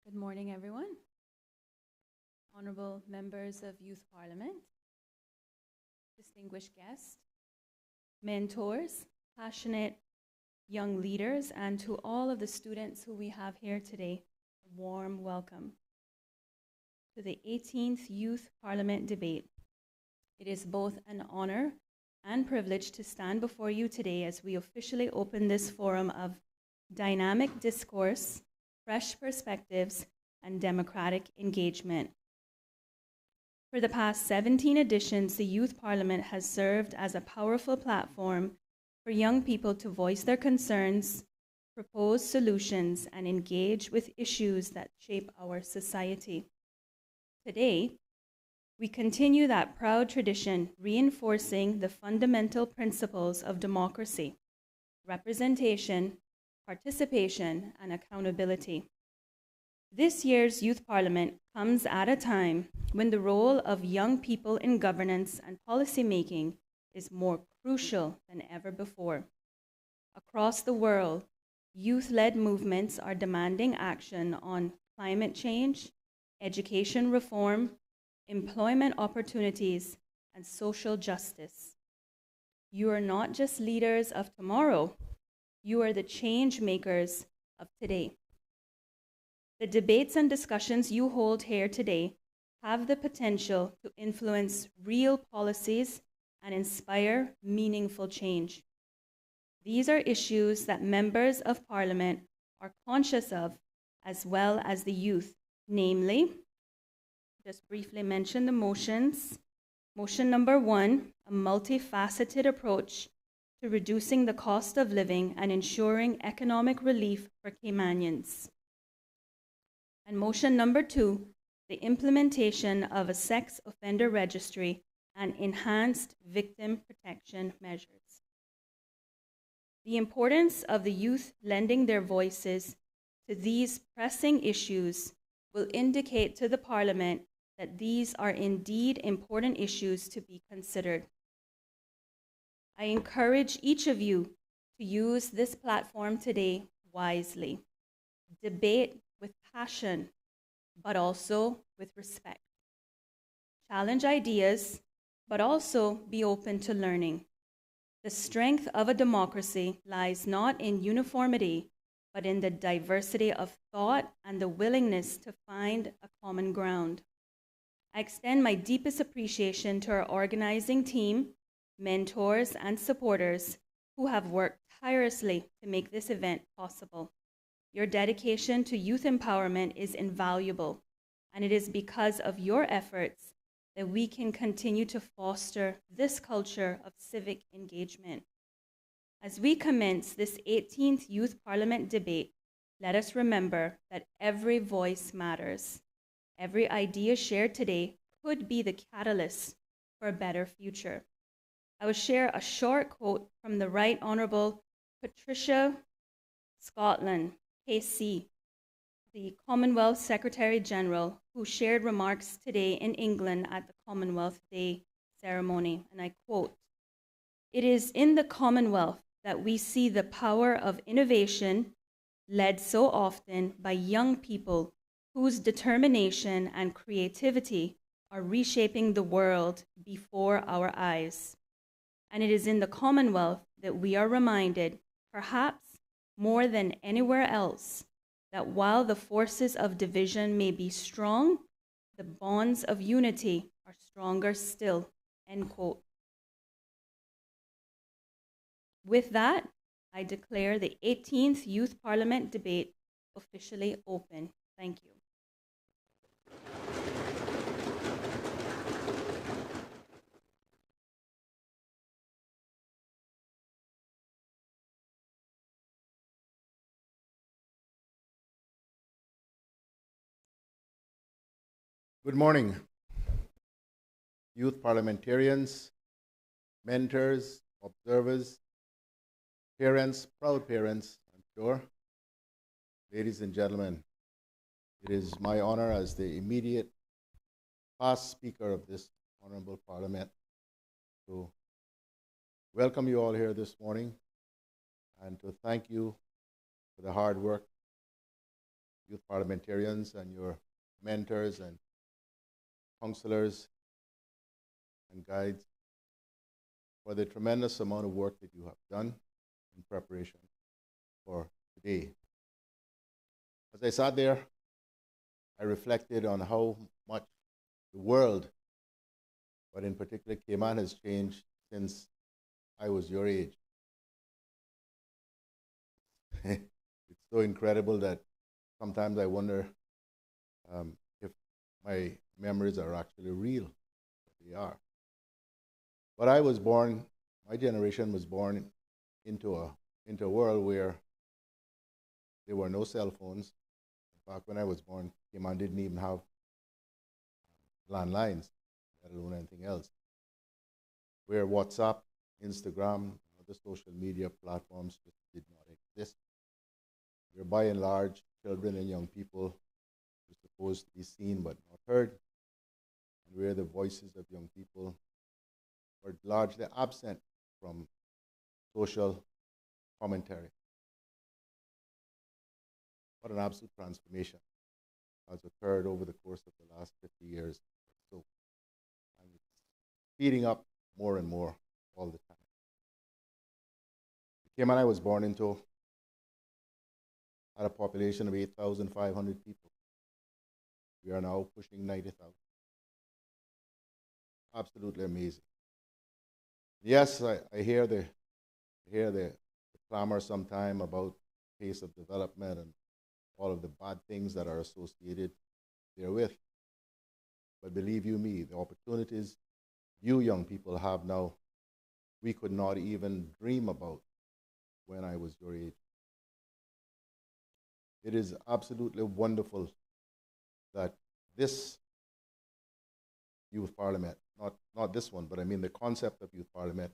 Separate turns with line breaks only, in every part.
Good morning, everyone. Honorable members of Youth Parliament, distinguished guests, mentors, passionate young leaders, and to all of the students who we have here today, a warm welcome to the 18th Youth Parliament debate. It is both an honor and privilege to stand before you today as we officially open this forum of dynamic discourse, fresh perspectives, and democratic engagement. For the past 17 editions, the Youth Parliament has served as a powerful platform for young people to voice their concerns, propose solutions, and engage with issues that shape our society. Today, we continue that proud tradition, reinforcing the fundamental principles of democracy, representation, participation, and accountability. This year's Youth Parliament comes at a time when the role of young people in governance and policymaking is more crucial than ever before. Across the world, youth-led movements are demanding action on climate change, education reform, employment opportunities, and social justice. You are not just leaders of tomorrow, you are the change makers of today. The debates and discussions you hold here today have the potential to influence real policies and inspire meaningful change. These are issues that members of Parliament are conscious of, as well as the youth, namely, just briefly mention the motions. Motion number 1, a multifaceted approach to reducing the cost of living and ensuring economic relief for Caymanians. And motion number 2, the implementation of a sex offender registry and enhanced victim protection measures. The importance of the youth lending their voices to these pressing issues will indicate to the Parliament that these are indeed important issues to be considered. I encourage each of you to use this platform today wisely. Debate with passion, but also with respect. Challenge ideas, but also be open to learning. The strength of a democracy lies not in uniformity, but in the diversity of thought and the willingness to find a common ground. I extend my deepest appreciation to our organizing team, mentors, and supporters who have worked tirelessly to make this event possible. Your dedication to youth empowerment is invaluable, and it is because of your efforts that we can continue to foster this culture of civic engagement. As we commence this 18th Youth Parliament debate, let us remember that every voice matters. Every idea shared today could be the catalyst for a better future. I will share a short quote from the Right Honourable Patricia Scotland, KC, the Commonwealth Secretary General, who shared remarks today in England at the Commonwealth Day ceremony, and I quote, "It is in the Commonwealth that we see the power of innovation led so often by young people whose determination and creativity are reshaping the world before our eyes. And it is in the Commonwealth that we are reminded, perhaps more than anywhere else, that while the forces of division may be strong, the bonds of unity are stronger still." End quote. With that, I declare the 18th Youth Parliament debate officially open. Thank you.
Good morning, youth parliamentarians, mentors, observers, parents, proud parents, I'm sure. Ladies and gentlemen, it is my honor as the immediate past speaker of this honorable parliament to welcome you all here this morning and to thank you for the hard work youth parliamentarians and your mentors and counselors and guides for the tremendous amount of work that you have done in preparation for today. As I sat there, I reflected on how much the world, but in particular Cayman, has changed since I was your age. It's so incredible that sometimes I wonder if my memories are actually real. They are. But I was born, my generation was born into a world where there were no cell phones. In fact, when I was born, Cayman didn't even have landlines, let alone anything else. Where WhatsApp, Instagram, other social media platforms just did not exist. Where by and large, children and young people were supposed to be seen but not heard, and where the voices of young people were largely absent from social commentary. What an absolute transformation has occurred over the course of the last 50 years or so. And it's speeding up more and more all the time. The Cayman I was born into had a population of 8,500 people. We are now pushing 90,000. Absolutely amazing. Yes, I hear the clamor sometime about pace of development and all of the bad things that are associated therewith. But believe you me, the opportunities you young people have now, we could not even dream about when I was your age. It is absolutely wonderful that this youth parliament, not this one, but I mean the concept of youth parliament,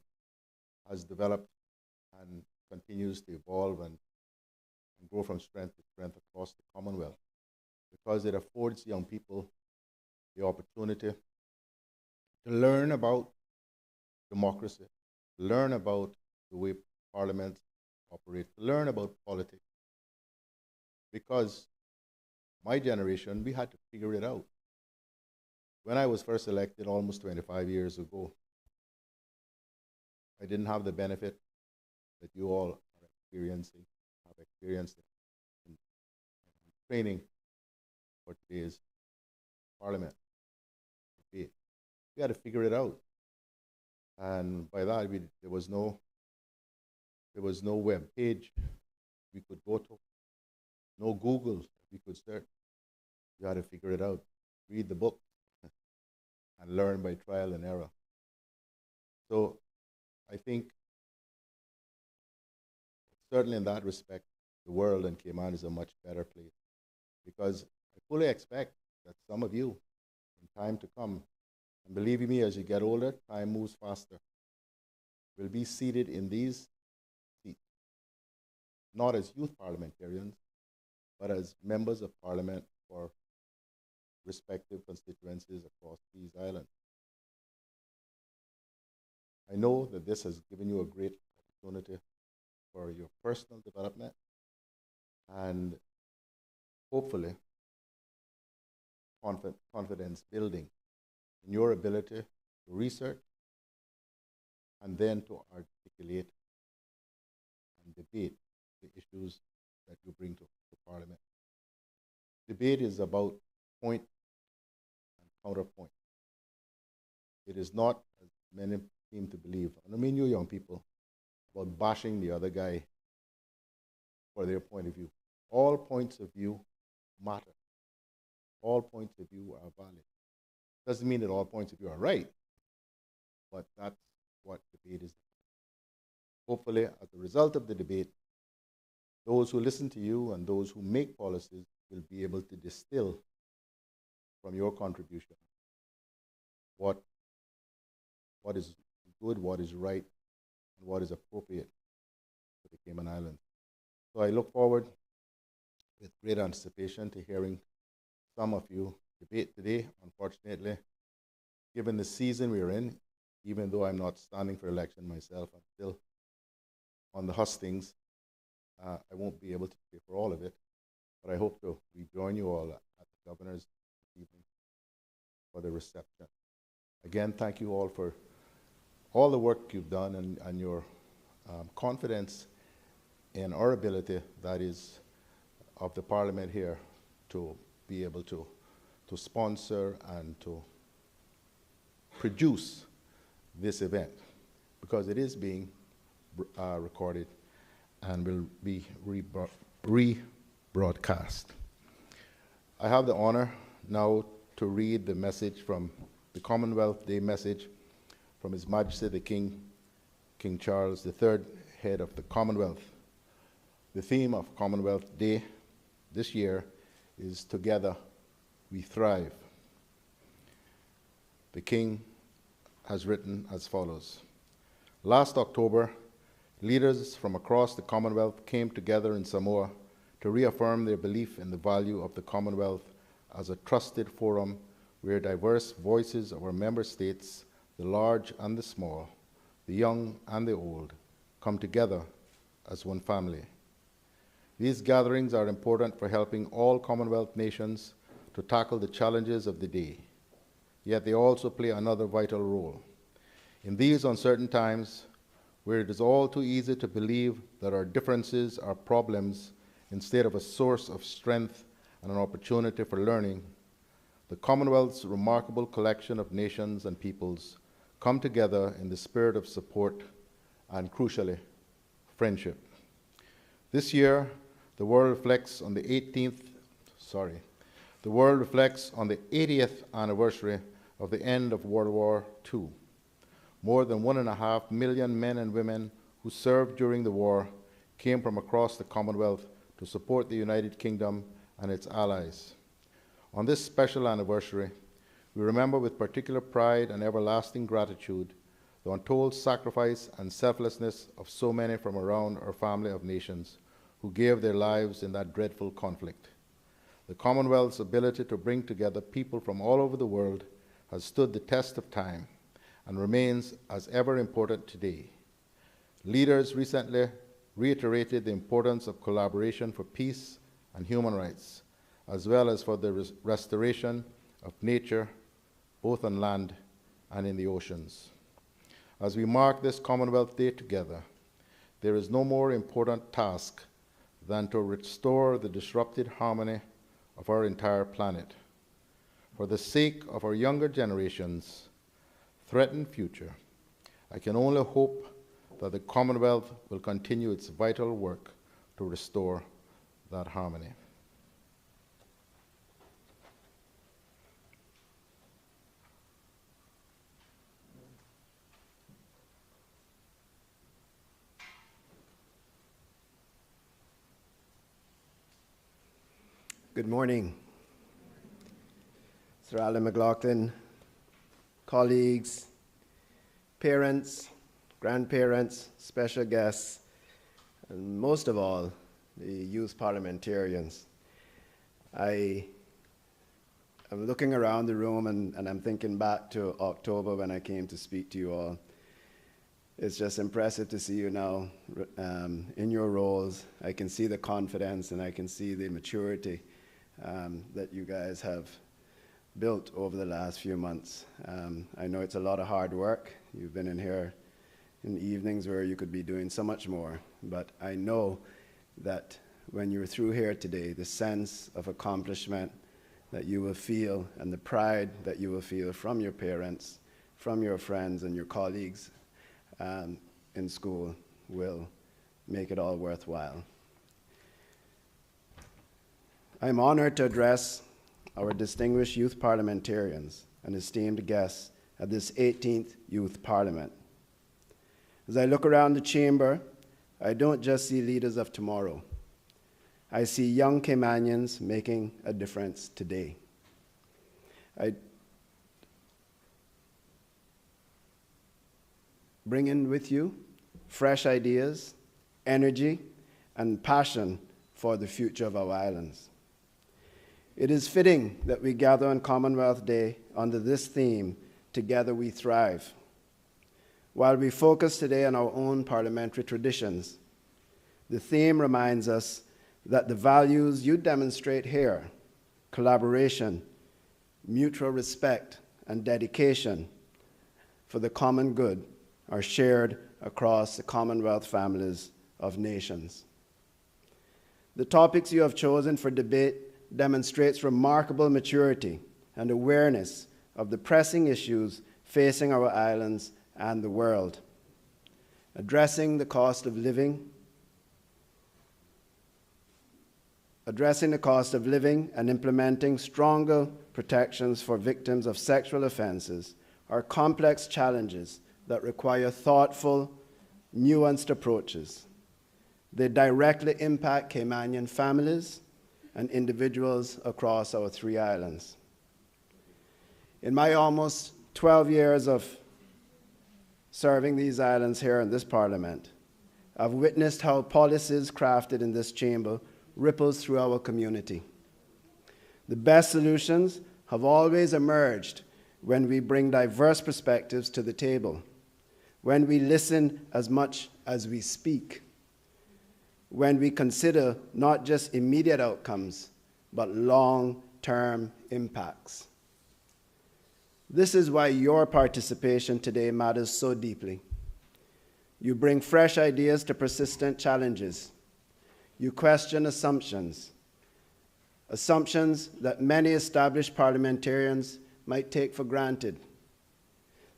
has developed and continues to evolve and grow from strength to strength across the Commonwealth, because it affords young people the opportunity to learn about democracy, learn about the way parliaments operate, learn about politics. Because my generation, we had to figure it out. When I was first elected almost 25 years ago, I didn't have the benefit that you all are experiencing, have experienced in training for today's parliament debate. We had to figure it out. And by that, there was no web page we could go to, no Google we could search. You had to figure it out, read the book, and learn by trial and error. So I think certainly in that respect, the world and Cayman is a much better place, because I fully expect that some of you, in time to come, and believe me, as you get older, time moves faster, will be seated in these seats, not as youth parliamentarians, but as members of parliament for respective constituencies across these islands. I know that this has given you a great opportunity for your personal development and hopefully confidence building in your ability to research and then to articulate and debate the issues that you bring to Parliament. Debate is about point and counterpoint. It is not, as many seem to believe, and I mean you young people, about bashing the other guy for their point of view. All points of view matter. All points of view are valid. Doesn't mean that all points of view are right, but that's what debate is. Hopefully, as a result of the debate, those who listen to you and those who make policies will be able to distill from your contribution what is good, what is right, and what is appropriate for the Cayman Islands. So I look forward with great anticipation to hearing some of you debate today. Unfortunately, given the season we're in, even though I'm not standing for election myself, I'm still on the hustings. I won't be able to pay for all of it. but I hope to rejoin you all at the governor's this evening for the reception. Again, thank you all for all the work you've done and your confidence in our ability, that is, of the Parliament here, to be able to sponsor and to produce this event, because it is being recorded and will be rebroadcast. I have the honor now to read the message from the Commonwealth Day message from His Majesty the King Charles III, head of the Commonwealth. The theme of Commonwealth Day this year is Together We Thrive. The King has written as follows. Last October, leaders from across the Commonwealth came together in Samoa to reaffirm their belief in the value of the Commonwealth as a trusted forum where diverse voices of our member states, the large and the small, the young and the old, come together as one family. These gatherings are important for helping all Commonwealth nations to tackle the challenges of the day, yet they also play another vital role. In these uncertain times, where it is all too easy to believe that our differences are problems instead of a source of strength and an opportunity for learning, the Commonwealth's remarkable collection of nations and peoples come together in the spirit of support and, crucially, friendship. This year, the world reflects on the 80th anniversary of the end of World War II. More than 1.5 million men and women who served during the war came from across the Commonwealth to support the United Kingdom and its allies. On this special anniversary, we remember with particular pride and everlasting gratitude the untold sacrifice and selflessness of so many from around our family of nations who gave their lives in that dreadful conflict. The Commonwealth's ability to bring together people from all over the world has stood the test of time and remains as ever important today. Leaders recently reiterated the importance of collaboration for peace and human rights, as well as for the restoration of nature, both on land and in the oceans. As we mark this Commonwealth Day together, there is no more important task than to restore the disrupted harmony of our entire planet. For the sake of our younger generations' threatened future, I can only hope that the Commonwealth will continue its vital work to restore that harmony.
Good morning. Sir Alan McLaughlin, colleagues, parents, grandparents, special guests, and most of all, the youth parliamentarians. I am looking around the room and I'm thinking back to October when I came to speak to you all. It's just impressive to see you now in your roles. I can see the confidence and I can see the maturity that you guys have built over the last few months. I know it's a lot of hard work. You've been in here in evenings where you could be doing so much more, but I know that when you're through here today, the sense of accomplishment that you will feel and the pride that you will feel from your parents, from your friends and your colleagues in school will make it all worthwhile. I'm honored to address our distinguished youth parliamentarians and esteemed guests at this 18th Youth Parliament. As I look around the chamber, I don't just see leaders of tomorrow. I see young Caymanians making a difference today. I bring in with you fresh ideas, energy, and passion for the future of our islands. It is fitting that we gather on Commonwealth Day under this theme, Together We Thrive. While we focus today on our own parliamentary traditions, the theme reminds us that the values you demonstrate here, collaboration, mutual respect, and dedication for the common good, are shared across the Commonwealth families of nations. The topics you have chosen for debate demonstrates remarkable maturity and awareness of the pressing issues facing our islands and the world. Addressing the cost of living and implementing stronger protections for victims of sexual offenses are complex challenges that require thoughtful, nuanced approaches. They directly impact Caymanian families and individuals across our 3 islands. In my almost 12 years of serving these islands here in this Parliament, I've witnessed how policies crafted in this chamber ripples through our community. The best solutions have always emerged when we bring diverse perspectives to the table, when we listen as much as we speak, when we consider not just immediate outcomes, but long-term impacts. This is why your participation today matters so deeply. You bring fresh ideas to persistent challenges. You question assumptions that many established parliamentarians might take for granted.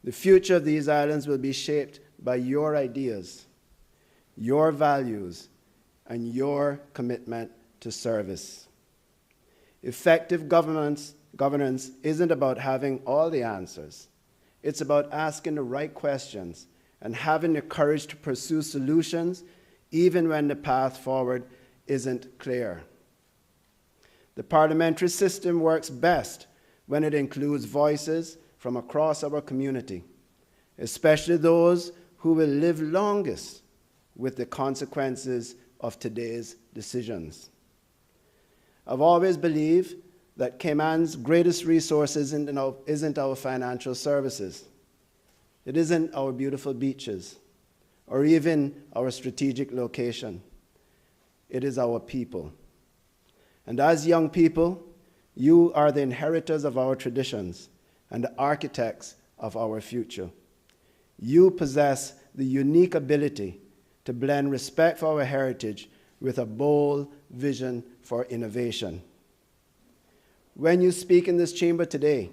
The future of these islands will be shaped by your ideas, your values, and your commitment to service. Effective governance isn't about having all the answers. It's about asking the right questions and having the courage to pursue solutions even when the path forward isn't clear. The parliamentary system works best when it includes voices from across our community, especially those who will live longest with the consequences of today's decisions. I've always believed that Cayman's greatest resource isn't our financial services. It isn't our beautiful beaches or even our strategic location. It is our people. And as young people, you are the inheritors of our traditions and the architects of our future. You possess the unique ability to blend respect for our heritage with a bold vision for innovation. When you speak in this chamber today,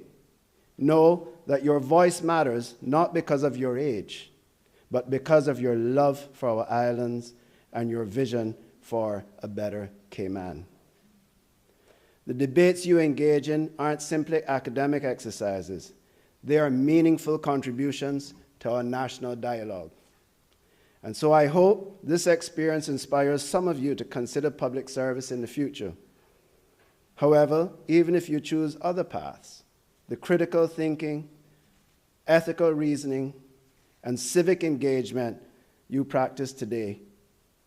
know that your voice matters not because of your age, but because of your love for our islands and your vision for a better Cayman. The debates you engage in aren't simply academic exercises. They are meaningful contributions to our national dialogue. And so I hope this experience inspires some of you to consider public service in the future. However, even if you choose other paths, the critical thinking, ethical reasoning, and civic engagement you practice today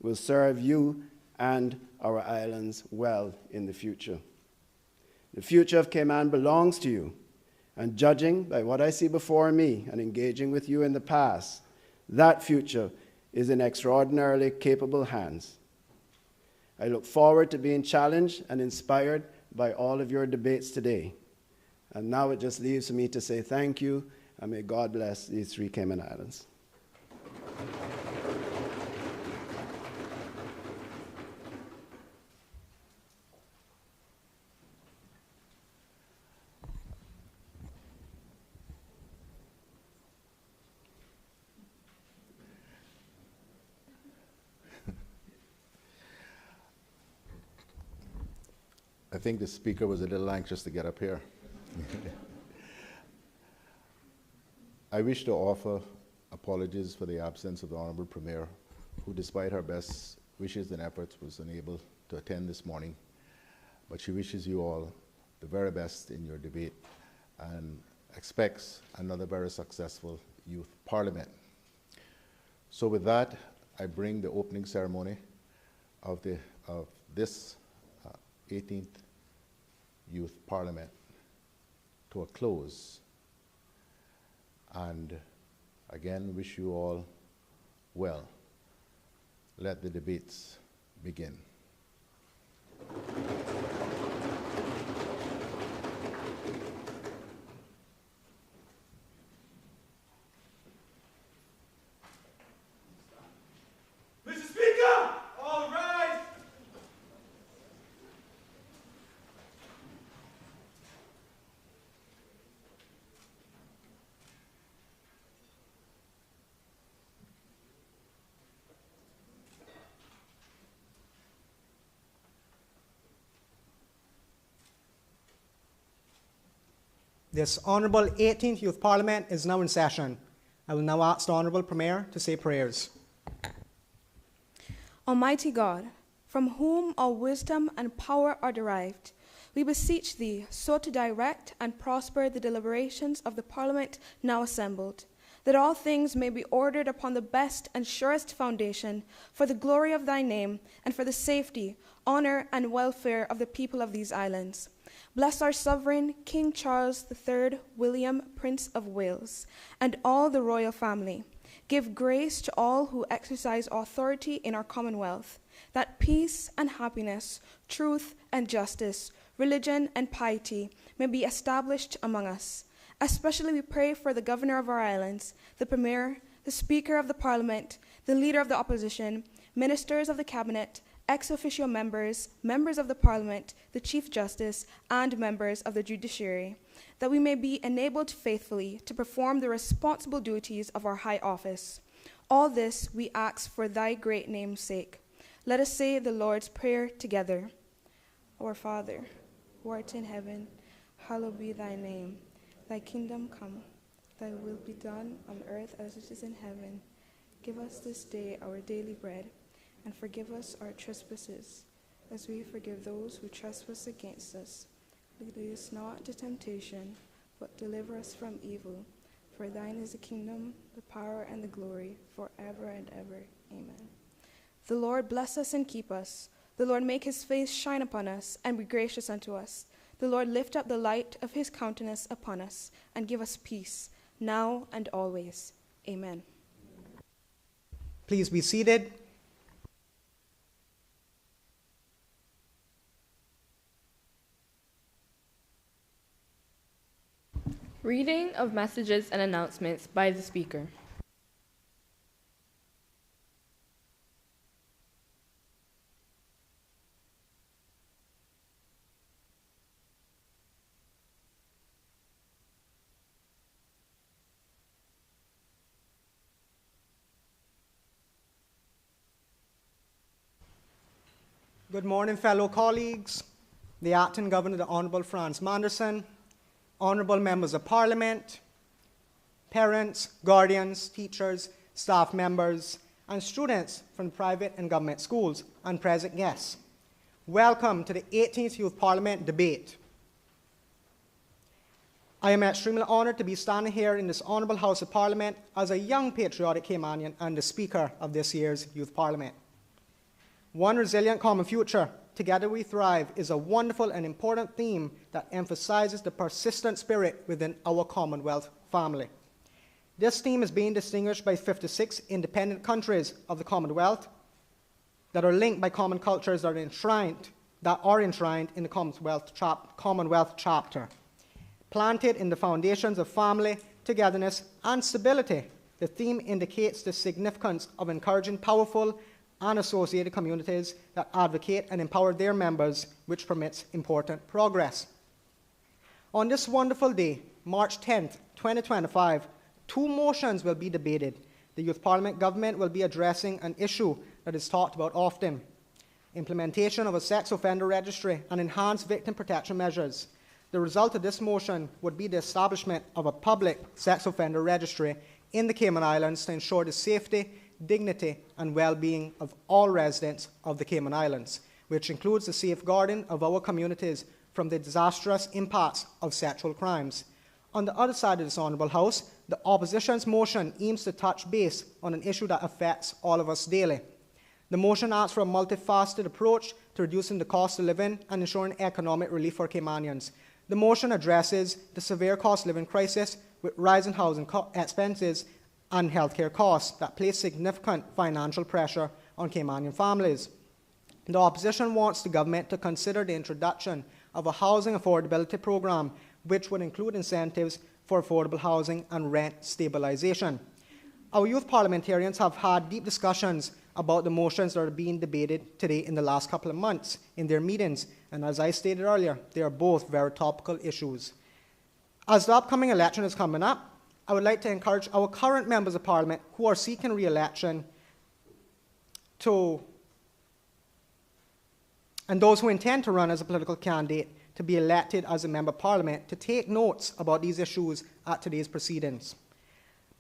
will serve you and our islands well in the future. The future of Cayman belongs to you, and judging by what I see before me and engaging with you in the past, that future is in extraordinarily capable hands. I look forward to being challenged and inspired by all of your debates today. And now it just leaves for me to say thank you, and may God bless these 3 Cayman Islands.
I think the speaker was a little anxious to get up here. I wish to offer apologies for the absence of the Honorable Premier, who despite her best wishes and efforts was unable to attend this morning. But she wishes you all the very best in your debate and expects another very successful Youth Parliament. So with that, I bring the opening ceremony of this 18th Youth Parliament to a close, and again wish you all well. Let the debates begin.
Mr. Speaker, all rise.
This Honourable 18th Youth Parliament is now in session. I will now ask the Honourable Premier to say prayers.
Almighty God, from whom all wisdom and power are derived, we beseech thee so to direct and prosper the deliberations of the Parliament now assembled, that all things may be ordered upon the best and surest foundation for the glory of thy name and for the safety, honour, and welfare of the people of these islands. Bless our sovereign, King Charles III, William, Prince of Wales, and all the royal family. Give grace to all who exercise authority in our Commonwealth, that peace and happiness, truth and justice, religion and piety may be established among us. Especially we pray for the Governor of our islands, the Premier, the Speaker of the Parliament, the Leader of the Opposition, Ministers of the Cabinet, ex officio members, members of the Parliament, the Chief Justice, and members of the Judiciary, that we may be enabled faithfully to perform the responsible duties of our high office. All this we ask for thy great name's sake. Let us say the Lord's Prayer together. Our Father, who art in heaven, hallowed be thy name. Thy kingdom come, thy will be done on earth as it is in heaven. Give us this day our daily bread, and forgive us our trespasses, as we forgive those who trespass against us. Lead us not into temptation, but deliver us from evil. For thine is the kingdom, the power, and the glory, forever and ever. Amen. The Lord bless us and keep us. The Lord make his face shine upon us, and be gracious unto us. The Lord lift up the light of his countenance upon us, and give us peace, now and always. Amen.
Please be seated.
Reading of messages and announcements by the Speaker.
Good morning, fellow colleagues. The Acting Governor, the Honourable Franz Manderson, Honourable Members of Parliament, parents, guardians, teachers, staff members, and students from private and government schools, and present guests. Welcome to the 18th Youth Parliament debate. I am extremely honoured to be standing here in this Honourable House of Parliament as a young patriotic Caymanian and the Speaker of this year's Youth Parliament. One resilient common future, together we thrive, is a wonderful and important theme that emphasizes the persistent spirit within our Commonwealth family. This theme is being distinguished by 56 independent countries of the Commonwealth that are linked by common cultures that are enshrined in the Commonwealth Chapter. Planted in the foundations of family, togetherness, and stability, the theme indicates the significance of encouraging powerful and associated communities that advocate and empower their members, which permits important progress. On this wonderful day, March 10th, 2025, two motions will be debated. The Youth Parliament government will be addressing an issue that is talked about often: implementation of a sex offender registry and enhanced victim protection measures. The result of this motion would be the establishment of a public sex offender registry in the Cayman Islands to ensure the safety, dignity, and well-being of all residents of the Cayman Islands, which includes the safeguarding of our communities from the disastrous impacts of sexual crimes. On the other side of this Honourable House, the Opposition's motion aims to touch base on an issue that affects all of us daily. The motion asks for a multifaceted approach to reducing the cost of living and ensuring economic relief for Caymanians. The motion addresses the severe cost of living crisis with rising housing expenses and healthcare costs that place significant financial pressure on Caymanian families. The opposition wants the government to consider the introduction of a housing affordability program, which would include incentives for affordable housing and rent stabilization. Our youth parliamentarians have had deep discussions about the motions that are being debated today in the last couple of months in their meetings, and as I stated earlier, they are both very topical issues. As the upcoming election is coming up, I would like to encourage our current members of parliament who are seeking re-election and those who intend to run as a political candidate to be elected as a member of parliament to take notes about these issues at today's proceedings.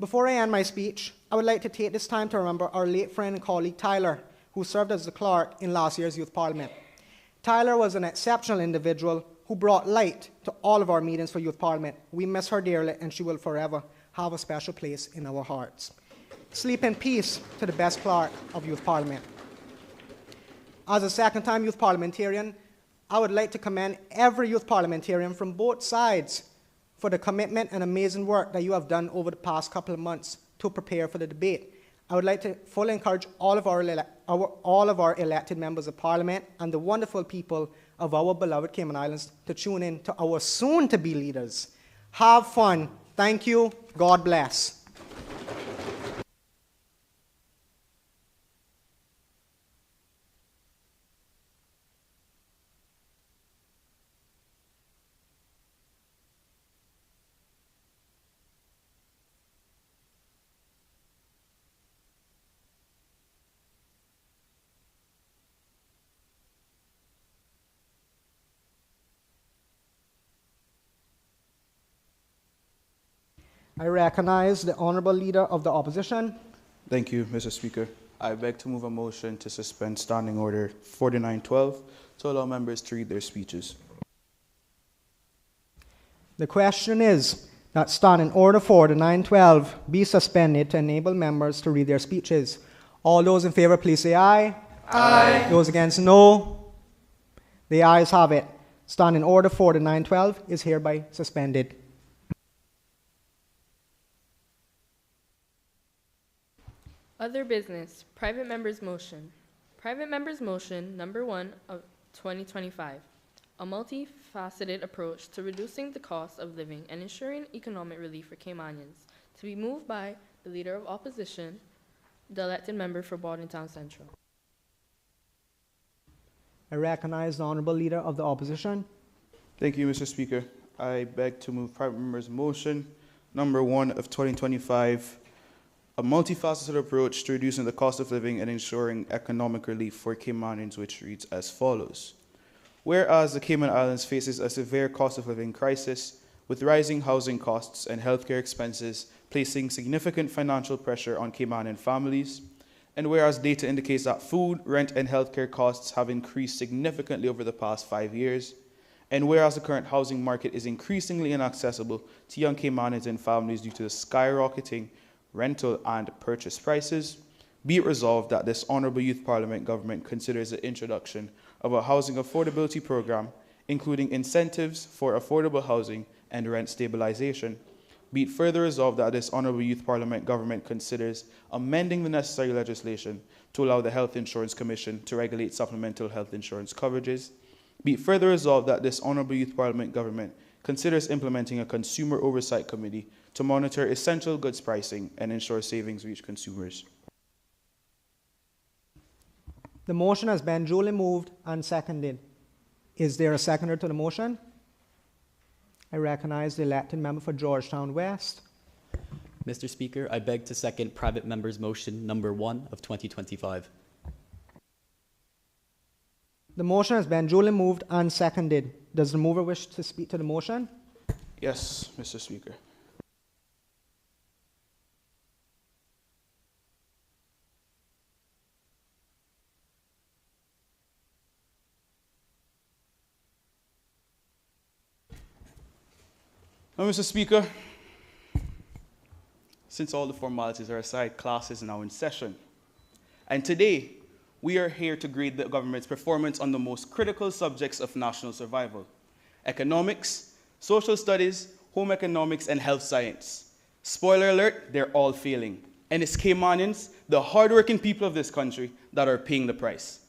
Before I end my speech, I would like to take this time to remember our late friend and colleague Tyler, who served as the clerk in last year's youth parliament. Tyler was an exceptional individual who brought light to all of our meetings for youth parliament. We miss her dearly, and she will forever have a special place in our hearts. Sleep in peace to the best clerk of youth parliament. As a second-time youth parliamentarian, I would like to commend every youth parliamentarian from both sides for the commitment and amazing work that you have done over the past couple of months to prepare for the debate. I would like to fully encourage all of our elected members of parliament and the wonderful people of our beloved Cayman Islands to tune in to our soon-to-be leaders. Have fun. Thank you. God bless. I recognize the Honourable Leader of the Opposition.
Thank you, Mr. Speaker. I beg to move a motion to suspend Standing Order 4912 to allow members to read their speeches.
The question is that Standing Order 4912 be suspended to enable members to read their speeches. All those in favour, please say aye. Aye. Those against, no. The ayes have it. Standing Order 4912 is hereby suspended.
Other business. Private members' motion. Private members' motion number 1 of 2025. A multifaceted approach to reducing the cost of living and ensuring economic relief for Caymanians. To be moved by the Leader of Opposition, the elected member for Borden Town Central.
I recognize the Honourable Leader of the Opposition.
Thank you, Mr. Speaker. I beg to move private members' motion number 1 of 2025. A multifaceted approach to reducing the cost of living and ensuring economic relief for Caymanians, which reads as follows. Whereas the Cayman Islands faces a severe cost of living crisis, with rising housing costs and healthcare expenses placing significant financial pressure on Caymanian families, and whereas data indicates that food, rent, and healthcare costs have increased significantly over the past 5 years, and whereas the current housing market is increasingly inaccessible to young Caymanians and families due to the skyrocketing rental and purchase prices, be it resolved that this Honourable Youth Parliament government considers the introduction of a housing affordability program, including incentives for affordable housing and rent stabilization. Be it further resolved that this Honourable Youth Parliament government considers amending the necessary legislation to allow the Health Insurance Commission to regulate supplemental health insurance coverages. Be it further resolved that this Honourable Youth Parliament government considers implementing a Consumer Oversight Committee to monitor essential goods pricing and ensure savings reach consumers.
The motion has been duly moved and seconded. Is there a seconder to the motion? I recognize the elected member for Georgetown West.
Mr. Speaker, I beg to second private member's motion number 1 of 2025.
The motion has been duly moved and seconded. Does the mover wish to speak to the motion?
Yes, Mr. Speaker. Now, Mr. Speaker, since all the formalities are aside, class is now in session. And today, we are here to grade the government's performance on the most critical subjects of national survival: economics, social studies, home economics, and health science. Spoiler alert, they're all failing. And it's Caymanians, the hardworking people of this country, that are paying the price.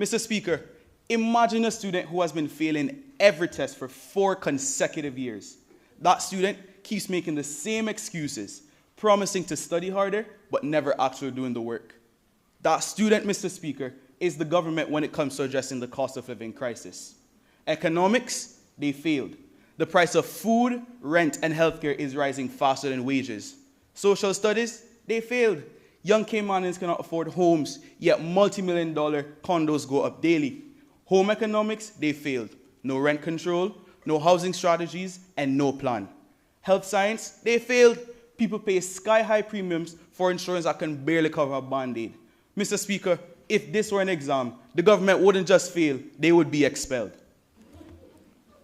Mr. Speaker, imagine a student who has been failing every test for 4 consecutive years. That student keeps making the same excuses, promising to study harder, but never actually doing the work. That student, Mr. Speaker, is the government when it comes to addressing the cost of living crisis. Economics, they failed. The price of food, rent, and healthcare is rising faster than wages. Social studies, they failed. Young Caymanians cannot afford homes, yet multi-million-dollar condos go up daily. Home economics, they failed. No rent control, no housing strategies, and no plan. Health science, they failed. People pay sky-high premiums for insurance that can barely cover a Band-Aid. Mr. Speaker, if this were an exam, the government wouldn't just fail, they would be expelled.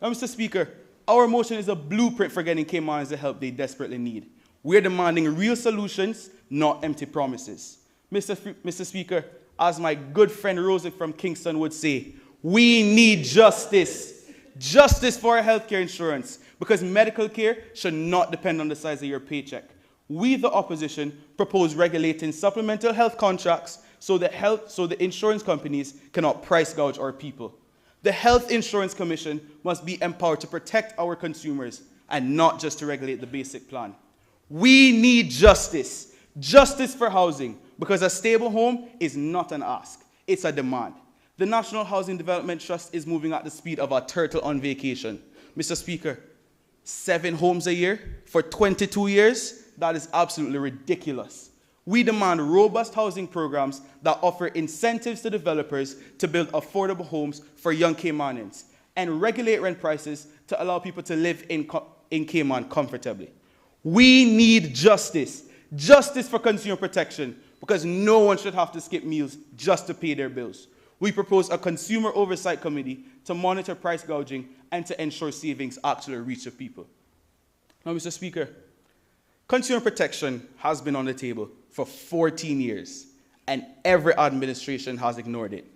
Now, Mr. Speaker, our motion is a blueprint for getting Caymanians the help they desperately need. We're demanding real solutions, not empty promises. Mr. Speaker, as my good friend Rosie from Kingston would say, we need justice. Justice for our healthcare insurance, because medical care should not depend on the size of your paycheck. We, the opposition, propose regulating supplemental health contracts so the insurance companies cannot price gouge our people. The Health Insurance Commission must be empowered to protect our consumers and not just to regulate the basic plan. We need justice. Justice for housing, because a stable home is not an ask, it's a demand. The National Housing Development Trust is moving at the speed of a turtle on vacation. Mr. Speaker, 7 homes a year for 22 years? That is absolutely ridiculous. We demand robust housing programs that offer incentives to developers to build affordable homes for young Caymanians and regulate rent prices to allow people to live in Cayman comfortably. We need justice. Justice for consumer protection, because no one should have to skip meals just to pay their bills. We propose a consumer oversight committee to monitor price gouging and to ensure savings actually reach the people. Now, Mr. Speaker, consumer protection has been on the table for 14 years, and every administration has ignored it.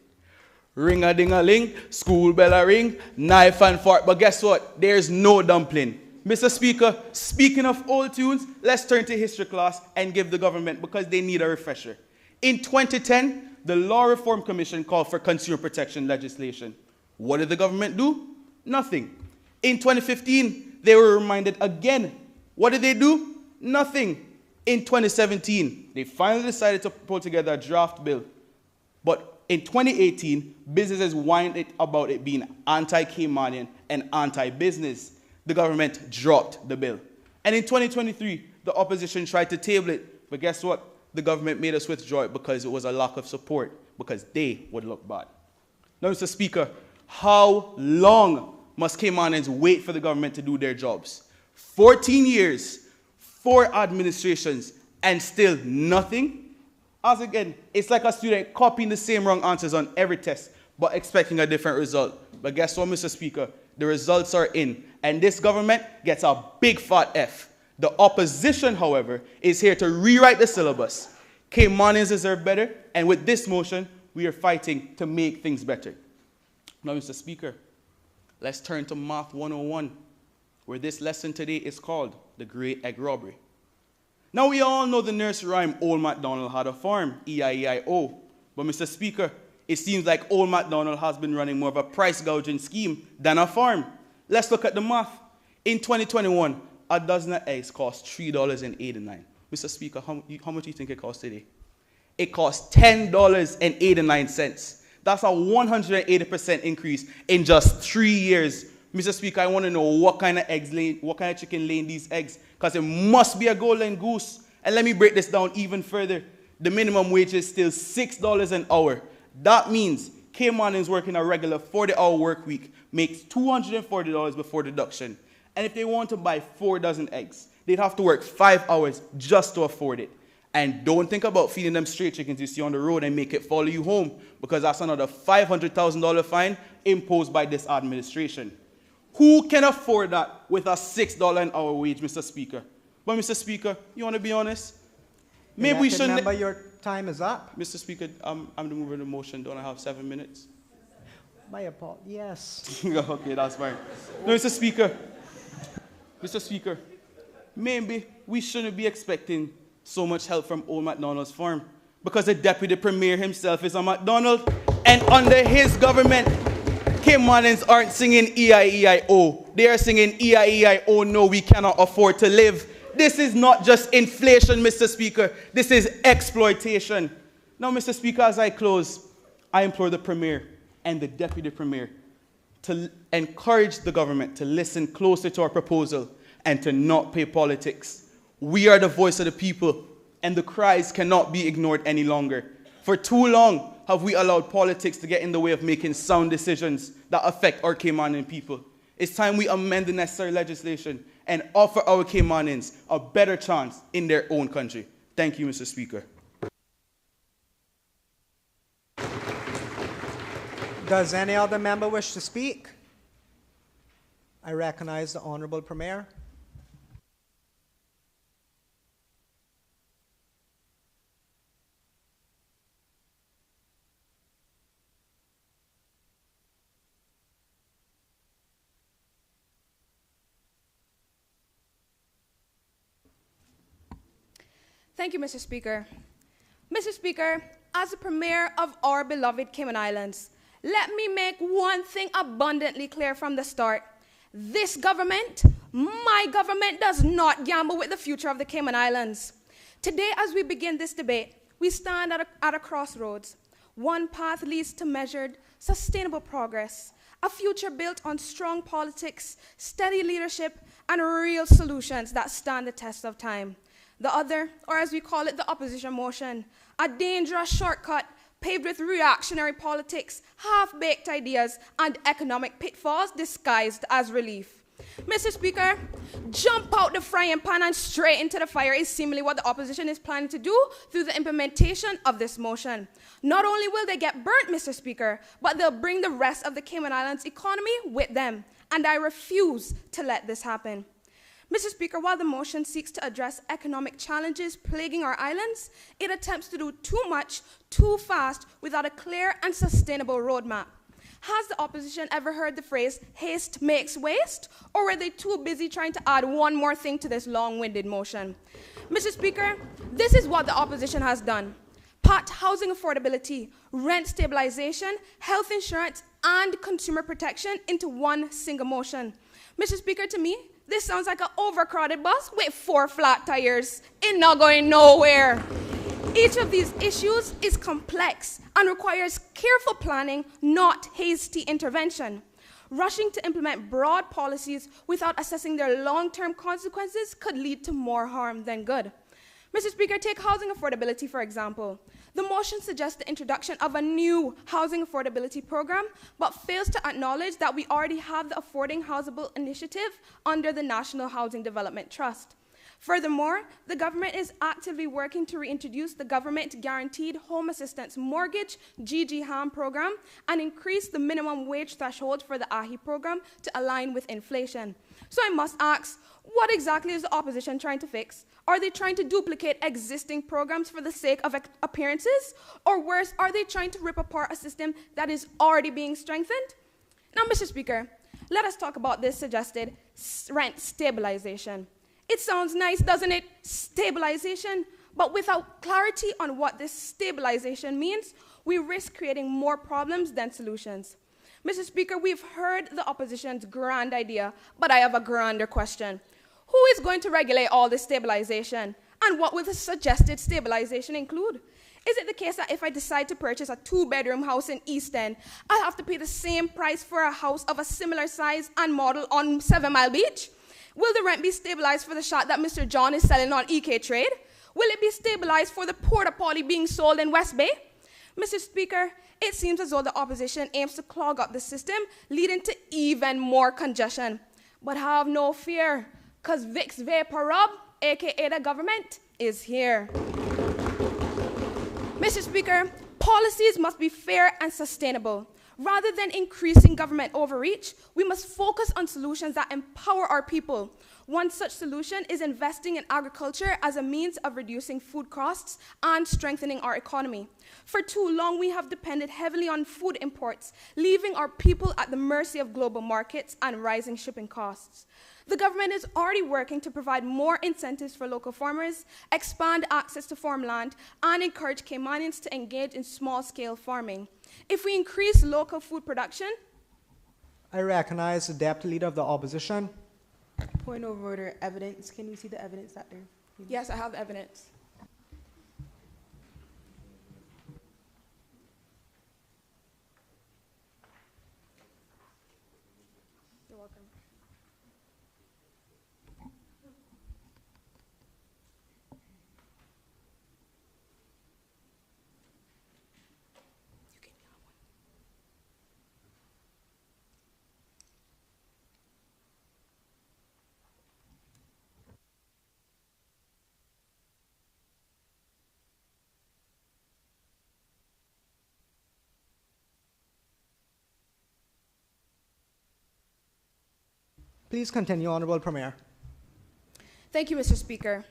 Ring-a-ding-a-ling, school bell a ring, knife and fork, but guess what? There's no dumpling. Mr. Speaker, speaking of old tunes, let's turn to history class and give the government, because they need a refresher. In 2010, the Law Reform Commission called for consumer protection legislation. What did the government do? Nothing. In 2015, they were reminded again. What did they do? Nothing. In 2017, they finally decided to pull together a draft bill. But in 2018, businesses whined about it being anti-Caymanian and anti-business. The government dropped the bill. And in 2023, the opposition tried to table it. But guess what? The government made us withdraw it because it was a lack of support, because they would look bad. Now, Mr. Speaker, how long must Caymanians wait for the government to do their jobs? 14 years, 4 administrations, and still nothing? As again, it's like a student copying the same wrong answers on every test, but expecting a different result. But guess what, Mr. Speaker? The results are in, and this government gets a big fat F. The opposition, however, is here to rewrite the syllabus. Caymanians deserve better, and with this motion, we are fighting to make things better. Now, Mr. Speaker, let's turn to Math 101, where this lesson today is called The Great Egg Robbery. Now, we all know the nursery rhyme, Old MacDonald had a farm, E-I-E-I-O. But, Mr. Speaker, it seems like Old MacDonald has been running more of a price gouging scheme than a farm. Let's look at the math. In 2021, a dozen of eggs cost $3.89. Mr. Speaker, how much do you think it costs today? It costs $10.89. That's a 180% increase in just 3 years. Mr. Speaker, I want to know what kind of chicken laying these eggs, because it must be a golden goose. And let me break this down even further. The minimum wage is still $6 an hour. That means Caymanians working a regular 40-hour work week makes $240 before deduction. And if they want to buy 4 dozen eggs, they'd have to work 5 hours just to afford it. And don't think about feeding them stray chickens you see on the road and make it follow you home, because that's another $500,000 fine imposed by this administration. Who can afford that with a $6 an hour wage, Mr. Speaker? But, Mr. Speaker, you want to be honest? Maybe we shouldn't.
Remember, your time is up.
Mr. Speaker, I'm the mover of the motion. Don't I have 7 minutes?
My apologies. Yes.
Okay, that's fine. No, Mr. Speaker. Mr. Speaker, maybe we shouldn't be expecting so much help from Old MacDonald's farm, because the deputy premier himself is a MacDonald. And under his government, Caymanians aren't singing E-I-E-I-O. They are singing E-I-E-I-O, no, we cannot afford to live. This is not just inflation, Mr. Speaker. This is exploitation. Now, Mr. Speaker, as I close, I implore the Premier and the Deputy Premier to encourage the government to listen closer to our proposal and to not play politics. We are the voice of the people, and the cries cannot be ignored any longer. For too long have we allowed politics to get in the way of making sound decisions that affect our Caymanian people. It's time we amend the necessary legislation and offer our Caymanians a better chance in their own country. Thank you, Mr. Speaker.
Does any other member wish to speak? I recognize the Honourable Premier.
Thank you, Mr. Speaker. Mr. Speaker, as the Premier of our beloved Cayman Islands, let me make one thing abundantly clear from the start. This government, my government, does not gamble with the future of the Cayman Islands. Today, as we begin this debate, we stand at a crossroads. One path leads to measured, sustainable progress, a future built on strong politics, steady leadership, and real solutions that stand the test of time. The other, or as we call it, the opposition motion, a dangerous shortcut paved with reactionary politics, half-baked ideas, and economic pitfalls disguised as relief. Mr. Speaker, jump out the frying pan and straight into the fire is seemingly what the opposition is planning to do through the implementation of this motion. Not only will they get burnt, Mr. Speaker, but they'll bring the rest of the Cayman Islands economy with them, and I refuse to let this happen. Mr. Speaker, while the motion seeks to address economic challenges plaguing our islands, it attempts to do too much, too fast, without a clear and sustainable roadmap. Has the opposition ever heard the phrase, haste makes waste? Or were they too busy trying to add one more thing to this long-winded motion? Mr. Speaker, this is what the opposition has done. Packed housing affordability, rent stabilization, health insurance, and consumer protection into one single motion. Mr. Speaker, to me, this sounds like an overcrowded bus with 4 flat tires. It's not going nowhere. Each of these issues is complex and requires careful planning, not hasty intervention. Rushing to implement broad policies without assessing their long-term consequences could lead to more harm than good. Mr. Speaker, take housing affordability, for example. The motion suggests the introduction of a new housing affordability program, but fails to acknowledge that we already have the Affording Houseable Initiative under the National Housing Development Trust. Furthermore, the government is actively working to reintroduce the Government Guaranteed Home Assistance Mortgage GGHAM program and increase the minimum wage threshold for the AHI program to align with inflation. So I must ask, what exactly is the opposition trying to fix? Are they trying to duplicate existing programs for the sake of appearances? Or worse, are they trying to rip apart a system that is already being strengthened? Now, Mr. Speaker, let us talk about this suggested rent stabilization. It sounds nice, doesn't it? Stabilization. But without clarity on what this stabilization means, we risk creating more problems than solutions. Mr. Speaker, we've heard the opposition's grand idea, but I have a grander question. Who is going to regulate all this stabilization? And what will the suggested stabilization include? Is it the case that if I decide to purchase a 2-bedroom house in East End, I'll have to pay the same price for a house of a similar size and model on 7 Mile Beach? Will the rent be stabilized for the shot that Mr. John is selling on EK Trade? Will it be stabilized for the porta potty being sold in West Bay? Mr. Speaker, it seems as though the opposition aims to clog up the system, leading to even more congestion. But have no fear, because Vix Vapor Rub, aka the government, is here. Mr. Speaker, policies must be fair and sustainable. Rather than increasing government overreach, we must focus on solutions that empower our people. One such solution is investing in agriculture as a means of reducing food costs and strengthening our economy. For too long, we have depended heavily on food imports, leaving our people at the mercy of global markets and rising shipping costs. The government is already working to provide more incentives for local farmers, expand access to farmland, and encourage Caymanians to engage in small-scale farming. If we increase local food production,
I recognize the Deputy Leader of the Opposition.
Point of order, evidence. Can we see the evidence out there?
yes, I have evidence. You're welcome. You gave me that one.
Please continue, Honourable Premier.
Thank you, Mr. Speaker.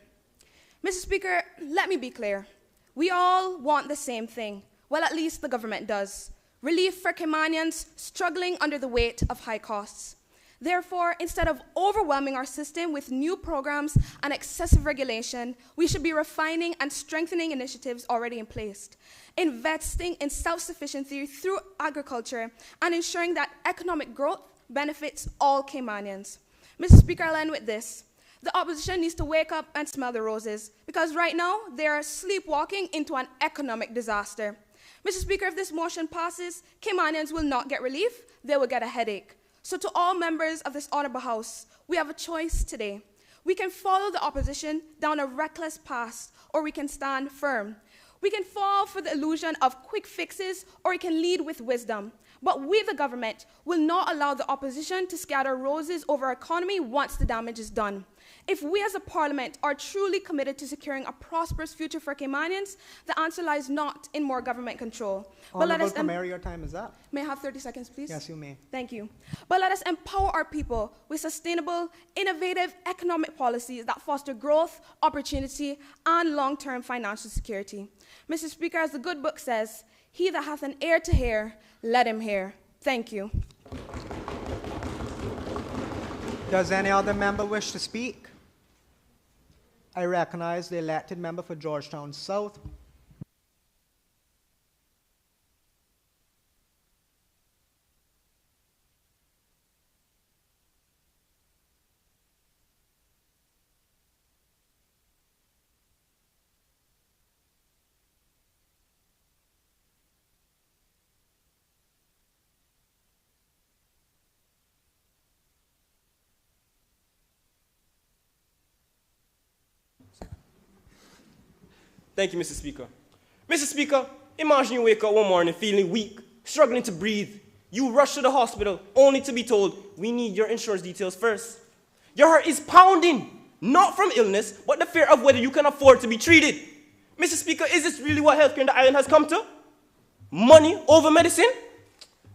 Mr. Speaker, let me be clear. We all want the same thing. Well, at least the government does. Relief for Caymanians struggling under the weight of high costs. Therefore, instead of overwhelming our system with new programs and excessive regulation, we should be refining and strengthening initiatives already in place, investing in self-sufficiency through agriculture, and ensuring that economic growth benefits all Caymanians. Mr. Speaker, I'll end with this. The opposition needs to wake up and smell the roses, because right now they are sleepwalking into an economic disaster. Mr. Speaker, if this motion passes, Caymanians will not get relief, they will get a headache. So to all members of this honourable House, we have a choice today. We can follow the opposition down a reckless path, or we can stand firm. We can fall for the illusion of quick fixes, or we can lead with wisdom. But we, the government, will not allow the opposition to scatter roses over our economy once the damage is done. If we as a parliament are truly committed to securing a prosperous future for Caymanians, the answer lies not in more government control.
Honourable Premier, your time is up.
May I have 30 seconds, please?
Yes, you may.
Thank you. But let us empower our people with sustainable, innovative economic policies that foster growth, opportunity, and long-term financial security. Mr. Speaker, as the good book says, he that hath an ear to hear, let him hear. Thank you.
Does any other member wish to speak? I recognize the elected member for Georgetown South.
Thank you, Mr. Speaker. Mr. Speaker, imagine you wake up one morning feeling weak, struggling to breathe. You rush to the hospital only to be told, we need your insurance details first. Your heart is pounding, not from illness, but the fear of whether you can afford to be treated. Mr. Speaker, is this really what healthcare in the island has come to? Money over medicine?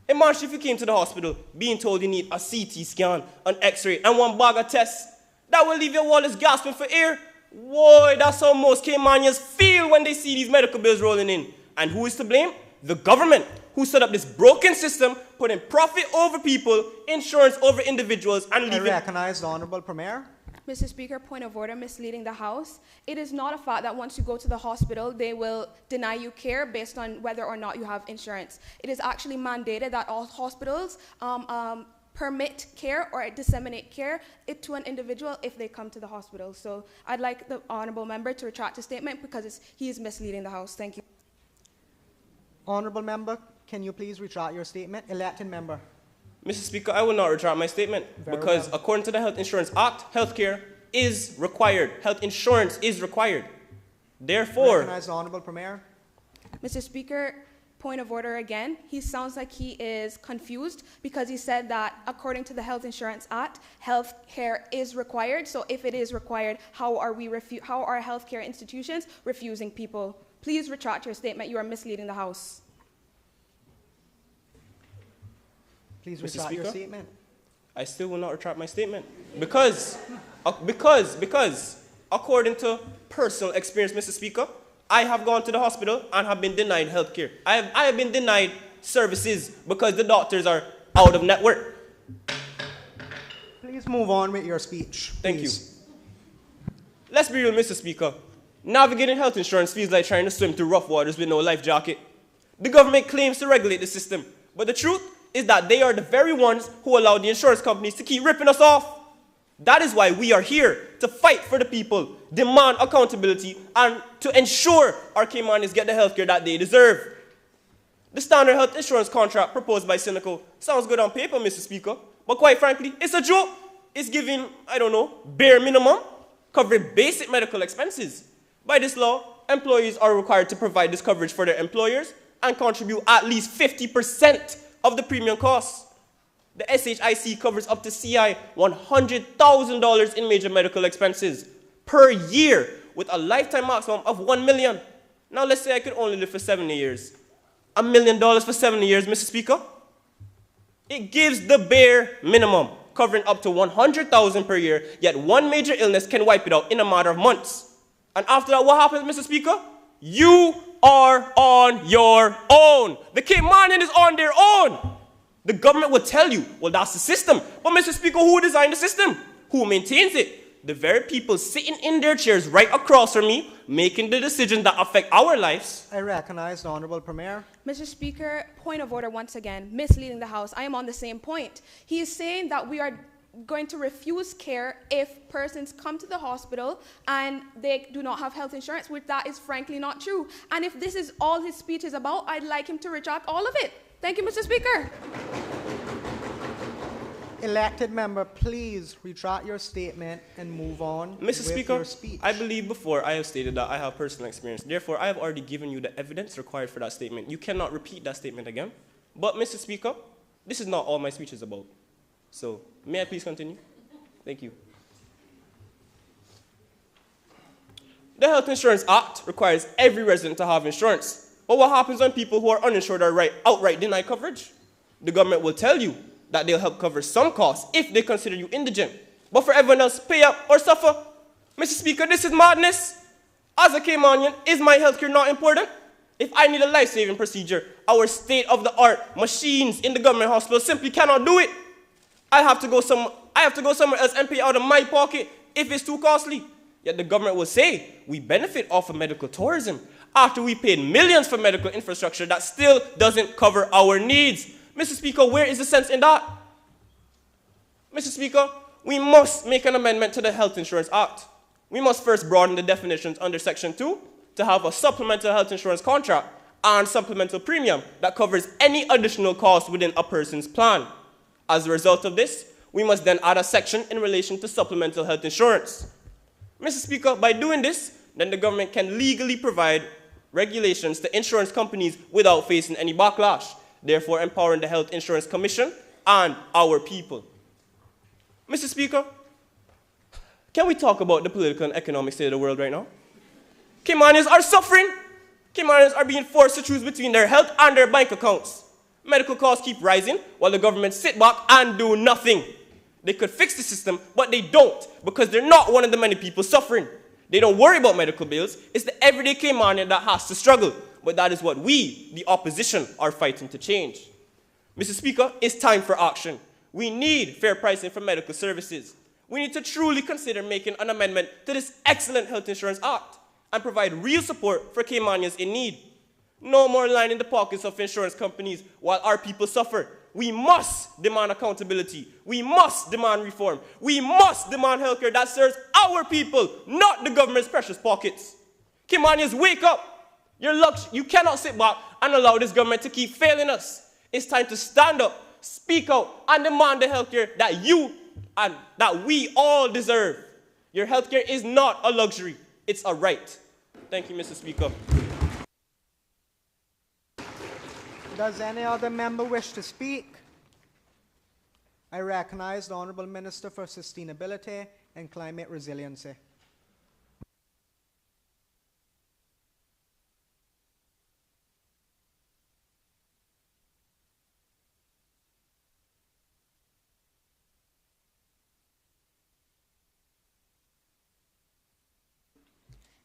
Imagine if you came to the hospital being told you need a CT scan, an X-ray, and one bag of tests. That will leave your wallets gasping for air. Boy, that's how most Caymanians feel when they see these medical bills rolling in. And who is to blame? The government, who set up this broken system, putting profit over people, insurance over individuals, and leaving...
I recognize the Honourable Premier.
Mr. Speaker, point of order, misleading the House. It is not a fact that once you go to the hospital, they will deny you care based on whether or not you have insurance. It is actually mandated that all hospitals permit care or disseminate care to an individual if they come to the hospital. So I'd like the honourable member to retract his statement because he is misleading the House. Thank you.
Honourable member, can you please retract your statement? Elected member.
Mr. Speaker, I will not retract my statement because according to the Health Insurance Act, healthcare is required. Health insurance is required. Therefore...
Recognize the Honourable Premier.
Mr. Speaker, point of order again. He sounds like he is confused because he said that according to the Health Insurance Act, health care is required. So if it is required, how are healthcare institutions refusing people? Please retract your statement. You are misleading the House.
Please retract your statement.
I still will not retract my statement because according to personal experience, Mr. Speaker, I have gone to the hospital and have been denied health care. I have been denied services because the doctors are out of network.
Please move on with your speech.
Thank you. Let's be real, Mr. Speaker. Navigating health insurance feels like trying to swim through rough waters with no life jacket. The government claims to regulate the system, but the truth is that they are the very ones who allow the insurance companies to keep ripping us off. That is why we are here, to fight for the people, demand accountability, and to ensure our Caymanians get the health care that they deserve. The standard health insurance contract proposed by Cynical sounds good on paper, Mr. Speaker, but quite frankly, it's a joke. It's giving, bare minimum, covering basic medical expenses. By this law, employees are required to provide this coverage for their employers and contribute at least 50% of the premium costs. The SHIC covers up to CI $100,000 in major medical expenses per year with a lifetime maximum of $1 million. Now let's say I could only live for 70 years. $1 million for 70 years, Mr. Speaker? It gives the bare minimum, covering up to $100,000 per year, yet one major illness can wipe it out in a matter of months. And after that, what happens, Mr. Speaker? You are on your own. The Caymanian is on their own. The government will tell you, well, that's the system. But, Mr. Speaker, who designed the system? Who maintains it? The very people sitting in their chairs right across from me, making the decisions that affect our lives.
I recognize the Honourable Premier.
Mr. Speaker, point of order once again, misleading the House. I am on the same point. He is saying that we are going to refuse care if persons come to the hospital and they do not have health insurance, which that is frankly not true. And if this is all his speech is about, I'd like him to retract all of it. Thank you, Mr. Speaker.
Elected member, please retract your statement and move on
Mr.
with
Speaker,
your speech.
I believe before I have stated that I have personal experience. Therefore, I have already given you the evidence required for that statement. You cannot repeat that statement again. But, Mr. Speaker, this is not all my speech is about. So, may I please continue? Thank you. The Health Insurance Act requires every resident to have insurance. But what happens when people who are uninsured are outright denied coverage? The government will tell you that they'll help cover some costs if they consider you indigent. But for everyone else, pay up or suffer. Mr. Speaker, this is madness. As a Caymanian, is my healthcare not important? If I need a life-saving procedure, our state-of-the-art machines in the government hospital simply cannot do it. I have to go somewhere else and pay out of my pocket if it's too costly. Yet the government will say, we benefit off of medical tourism after we paid millions for medical infrastructure that still doesn't cover our needs. Mr. Speaker, where is the sense in that? Mr. Speaker, we must make an amendment to the Health Insurance Act. We must first broaden the definitions under Section 2 to have a supplemental health insurance contract and supplemental premium that covers any additional cost within a person's plan. As a result of this, we must then add a section in relation to supplemental health insurance. Mr. Speaker, by doing this, then the government can legally provide regulations to insurance companies without facing any backlash, therefore empowering the Health Insurance Commission and our people. Mr. Speaker, can we talk about the political and economic state of the world right now? Caymanians are suffering. Caymanians are being forced to choose between their health and their bank accounts. Medical costs keep rising while the government sit back and do nothing. They could fix the system, but they don't because they're not one of the many people suffering. They don't worry about medical bills. It's the everyday Caymanian that has to struggle. But that is what we, the opposition, are fighting to change. Mr. Speaker, it's time for action. We need fair pricing for medical services. We need to truly consider making an amendment to this excellent Health Insurance Act and provide real support for Caymanians in need. No more lining the pockets of insurance companies while our people suffer. We must demand accountability. We must demand reform. We must demand healthcare that serves our people, not the government's precious pockets. Caymanians, wake up. You cannot sit back and allow this government to keep failing us. It's time to stand up, speak out, and demand the healthcare that you and that we all deserve. Your healthcare is not a luxury. It's a right. Thank you, Mr. Speaker.
Does any other member wish to speak? I recognize the Honourable Minister for Sustainability and Climate Resiliency.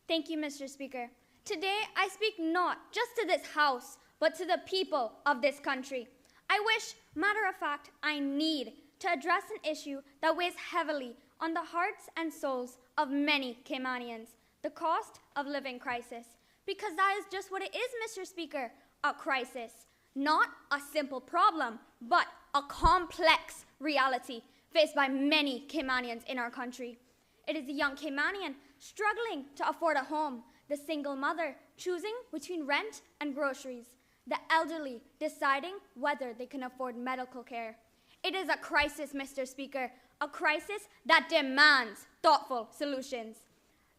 Thank you, Mr. Speaker. Today, I speak not just to this House, but to the people of this country. I wish, matter of fact, I need to address an issue that weighs heavily on the hearts and souls of many Caymanians, the cost of living crisis. Because that is just what it is, Mr. Speaker. a crisis, not a simple problem, but a complex reality faced by many Caymanians in our country. It is the young Caymanian struggling to afford a home, the single mother choosing between rent and groceries, the elderly deciding whether they can afford medical care. It is a crisis, Mr. Speaker, a crisis that demands thoughtful solutions.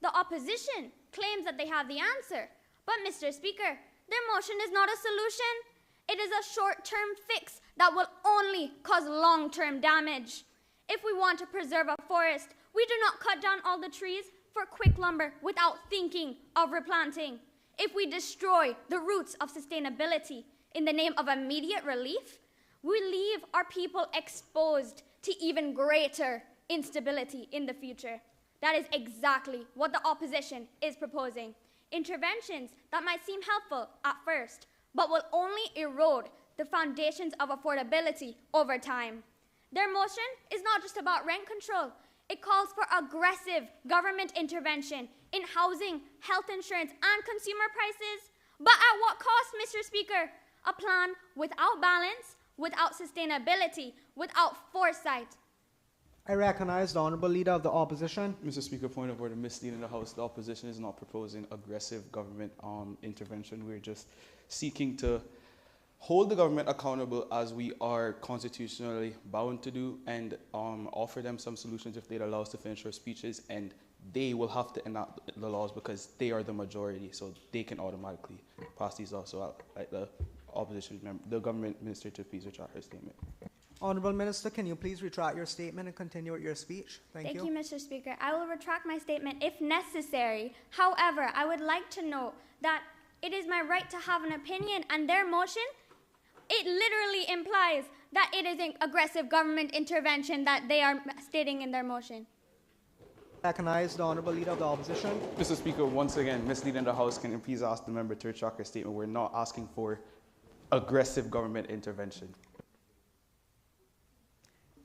The opposition claims that they have the answer, but Mr. Speaker, their motion is not a solution. It is a short-term fix that will only cause long-term damage. If we want to preserve a forest, we do not cut down all the trees for quick lumber without thinking of replanting. If we destroy the roots of sustainability in the name of immediate relief, we leave our people exposed to even greater instability in the future. That is exactly what the opposition is proposing. Interventions that might seem helpful at first, but will only erode the foundations of affordability over time. Their motion is not just about rent control. It calls for aggressive government intervention in housing, health insurance, and consumer prices. But at what cost, Mr. Speaker? A plan without balance, without sustainability, without foresight.
I recognize the Honourable Leader of the Opposition.
Mr. Speaker, point of order, misleading the House. The opposition is not proposing aggressive government intervention. We're just seeking to hold the government accountable as we are constitutionally bound to do, and offer them some solutions if they'd allow us to finish our speeches, and they will have to enact the laws because they are the majority, so they can automatically pass these laws. So I'd like the opposition member, the government minister, to please retract her statement.
Honourable Minister, can you please retract your statement and continue with your speech? Thank you.
Thank you, Mr. Speaker. I will retract my statement if necessary. However, I would like to note that it is my right to have an opinion, and their motion, it literally implies that it is an aggressive government intervention that they are stating in their motion.
Recognize the Honourable Leader of the Opposition.
Mr. Speaker, once again, misleading the House, can you please ask the member to retract her statement? We're not asking for aggressive government intervention.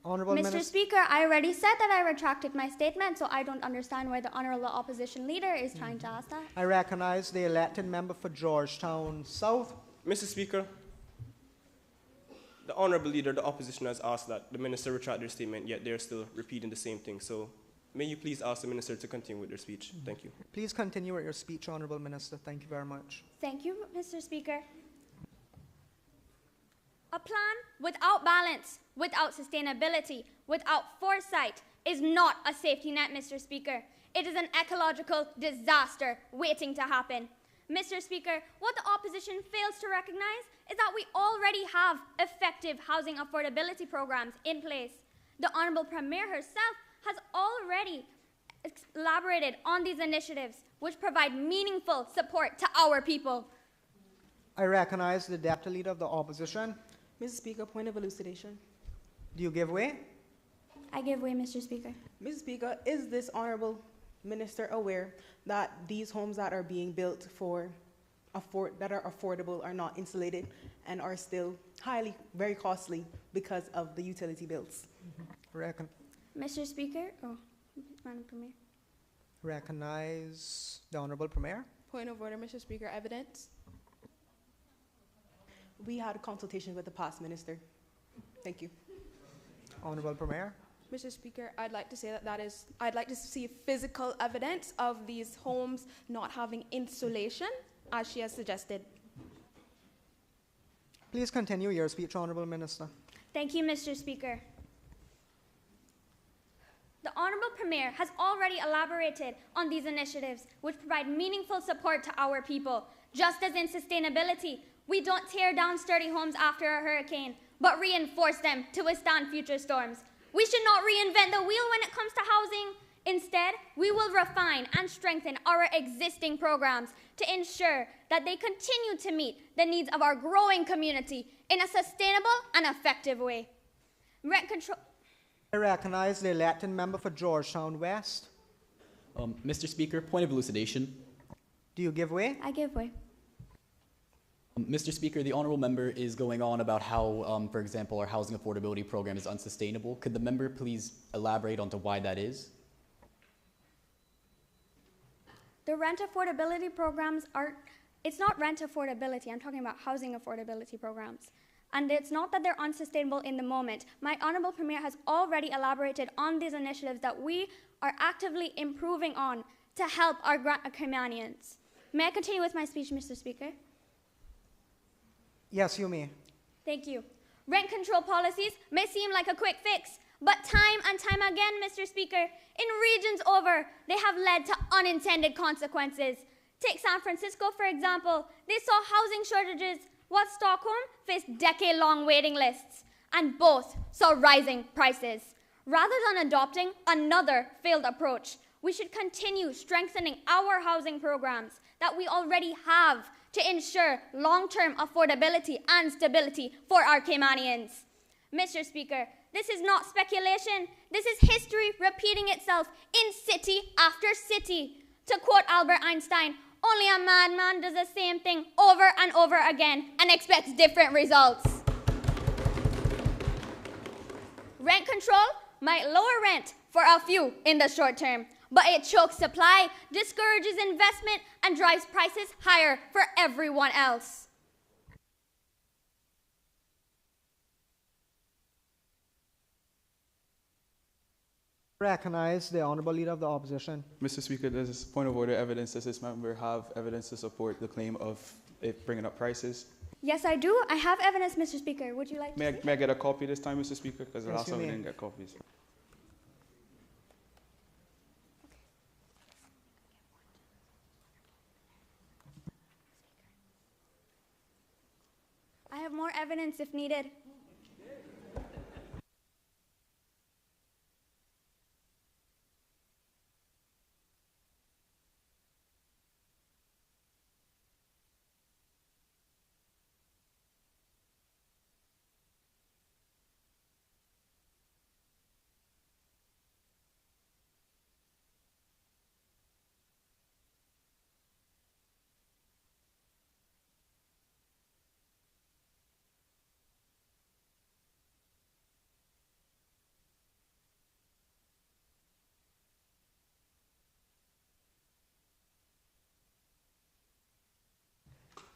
Honourable
Mr. Speaker, I already said that I retracted my statement, so I don't understand why the Honourable Opposition Leader is trying to ask that.
I recognize the elected member for Georgetown South.
Mr. Speaker, the Honourable Leader of the Opposition has asked that the Minister retract their statement, yet they're still repeating the same thing. So may you please ask the Minister to continue with their speech? Thank you.
Please continue with your speech, Honourable Minister. Thank you very much.
Thank you, Mr. Speaker. A plan without balance, without sustainability, without foresight is not a safety net, Mr. Speaker. It is an ecological disaster waiting to happen. Mr. Speaker, what the opposition fails to recognize is that we already have effective housing affordability programs in place. The Honourable Premier herself has already elaborated on these initiatives, which provide meaningful support to our people.
I recognize the Deputy Leader of the Opposition.
Mr. Speaker, point of elucidation.
Do you give way?
I give way, Mr. Speaker.
Mr. Speaker, is this Honourable Minister aware that these homes that are being built that are affordable are not insulated and are still very costly because of the utility bills?
Mr. Speaker, Madam Premier.
Recognize the Honourable Premier.
Point of order, Mr. Speaker. Evidence.
We had a consultation with the past minister. Thank you.
Honourable Premier.
Mr. Speaker, I'd like to say I'd like to see physical evidence of these homes not having insulation, as she has suggested.
Please continue your speech, Honourable Minister.
Thank you, Mr. Speaker. The Honourable Premier has already elaborated on these initiatives, which provide meaningful support to our people. Just as in sustainability, we don't tear down sturdy homes after a hurricane, but reinforce them to withstand future storms. We should not reinvent the wheel when it comes to housing. Instead, we will refine and strengthen our existing programs to ensure that they continue to meet the needs of our growing community in a sustainable and effective way. Rent control.
I recognize the elected member for Georgetown West.
Mr. Speaker, point of elucidation.
Do you give way?
I give way.
Mr. Speaker, the honourable member is going on about how, for example, our housing affordability program is unsustainable. Could the member please elaborate onto why that is?
The rent affordability programs are it's not rent affordability. I'm talking about housing affordability programs. And it's not that they're unsustainable in the moment. My Honorable Premier has already elaborated on these initiatives that we are actively improving on to help our Caymanians. May I continue with my speech, Mr. Speaker?
Yes, you may.
Thank you. Rent control policies may seem like a quick fix, but time and time again, Mr. Speaker, in regions over, they have led to unintended consequences. Take San Francisco, for example. They saw housing shortages, while Stockholm faced decade-long waiting lists, and both saw rising prices. Rather than adopting another failed approach, we should continue strengthening our housing programs that we already have to ensure long-term affordability and stability for our Caymanians. Mr. Speaker, this is not speculation. This is history repeating itself in city after city. To quote Albert Einstein, only a madman does the same thing over and over again and expects different results. Rent control might lower rent for a few in the short term, but it chokes supply, discourages investment, and drives prices higher for everyone else.
Recognize the Honourable Leader of the Opposition.
Mr. Speaker, there's a point of order evidence. Does this member have evidence to support the claim of it bringing up prices?
Yes, I do. I have evidence, Mr. Speaker. Would you like to see?
May I get a copy this time, Mr. Speaker? Because the
Yes,
last
you
time we
may.
didn't get copies.
I have more evidence if needed.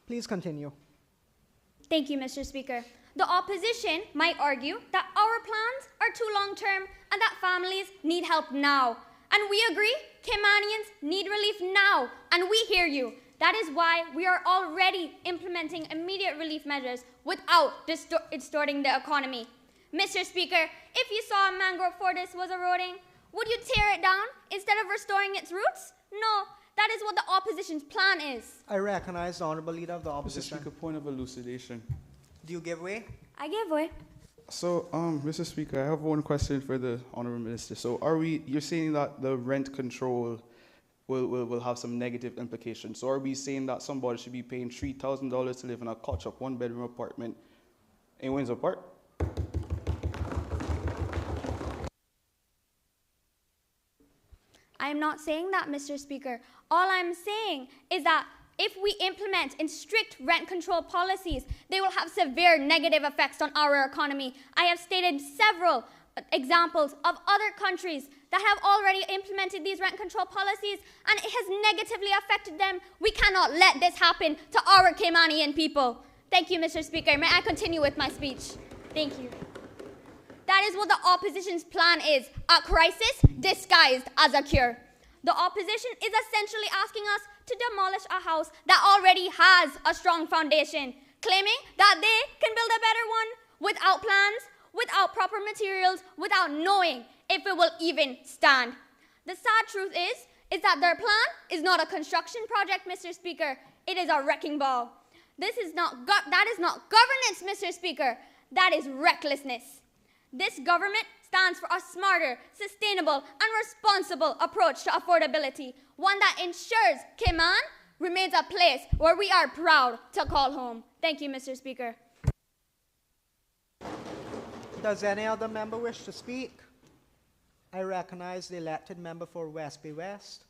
Please continue.
Thank you, Mr. Speaker. The opposition might argue that our plans are too long-term and that families need help now. And we agree, Caymanians need relief now, and we hear you. That is why we are already implementing immediate relief measures without distorting the economy. Mr. Speaker, if you saw a mangrove forest was eroding, would you tear it down instead of restoring its roots? No, that is what the opposition's plan is.
I recognize the Honourable Leader of the
Mr.
Opposition.
Speaker, point of elucidation.
Do you give way?
I give way.
So, Mr. Speaker, I have one question for the Honourable Minister. So, you're saying that the rent control will have some negative implications. So, are we saying that somebody should be paying $3,000 to live in a catch-up one-bedroom apartment in Windsor Park?
I am not saying that, Mr. Speaker. All I'm saying is that if we implement in strict rent control policies, they will have severe negative effects on our economy. I have stated several examples of other countries that have already implemented these rent control policies, and it has negatively affected them. We cannot let this happen to our Caymanian people. Thank you, Mr. Speaker. May I continue with my speech? Thank you. That is what the opposition's plan is, a crisis disguised as a cure. The opposition is essentially asking us to demolish a house that already has a strong foundation, claiming that they can build a better one without plans, without proper materials, without knowing if it will even stand. The sad truth is that their plan is not a construction project, Mr. Speaker. It is a wrecking ball. That is not governance, Mr. Speaker. That is recklessness. This government stands for a smarter, sustainable, and responsible approach to affordability, one that ensures Cayman remains a place where we are proud to call home. Thank you, Mr. Speaker.
Does any other member wish to speak? I recognize the elected member for Westby West.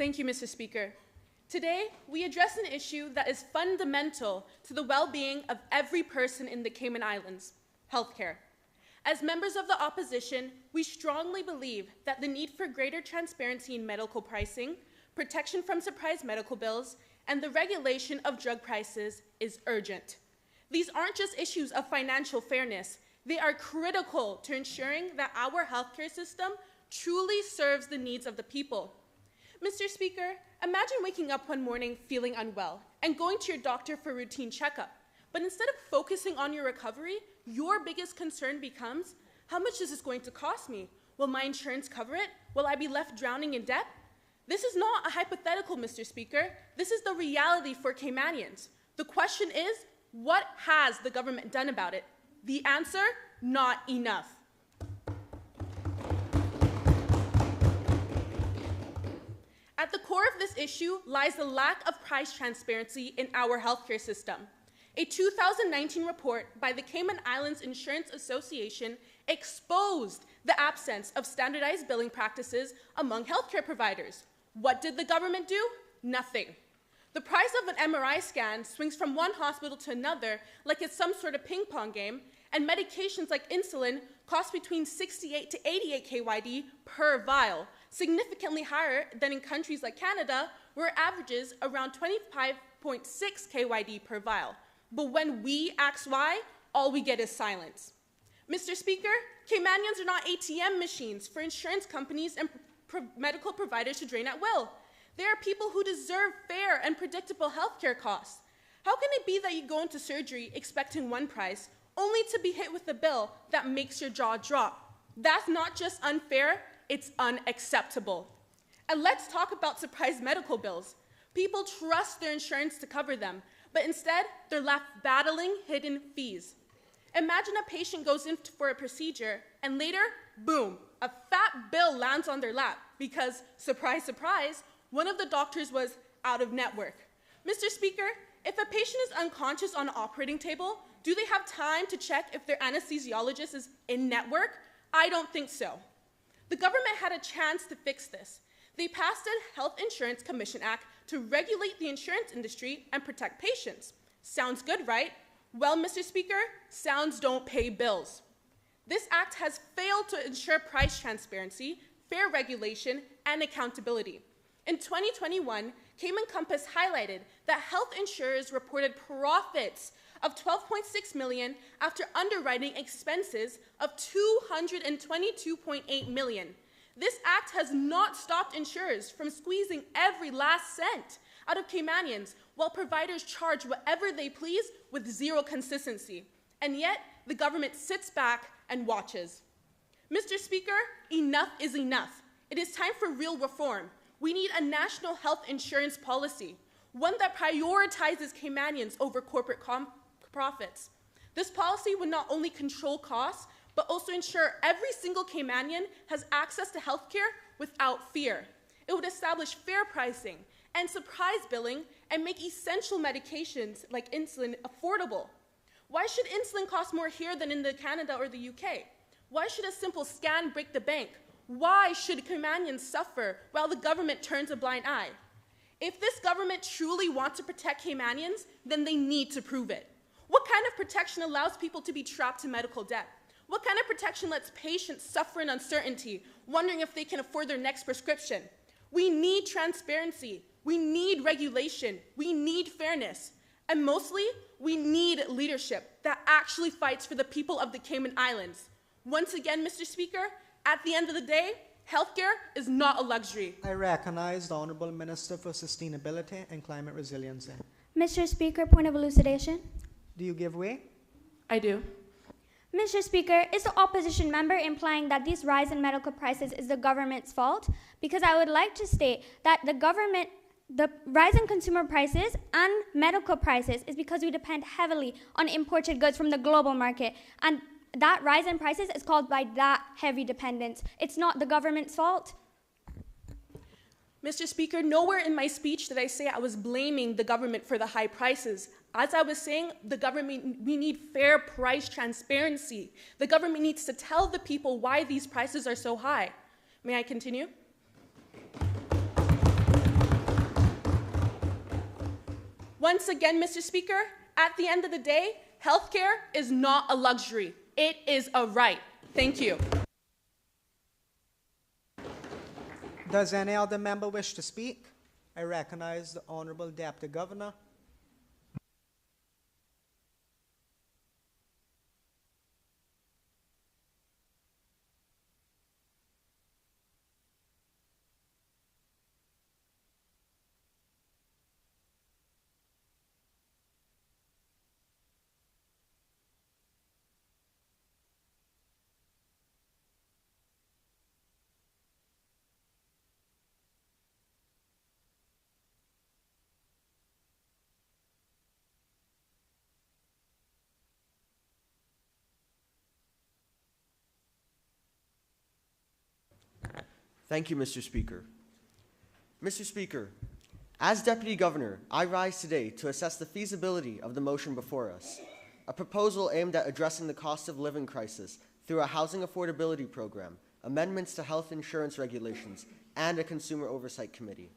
Thank you, Mr. Speaker. Today, we address an issue that is fundamental to the well-being of every person in the Cayman Islands, healthcare. As members of the opposition, we strongly believe that the need for greater transparency in medical pricing, protection from surprise medical bills, and the regulation of drug prices is urgent. These aren't just issues of financial fairness. They are critical to ensuring that our healthcare system truly serves the needs of the people. Mr. Speaker, imagine waking up one morning feeling unwell and going to your doctor for a routine checkup. But instead of focusing on your recovery, your biggest concern becomes, how much is this going to cost me? Will my insurance cover it? Will I be left drowning in debt? This is not a hypothetical, Mr. Speaker. This is the reality for Caymanians. The question is, what has the government done about it? The answer, not enough. At the core of this issue lies the lack of price transparency in our healthcare system. A 2019 report by the Cayman Islands Insurance Association exposed the absence of standardized billing practices among healthcare providers. What did the government do? Nothing. The price of an MRI scan swings from one hospital to another like it's some sort of ping pong game, and medications like insulin cost between 68 to 88 KYD per vial, significantly higher than in countries like Canada, where it averages around 25.6 KYD per vial. But when we ask why, all we get is silence. Mr. Speaker, Caymanians are not ATM machines for insurance companies and medical providers to drain at will. They are people who deserve fair and predictable healthcare costs. How can it be that you go into surgery expecting one price, only to be hit with a bill that makes your jaw drop? That's not just unfair, it's unacceptable. And let's talk about surprise medical bills. People trust their insurance to cover them, but instead, they're left battling hidden fees. Imagine a patient goes in for a procedure, and later, boom, a fat bill lands on their lap because, surprise, surprise, one of the doctors was out of network. Mr. Speaker, if a patient is unconscious on an operating table, do they have time to check if their anesthesiologist is in network? I don't think so. The government had a chance to fix this. They passed a Health Insurance Commission Act to regulate the insurance industry and protect patients. Sounds good, right? Well, Mr. Speaker, sounds don't pay bills. This act has failed to ensure price transparency, fair regulation, and accountability. In 2021, Cayman Compass highlighted that health insurers reported profits of $12.6 million after underwriting expenses of $222.8 million. This act has not stopped insurers from squeezing every last cent out of Caymanians, while providers charge whatever they please with zero consistency. And yet, the government sits back and watches. Mr. Speaker, enough is enough. It is time for real reform. We need a national health insurance policy, one that prioritizes Caymanians over corporate profits. This policy would not only control costs, but also ensure every single Caymanian has access to healthcare without fear. It would establish fair pricing and surprise billing and make essential medications like insulin affordable. Why should insulin cost more here than in Canada or the UK? Why should a simple scan break the bank? Why should Caymanians suffer while the government turns a blind eye? If this government truly wants to protect Caymanians, then they need to prove it. What kind of protection allows people to be trapped in medical debt? What kind of protection lets patients suffer in uncertainty, wondering if they can afford their next prescription? We need transparency. We need regulation. We need fairness. And mostly, we need leadership that actually fights for the people of the Cayman Islands. Once again, Mr. Speaker, at the end of the day, healthcare is not a luxury.
I recognize the Honourable Minister for Sustainability and Climate Resiliency.
Mr. Speaker, point of elucidation.
Do you give way?
I do.
Mr. Speaker, is the opposition member implying that this rise in medical prices is the government's fault? Because I would like to state that the rise in consumer prices and medical prices is because we depend heavily on imported goods from the global market. And that rise in prices is caused by that heavy dependence. It's not the government's fault.
Mr. Speaker, nowhere in my speech did I say I was blaming the government for the high prices. As I was saying, we need fair price transparency. The government needs to tell the people why these prices are so high. May I continue? Once again, Mr. Speaker, at the end of the day, healthcare is not a luxury. It is a right. Thank you.
Does any other member wish to speak? I recognize the Honorable Deputy Governor.
Thank you, Mr. Speaker. Mr. Speaker, as Deputy Governor, I rise today to assess the feasibility of the motion before us, a proposal aimed at addressing the cost of living crisis through a housing affordability program, amendments to health insurance regulations, and a consumer oversight committee.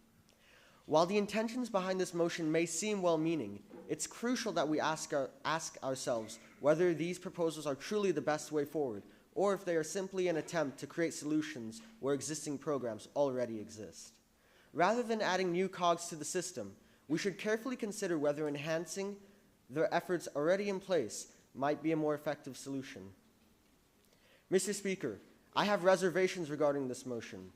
While the intentions behind this motion may seem well-meaning, it's crucial that we ask ourselves whether these proposals are truly the best way forward, or if they are simply an attempt to create solutions where existing programs already exist. Rather than adding new cogs to the system, we should carefully consider whether enhancing the efforts already in place might be a more effective solution. Mr. Speaker, I have reservations regarding this motion.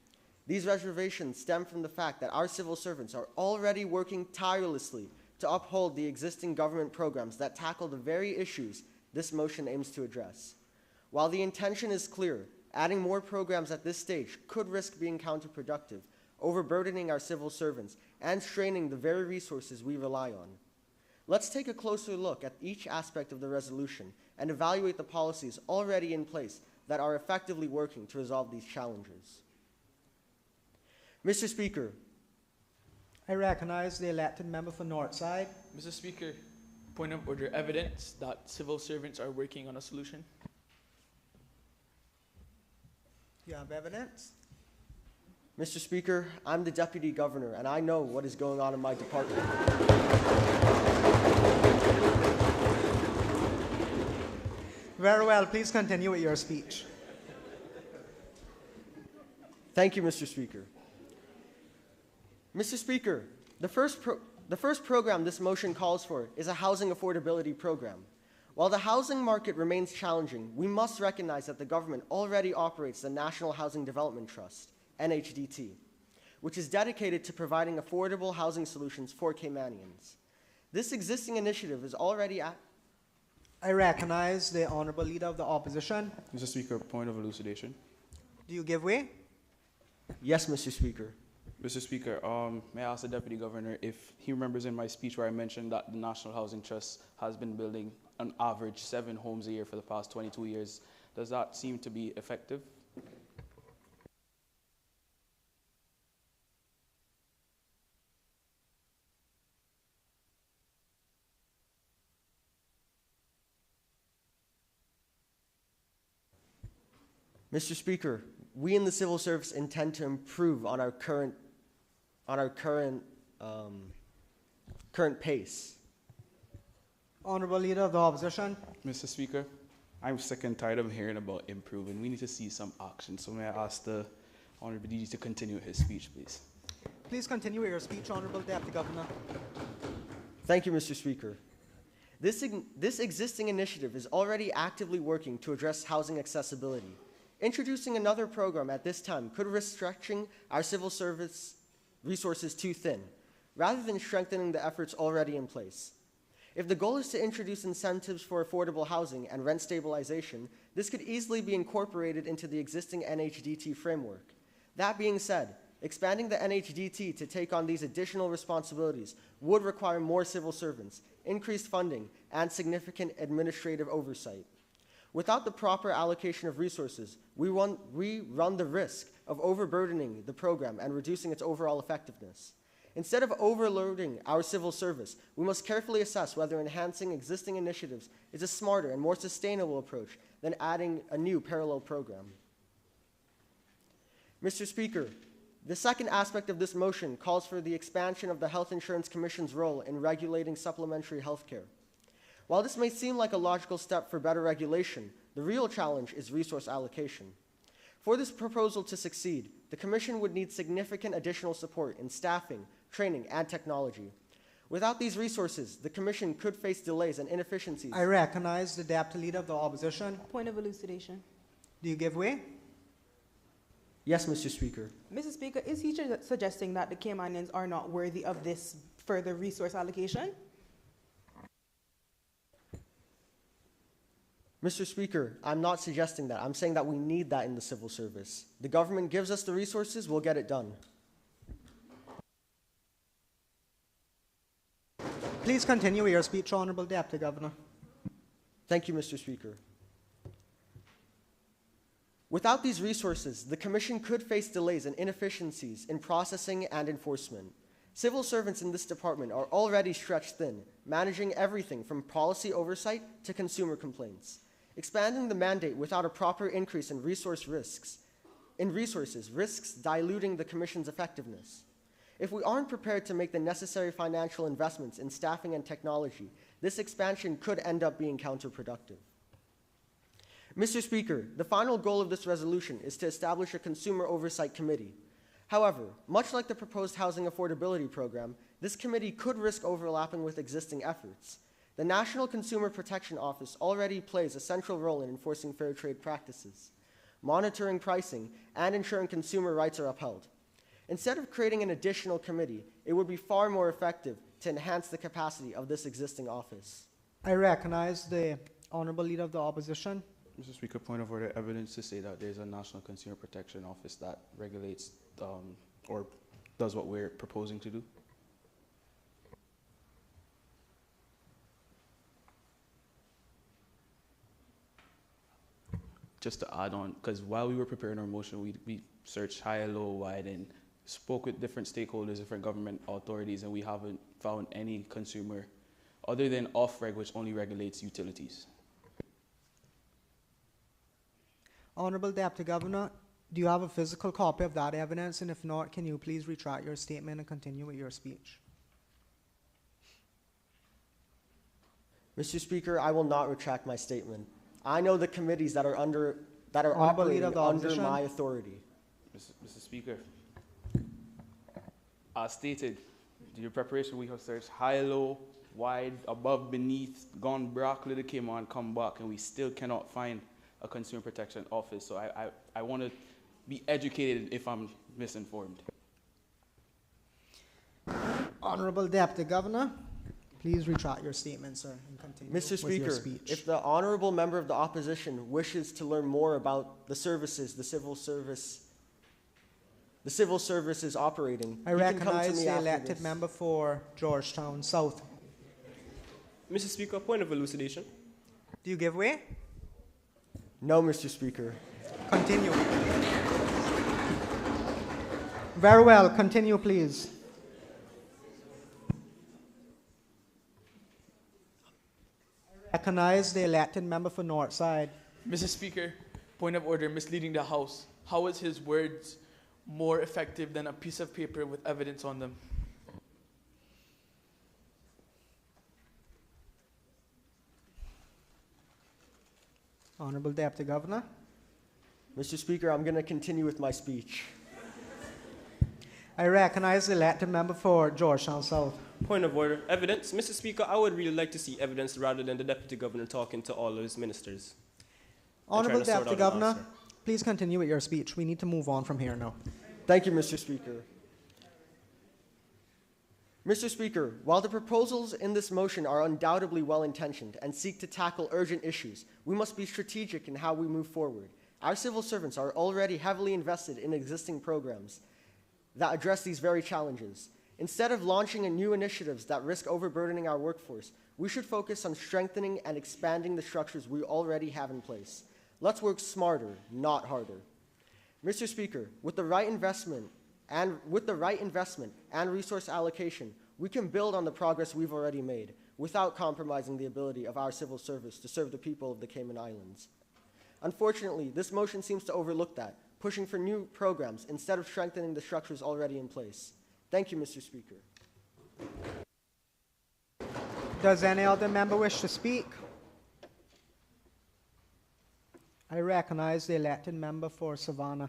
These reservations stem from the fact that our civil servants are already working tirelessly to uphold the existing government programs that tackle the very issues this motion aims to address. While the intention is clear, adding more programs at this stage could risk being counterproductive, overburdening our civil servants and straining the very resources we rely on. Let's take a closer look at each aspect of the resolution and evaluate the policies already in place that are effectively working to resolve these challenges. Mr. Speaker,
I recognize the elected member for Northside.
Mr. Speaker, point of order, evidence that civil servants are working on a solution.
You have evidence?
Mr. Speaker, I'm the Deputy Governor, and I know what is going on in my department.
Very well, please continue with your speech.
Thank you, Mr. Speaker. Mr. Speaker, the first program this motion calls for is a housing affordability program. While the housing market remains challenging, we must recognize that the government already operates the National Housing Development Trust, NHDT, which is dedicated to providing affordable housing solutions for Caymanians. This existing initiative is already at...
I recognize the Honorable Leader of the Opposition.
Mr. Speaker, point of elucidation.
Do you give way?
Yes, Mr. Speaker.
Mr. Speaker, may I ask the Deputy Governor if he remembers in my speech where I mentioned that the National Housing Trust has been building on average 7 homes a year for the past 22 years. Does that seem to be effective?
Mr. Speaker, we in the civil service intend to improve on our current pace.
Honorable Leader of the Opposition.
Mr. Speaker, I'm sick and tired of hearing about improving. We need to see some action. So may I ask the Honorable DG to continue his speech, please?
Please continue with your speech, Honorable Deputy Governor.
Thank you, Mr. Speaker. This existing initiative is already actively working to address housing accessibility. Introducing another program at this time could risk stretching our civil service resources too thin, rather than strengthening the efforts already in place. If the goal is to introduce incentives for affordable housing and rent stabilization, this could easily be incorporated into the existing NHDT framework. That being said, expanding the NHDT to take on these additional responsibilities would require more civil servants, increased funding, and significant administrative oversight. Without the proper allocation of resources, we run the risk of overburdening the program and reducing its overall effectiveness. Instead of overloading our civil service, we must carefully assess whether enhancing existing initiatives is a smarter and more sustainable approach than adding a new parallel program. Mr. Speaker, The second aspect of this motion calls for the expansion of the Health Insurance Commission's role in regulating supplementary health care. While this may seem like a logical step for better regulation, the real challenge is resource allocation. For this proposal to succeed, the Commission would need significant additional support in staffing, training, and technology. Without these resources, the Commission could face delays and inefficiencies.
I recognize the Deputy Leader of the Opposition.
Point of elucidation.
Do you give way?
Yes, Mr. Speaker.
Mr. Speaker, is he suggesting that the Caymanians are not worthy of this further resource allocation?
Mr. Speaker, I'm not suggesting that. I'm saying that we need that in the civil service. The government gives us the resources, we'll get it done.
Please continue with your speech, Honourable Deputy Governor.
Thank you, Mr. Speaker. Without these resources, the Commission could face delays and inefficiencies in processing and enforcement. Civil servants in this department are already stretched thin, managing everything from policy oversight to consumer complaints. Expanding the mandate without a proper increase in resources risks diluting the Commission's effectiveness. If we aren't prepared to make the necessary financial investments in staffing and technology, this expansion could end up being counterproductive. Mr. Speaker, the final goal of this resolution is to establish a consumer oversight committee. However, much like the proposed housing affordability program, this committee could risk overlapping with existing efforts. The National Consumer Protection Office already plays a central role in enforcing fair trade practices, monitoring pricing, and ensuring consumer rights are upheld. Instead of creating an additional committee, it would be far more effective to enhance the capacity of this existing office.
I recognize the Honourable Leader of the Opposition.
Mr. Speaker, point of order, evidence to say that there's a National Consumer Protection Office that regulates or does what we're proposing to do. Just to add on, because while we were preparing our motion, we searched high, low, wide, and spoke with different stakeholders, different government authorities, and we haven't found any consumer other than off-reg, which only regulates utilities.
Honourable Deputy Governor, do you have a physical copy of that evidence? And if not, can you please retract your statement and continue with your speech?
Mr. Speaker, I will not retract my statement. I know the committees that are
Honourable
operating
Leader of the
under
Opposition.
my authority.
Mr. Speaker, as stated, your preparation, we have searched high, low, wide, above, beneath, gone broccoli to Cayman, come back, and we still cannot find a consumer protection office. So I want to be educated if I'm misinformed.
Honourable Deputy Governor, please retract your statement, sir, and continue
Mr.
with your
Speaker,
speech.
if the honourable member of the opposition wishes to learn more about the services the civil service is operating,
I
he can come to
recognize
me
the
after
elected
this.
member for Georgetown South.
Mr. Speaker, point of elucidation.
Do you give way?
No, Mr. Speaker.
Continue. Very well, continue, please. I recognize the elected member for Northside.
Mr. Speaker, point of order, misleading the House. How is his words more effective than a piece of paper with evidence on them?
Honourable Deputy Governor.
Mr. Speaker, I'm going to continue with my speech.
I recognize the elected member for Georgetown South.
Point of order. Evidence. Mr. Speaker, I would really like to see evidence rather than the Deputy Governor talking to all of his ministers.
Honourable Deputy
Governor,
Governor, please continue with your speech. We need to move on from here now.
Thank you, Mr. Speaker. Mr. Speaker, while the proposals in this motion are undoubtedly well-intentioned and seek to tackle urgent issues, we must be strategic in how we move forward. Our civil servants are already heavily invested in existing programs that address these very challenges. Instead of launching new initiatives that risk overburdening our workforce, we should focus on strengthening and expanding the structures we already have in place. Let's work smarter, not harder. Mr. Speaker, with the right investment and resource allocation, we can build on the progress we've already made without compromising the ability of our civil service to serve the people of the Cayman Islands. Unfortunately, this motion seems to overlook that. pushing for new programs instead of strengthening the structures already in place. Thank you, Mr. Speaker.
Does any other member wish to speak? I recognize the elected member for Savannah.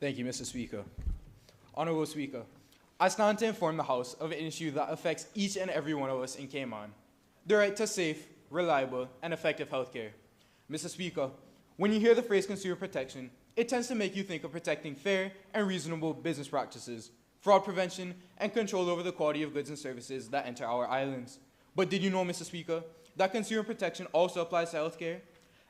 Thank you, Mr. Speaker. Honorable Speaker, I stand to inform the House of an issue that affects each and every one of us in Cayman: the right to safe, reliable, and effective health care. Mr. Speaker, when you hear the phrase consumer protection, it tends to make you think of protecting fair and reasonable business practices, fraud prevention, and control over the quality of goods and services that enter our islands. But did you know, Mr. Speaker, that consumer protection also applies to healthcare?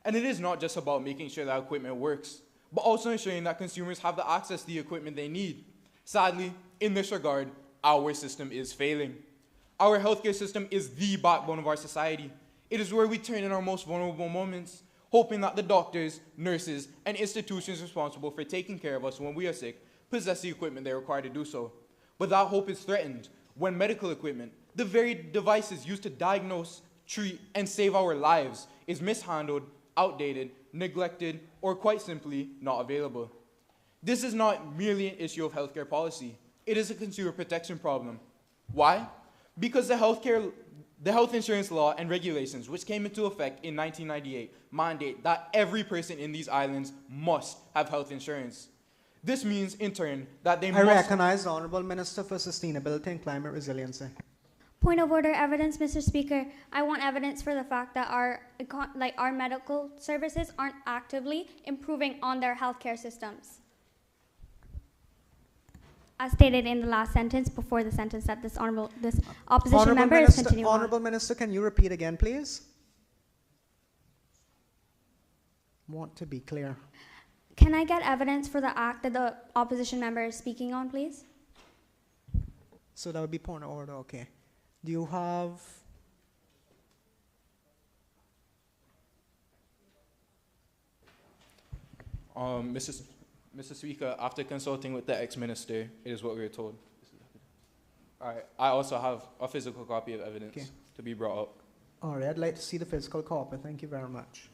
And it is not just about making sure that equipment works, but also ensuring that consumers have the access to the equipment they need. Sadly, in this regard, our system is failing. Our healthcare system is the backbone of our society. It is where we turn in our most vulnerable moments, hoping that the doctors, nurses, and institutions responsible for taking care of us when we are sick possess the equipment they require to do so. But that hope is threatened when medical equipment, the very devices used to diagnose, treat, and save our lives, is mishandled, outdated, neglected, or quite simply not available. This is not merely an issue of healthcare policy. It is a consumer protection problem. Why? Because the health insurance law and regulations, which came into effect in 1998, mandate that every person in these islands must have health insurance. This means, in turn, that they must...
I recognize the Honourable Minister for Sustainability and Climate Resiliency.
Point of order, evidence, Mr. Speaker. I want evidence for the fact that our medical services aren't actively improving on their healthcare systems. As stated in the last sentence, before the sentence that this opposition member is continuing on.
Honourable Minister, can you repeat again, please? Want to be clear.
Can I get evidence for the act that the opposition member is speaking on, please?
So that would be point of order, okay. Do you have...
Mr. Speaker, after consulting with the ex-minister, it is what we were told. All right, I also have a physical copy of evidence to be brought up.
All right, I'd like to see the physical copy. Thank you very much.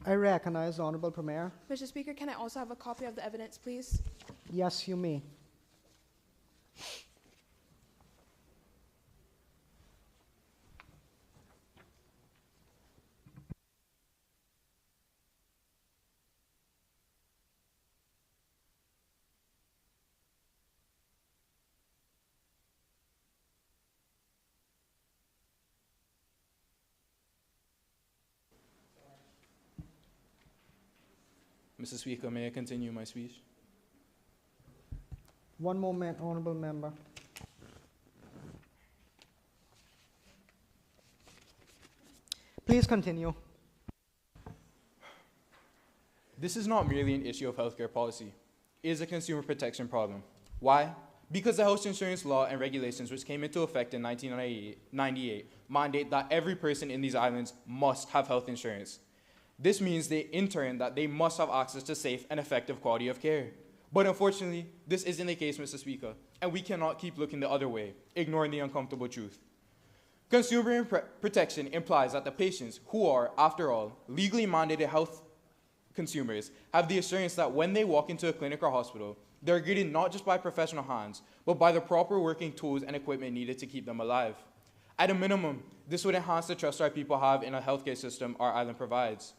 I recognize the Honourable Premier.
Mr. Speaker, can I also have a copy of the evidence, please?
Yes, you may.
Mr. Speaker, may I continue my speech?
One moment, Honourable Member. Please continue.
This is not merely an issue of healthcare policy. It is a consumer protection problem. Why? Because the health insurance law and regulations, which came into effect in 1998, mandate that every person in these islands must have health insurance. This means, in turn, that they must have access to safe and effective quality of care. But unfortunately, this isn't the case, Mr. Speaker, and we cannot keep looking the other way, ignoring the uncomfortable truth. Consumer protection implies that the patients, who are, after all, legally mandated health consumers, have the assurance that when they walk into a clinic or hospital, they're greeted not just by professional hands, but by the proper working tools and equipment needed to keep them alive. At a minimum, this would enhance the trust our people have in a healthcare system our island provides.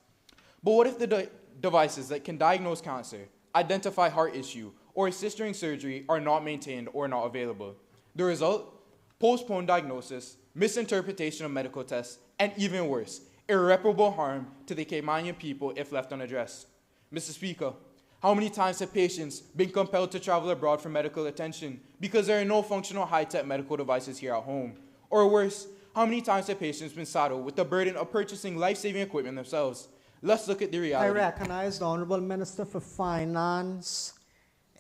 But what if the devices that can diagnose cancer, identify heart issue, or assist during surgery are not maintained or not available? The result? Postponed diagnosis, misinterpretation of medical tests, and even worse, irreparable harm to the Caymanian people if left unaddressed. Mr. Speaker, how many times have patients been compelled to travel abroad for medical attention because there are no functional high-tech medical devices here at home? Or worse, how many times have patients been saddled with the burden of purchasing life-saving equipment themselves? Let's look at the reality.
I recognize the Honorable Minister for Finance,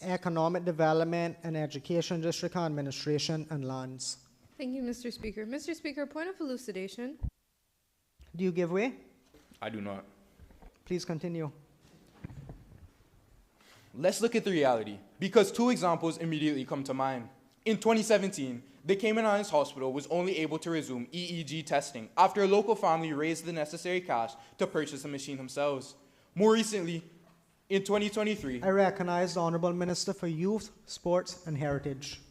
Economic Development and Education, District Administration and Lands.
Thank you, Mr. Speaker. Mr. Speaker, point of elucidation.
Do you give way?
I do not.
Please continue.
Let's look at the reality, because two examples immediately come to mind. In 2017, the Cayman Islands Hospital was only able to resume EEG testing after a local family raised the necessary cash to purchase a machine themselves. More recently, in 2023...
I recognize the Honorable Minister for Youth, Sports and Heritage.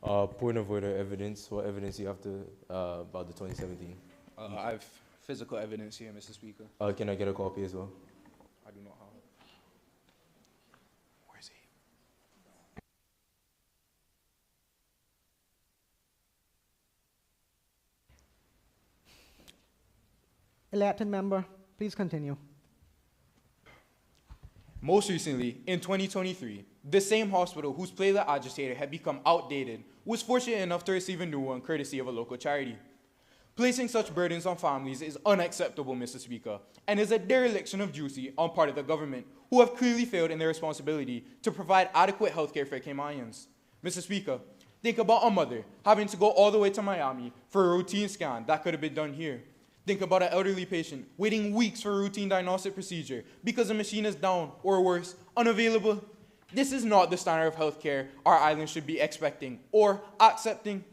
Point of order, evidence. What evidence do you have about the 2017?
I have physical evidence here, Mr. Speaker.
Can I get a copy as well?
I do not have it. Where is he?
Elected member, please continue.
Most recently, in 2023, the same hospital whose platelet agitator had become outdated was fortunate enough to receive a new one courtesy of a local charity. Placing such burdens on families is unacceptable, Mr. Speaker, and is a dereliction of duty on part of the government, who have clearly failed in their responsibility to provide adequate health care for Caymanians. Mr. Speaker, think about a mother having to go all the way to Miami for a routine scan that could have been done here. Think about an elderly patient waiting weeks for a routine diagnostic procedure because the machine is down, or worse, unavailable. This is not the standard of healthcare our island should be expecting or accepting.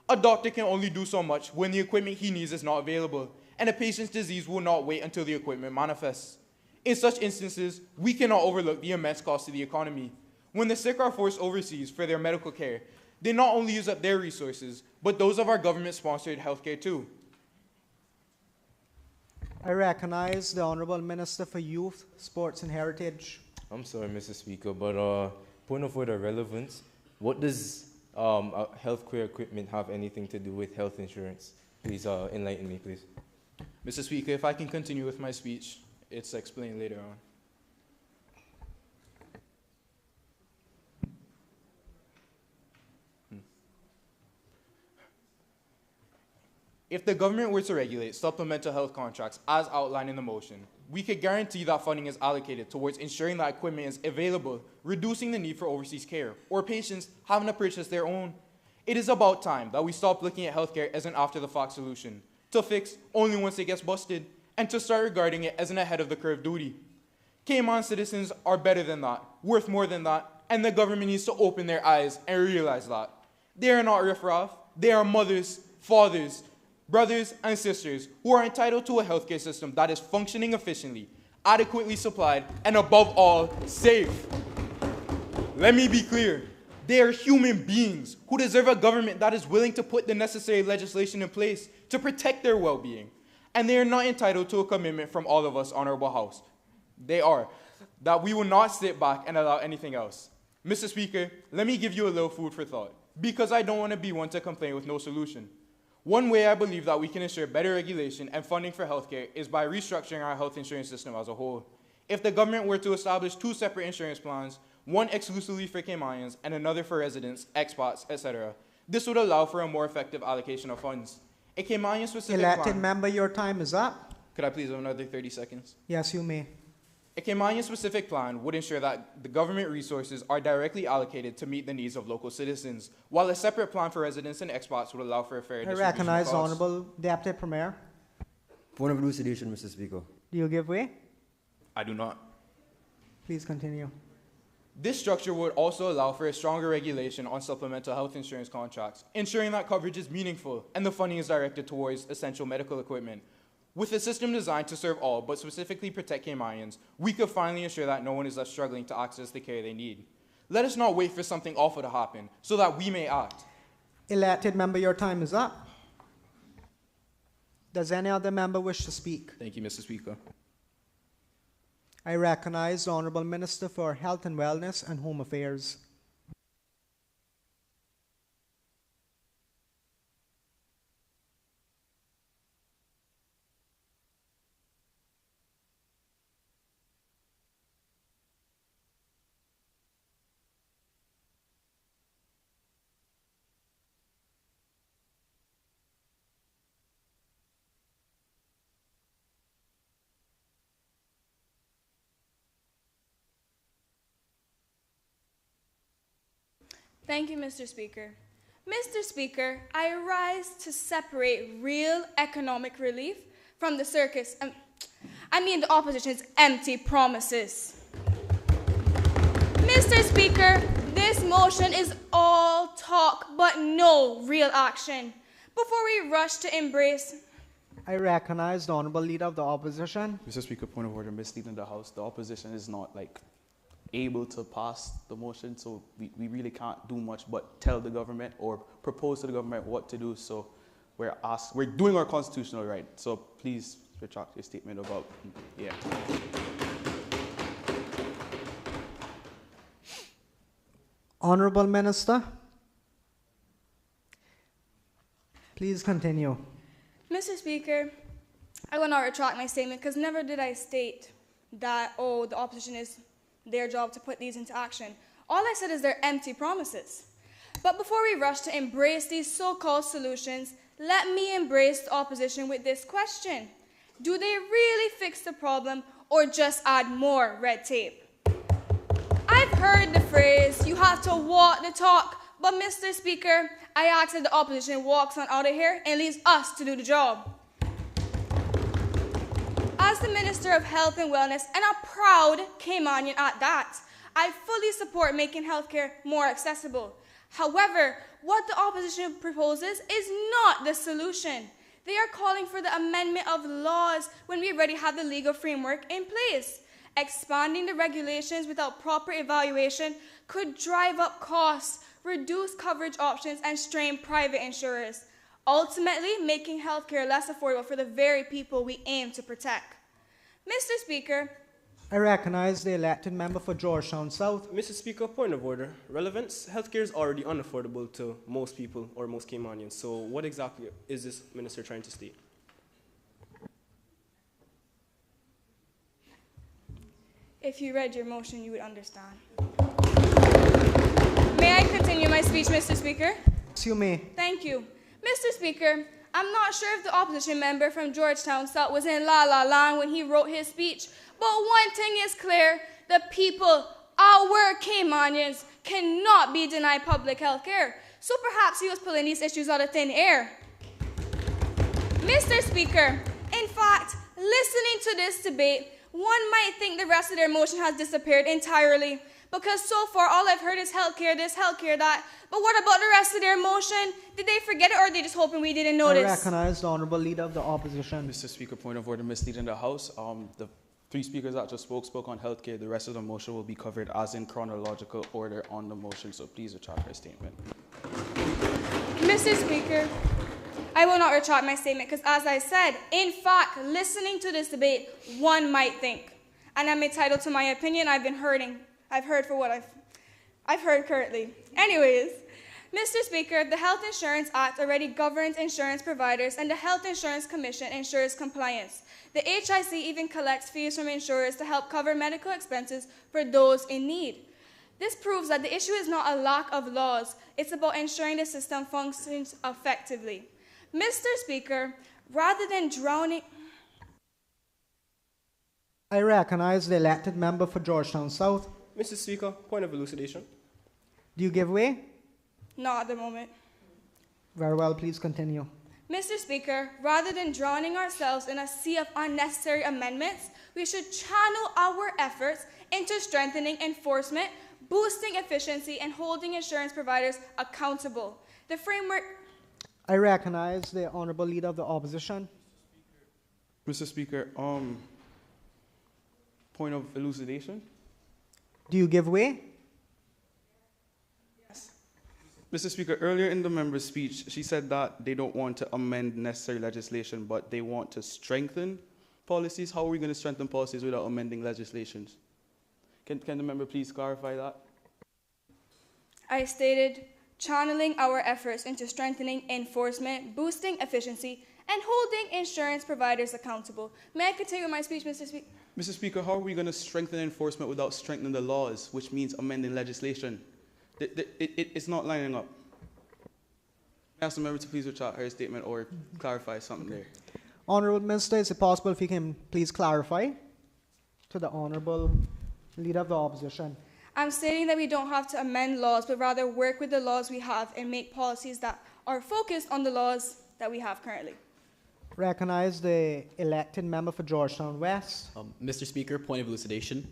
A doctor can only do so much when the equipment he needs is not available, and a patient's disease will not wait until the equipment manifests. In such instances, we cannot overlook the immense cost to the economy. When the sick are forced overseas for their medical care, they not only use up their resources, but those of our government-sponsored healthcare too.
I recognize the Honorable Minister for Youth, Sports and Heritage.
I'm sorry, Mr. Speaker, but point of order relevance. What does healthcare equipment have anything to do with health insurance? Please enlighten me, please.
Mr. Speaker, if I can continue with my speech, it's explained later on. If the government were to regulate supplemental health contracts as outlined in the motion, we could guarantee that funding is allocated towards ensuring that equipment is available, reducing the need for overseas care, or patients having to purchase their own. It is about time that we stop looking at healthcare as an after-the-fact solution, to fix only once it gets busted, and to start regarding it as an ahead-of-the-curve duty. Cayman citizens are better than that, worth more than that, and the government needs to open their eyes and realize that. They are not riffraff. They are mothers, fathers, brothers and sisters who are entitled to a healthcare system that is functioning efficiently, adequately supplied, and above all, safe. Let me be clear. They are human beings who deserve a government that is willing to put the necessary legislation in place to protect their well-being. And they are not entitled to a commitment from all of us, Honorable House. They are that we will not sit back and allow anything else. Mr. Speaker, let me give you a little food for thought, because I don't want to be one to complain with no solution. One way I believe that we can ensure better regulation and funding for healthcare is by restructuring our health insurance system as a whole. If the government were to establish two separate insurance plans, one exclusively for Caymanians and another for residents, expats, etc., this would allow for a more effective allocation of funds. A Caymanian-specific
Elected member, your time is up.
Could I please have another 30 seconds?
Yes, you may.
A Caymanian-specific plan would ensure that the government resources are directly allocated to meet the needs of local citizens, while a separate plan for residents and expats would allow for a fair distribution of
recognize the
costs.
Honorable Deputy Premier.
Point of elucidation, Mr. Speaker.
Do you give way?
I do not.
Please continue.
This structure would also allow for a stronger regulation on supplemental health insurance contracts, ensuring that coverage is meaningful and the funding is directed towards essential medical equipment. With a system designed to serve all, but specifically protect Caymanians, we could finally ensure that no one is left struggling to access the care they need. Let us not wait for something awful to happen, so that we may act.
Elected member, your time is up. Does any other member wish to speak?
Thank you, Mr. Speaker.
I recognize the Honourable Minister for Health and Wellness and Home Affairs.
Thank you, Mr. Speaker. Mr. Speaker, I rise to separate real economic relief from the the opposition's empty promises. Mr. Speaker, this motion is all talk but no real action. Before we rush to embrace...
I recognize the Honourable Leader of the Opposition.
Mr. Speaker, point of order, misleading the House. The opposition is not able to pass the motion, so we really can't do much but tell the government or propose to the government what to do. So we're doing our constitutional right. So please retract your statement about
Honourable Minister, please continue.
Mr. Speaker, I will not retract my statement because never did I state that, the opposition is their job to put these into action. All I said is they're empty promises. But before we rush to embrace these so-called solutions, let me embrace the opposition with this question. Do they really fix the problem or just add more red tape? I've heard the phrase, you have to walk the talk, but Mr. Speaker, I ask that the opposition walks on out of here and leaves us to do the job. As the Minister of Health and Wellness, and a proud Caymanian at that, I fully support making healthcare more accessible. However, what the opposition proposes is not the solution. They are calling for the amendment of laws when we already have the legal framework in place. Expanding the regulations without proper evaluation could drive up costs, reduce coverage options, and strain private insurers, ultimately making healthcare less affordable for the very people we aim to protect. Mr. Speaker,
I recognize the elected member for Georgetown South.
Mr. Speaker, point of order. Relevance. Healthcare is already unaffordable to most people or most Caymanians. So what exactly is this minister trying to state?
if you read your motion, you would understand. May I continue my speech, Mr. Speaker?
Yes, you may.
Thank you. Mr. Speaker, I'm not sure if the opposition member from Georgetown South was in La La Land when he wrote his speech, but one thing is clear, the people, our Caymanians, cannot be denied public health care. So perhaps he was pulling these issues out of thin air. Mr. Speaker, in fact, listening to this debate, one might think the rest of their motion has disappeared entirely, because so far all I've heard is healthcare this, healthcare that. But what about the rest of their motion? Did they forget it, or are they just hoping we didn't notice?
I recognize the Honourable Leader of the Opposition.
Mr. Speaker, point of order, misleading the House. The three speakers that just spoke on healthcare. The rest of the motion will be covered as in chronological order on the motion, so please retract your statement.
Mr. Speaker, I will not retract my statement because, as I said, in fact, listening to this debate, one might think, and I'm entitled to my opinion. I've heard for what I've heard currently. Anyways, Mr. Speaker, the Health Insurance Act already governs insurance providers, and the Health Insurance Commission ensures compliance. The HIC even collects fees from insurers to help cover medical expenses for those in need. This proves that the issue is not a lack of laws, it's about ensuring the system functions effectively. Mr. Speaker, rather than drowning...
I recognize the elected member for Georgetown South.
Mr. Speaker, point of elucidation.
Do you give way?
Not at the moment.
Very well, please continue.
Mr. Speaker, rather than drowning ourselves in a sea of unnecessary amendments, we should channel our efforts into strengthening enforcement, boosting efficiency, and holding insurance providers accountable. The framework...
I recognize the Honourable Leader of the Opposition.
Mr. Speaker, point of elucidation.
Do you give way?
Yes. Mr. Speaker, earlier in the member's speech, she said that they don't want to amend necessary legislation, but they want to strengthen policies? How are we going to strengthen policies without amending legislations? Can the member please clarify that?
I stated channeling our efforts into strengthening enforcement, boosting efficiency, and holding insurance providers accountable. May I continue my speech, Mr. Speaker?
Mr. Speaker, how are we going to strengthen enforcement without strengthening the laws, which means amending legislation? It's not lining up. I ask the member to please retract her statement or clarify something there.
Honourable Minister, is it possible if you can please clarify to the Honourable Leader of the Opposition?
I'm stating that we don't have to amend laws, but rather work with the laws we have and make policies that are focused on the laws that we have currently.
Recognize the elected member for Georgetown West.
Mr. Speaker, point of elucidation.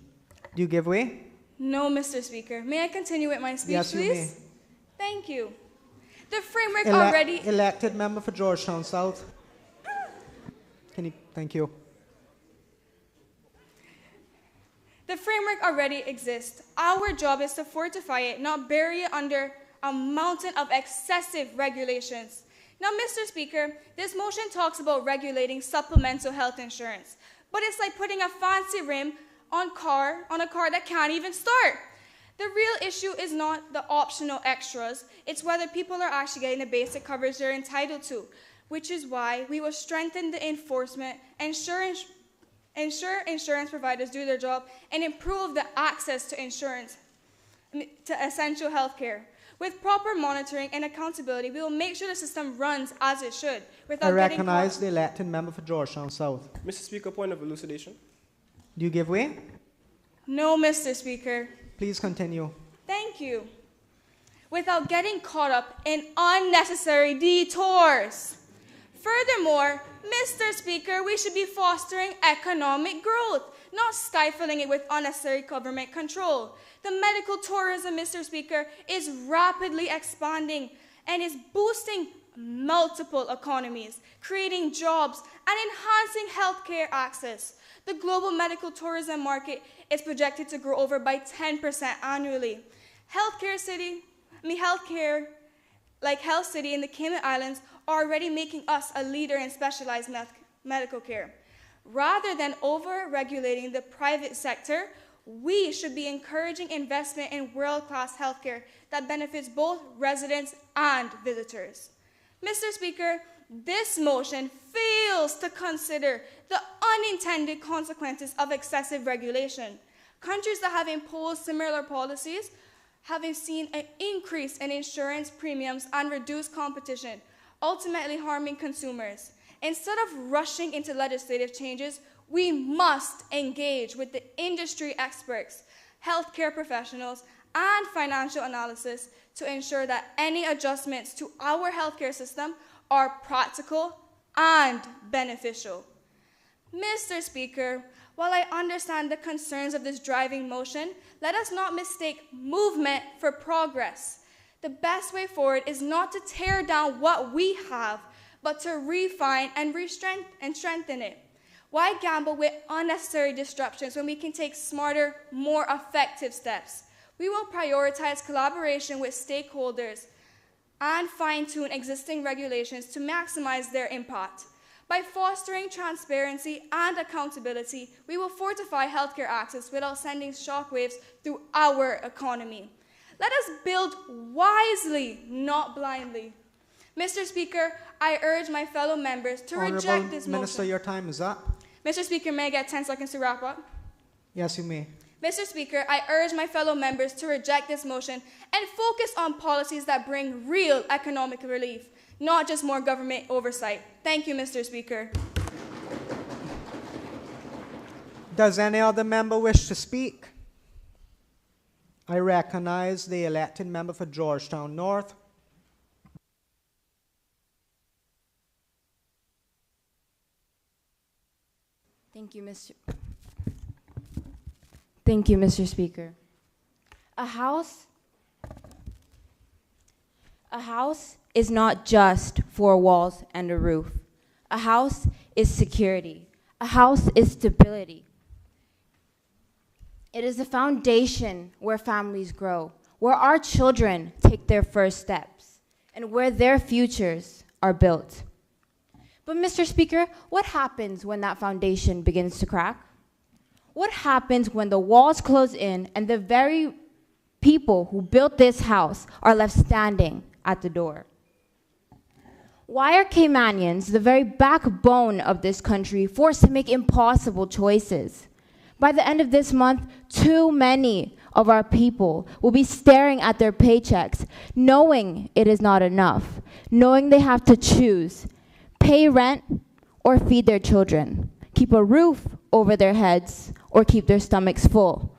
Do you give way?
No, Mr. Speaker. May I continue with my speech,
Yes, you
please?
may.
Thank you. The framework already...
Elected member for Georgetown South. Thank you.
The framework already exists. Our job is to fortify it, not bury it under a mountain of excessive regulations. Now, Mr. Speaker, this motion talks about regulating supplemental health insurance, but it's like putting a fancy rim on a car that can't even start. The real issue is not the optional extras, it's whether people are actually getting the basic coverage they're entitled to, which is why we will strengthen the enforcement, ensure insurance providers do their job, and improve the access to insurance, to essential health care. With proper monitoring and accountability, we will make sure the system runs as it should.
I recognize the elected member for Georgetown South.
Mr. Speaker, point of elucidation.
Do you give way?
No, Mr. Speaker.
Please continue.
Thank you. Without getting caught up in unnecessary detours. Furthermore, Mr. Speaker, we should be fostering economic growth, not stifling it with unnecessary government control. The medical tourism, Mr. Speaker, is rapidly expanding and is boosting multiple economies, creating jobs, and enhancing healthcare access. The global medical tourism market is projected to grow over by 10% annually. Healthcare, like Health City in the Cayman Islands, are already making us a leader in specialized medical care. Rather than over-regulating the private sector, we should be encouraging investment in world-class healthcare that benefits both residents and visitors. Mr. Speaker, this motion fails to consider the unintended consequences of excessive regulation. Countries that have imposed similar policies have seen an increase in insurance premiums and reduced competition, ultimately harming consumers. Instead of rushing into legislative changes, we must engage with the industry experts, healthcare professionals, and financial analysis to ensure that any adjustments to our healthcare system are practical and beneficial. Mr. Speaker, while I understand the concerns of this driving motion, let us not mistake movement for progress. The best way forward is not to tear down what we have, but to refine and strengthen it. Why gamble with unnecessary disruptions when we can take smarter, more effective steps? We will prioritize collaboration with stakeholders and fine-tune existing regulations to maximize their impact. By fostering transparency and accountability, we will fortify healthcare access without sending shockwaves through our economy. Let us build wisely, not blindly. Mr. Speaker, I urge my fellow members to reject this motion.
Minister, your time is up.
Mr. Speaker, may I get 10 seconds to wrap up?
Yes, you may.
Mr. Speaker, I urge my fellow members to reject this motion and focus on policies that bring real economic relief, not just more government oversight. Thank you, Mr. Speaker.
Does any other member wish to speak? I recognize the elected member for Georgetown North.
Thank you, Mr. Speaker. A house is not just four walls and a roof. A house is security. A house is stability. It is the foundation where families grow, where our children take their first steps, and where their futures are built. But Mr. Speaker, what happens when that foundation begins to crack? What happens when the walls close in and the very people who built this house are left standing at the door? Why are Caymanians, the very backbone of this country, forced to make impossible choices? By the end of this month, too many of our people will be staring at their paychecks, knowing it is not enough, knowing they have to choose, pay rent or feed their children, keep a roof over their heads or keep their stomachs full.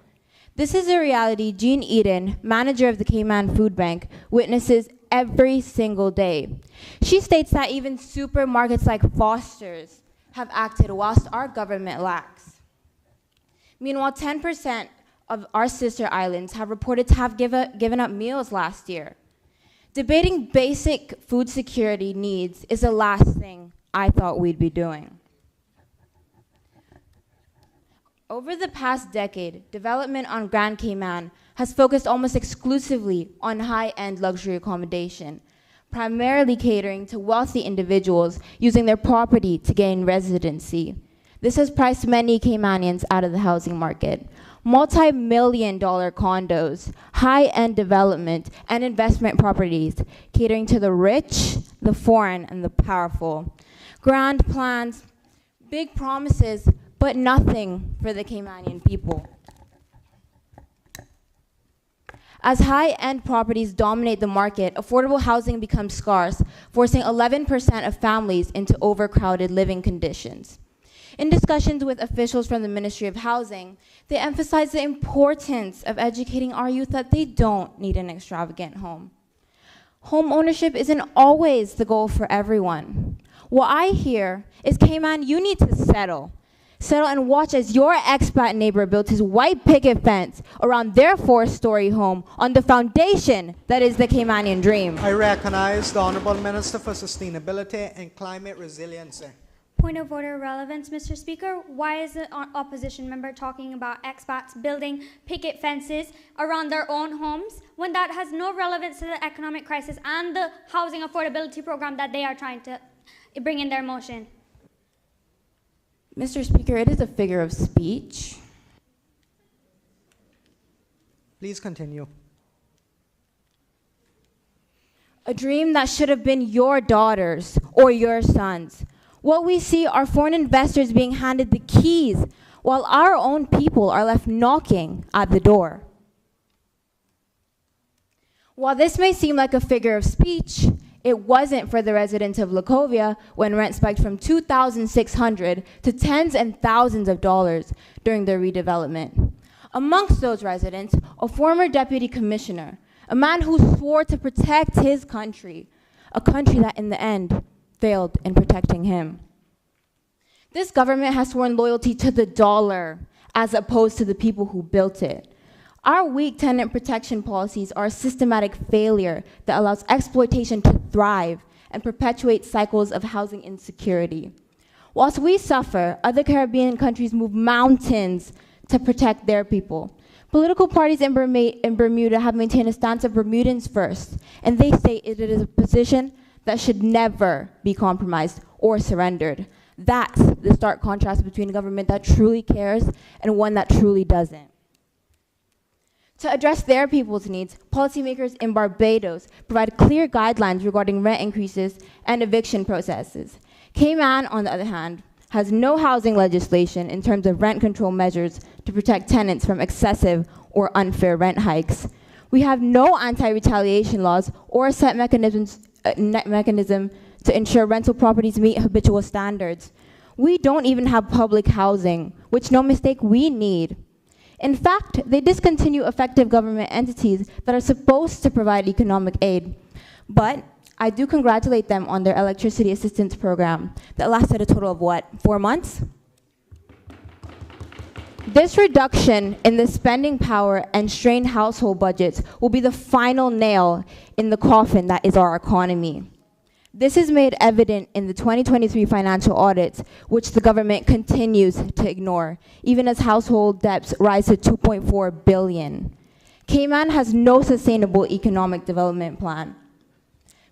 This is a reality Jean Eden, manager of the Cayman Food Bank, witnesses every single day. She states that even supermarkets like Foster's have acted whilst our government lacks. Meanwhile, 10% of our sister islands have reported to have given up meals last year. Debating basic food security needs is the last thing I thought we'd be doing. Over the past decade, development on Grand Cayman has focused almost exclusively on high-end luxury accommodation, primarily catering to wealthy individuals using their property to gain residency. This has priced many Caymanians out of the housing market. Multi-million-dollar condos, high-end development, and investment properties catering to the rich, the foreign, and the powerful. Grand plans, big promises, but nothing for the Caymanian people. As high-end properties dominate the market, affordable housing becomes scarce, forcing 11% of families into overcrowded living conditions. In discussions with officials from the Ministry of Housing, they emphasize the importance of educating our youth that they don't need an extravagant home. Home ownership isn't always the goal for everyone. What I hear is, Cayman, you need to settle. Settle and watch as your expat neighbor builds his white picket fence around their 4-story home on the foundation that is the Caymanian dream.
I recognize the Honorable Minister for Sustainability and Climate Resiliency.
Point of order relevance, Mr. Speaker. Why is the opposition member talking about expats building picket fences around their own homes when that has no relevance to the economic crisis and the housing affordability program that they are trying to bring in their motion?
Mr. Speaker, it is a figure of speech.
Please continue.
A dream that should have been your daughters or your sons. What we see are foreign investors being handed the keys while our own people are left knocking at the door. While this may seem like a figure of speech, it wasn't for the residents of Lacovia when rent spiked from $2,600 to tens and thousands of dollars during their redevelopment. Amongst those residents, a former deputy commissioner, a man who swore to protect his country, a country that in the end failed in protecting him. This government has sworn loyalty to the dollar as opposed to the people who built it. Our weak tenant protection policies are a systematic failure that allows exploitation to thrive and perpetuate cycles of housing insecurity. Whilst we suffer, other Caribbean countries move mountains to protect their people. Political parties in Bermuda have maintained a stance of Bermudans first, and they say it is a position that should never be compromised or surrendered. That's the stark contrast between a government that truly cares and one that truly doesn't. To address their people's needs, policymakers in Barbados provide clear guidelines regarding rent increases and eviction processes. Cayman, on the other hand, has no housing legislation in terms of rent control measures to protect tenants from excessive or unfair rent hikes. We have no anti-retaliation laws or a set mechanism to ensure rental properties meet habitual standards. We don't even have public housing, which, no mistake, we need. In fact, they discontinue effective government entities that are supposed to provide economic aid. But I do congratulate them on their electricity assistance program that lasted a total of, 4 months? This reduction in the spending power and strained household budgets will be the final nail in the coffin that is our economy. This is made evident in the 2023 financial audits, which the government continues to ignore, even as household debts rise to $2.4 billion. Cayman has no sustainable economic development plan.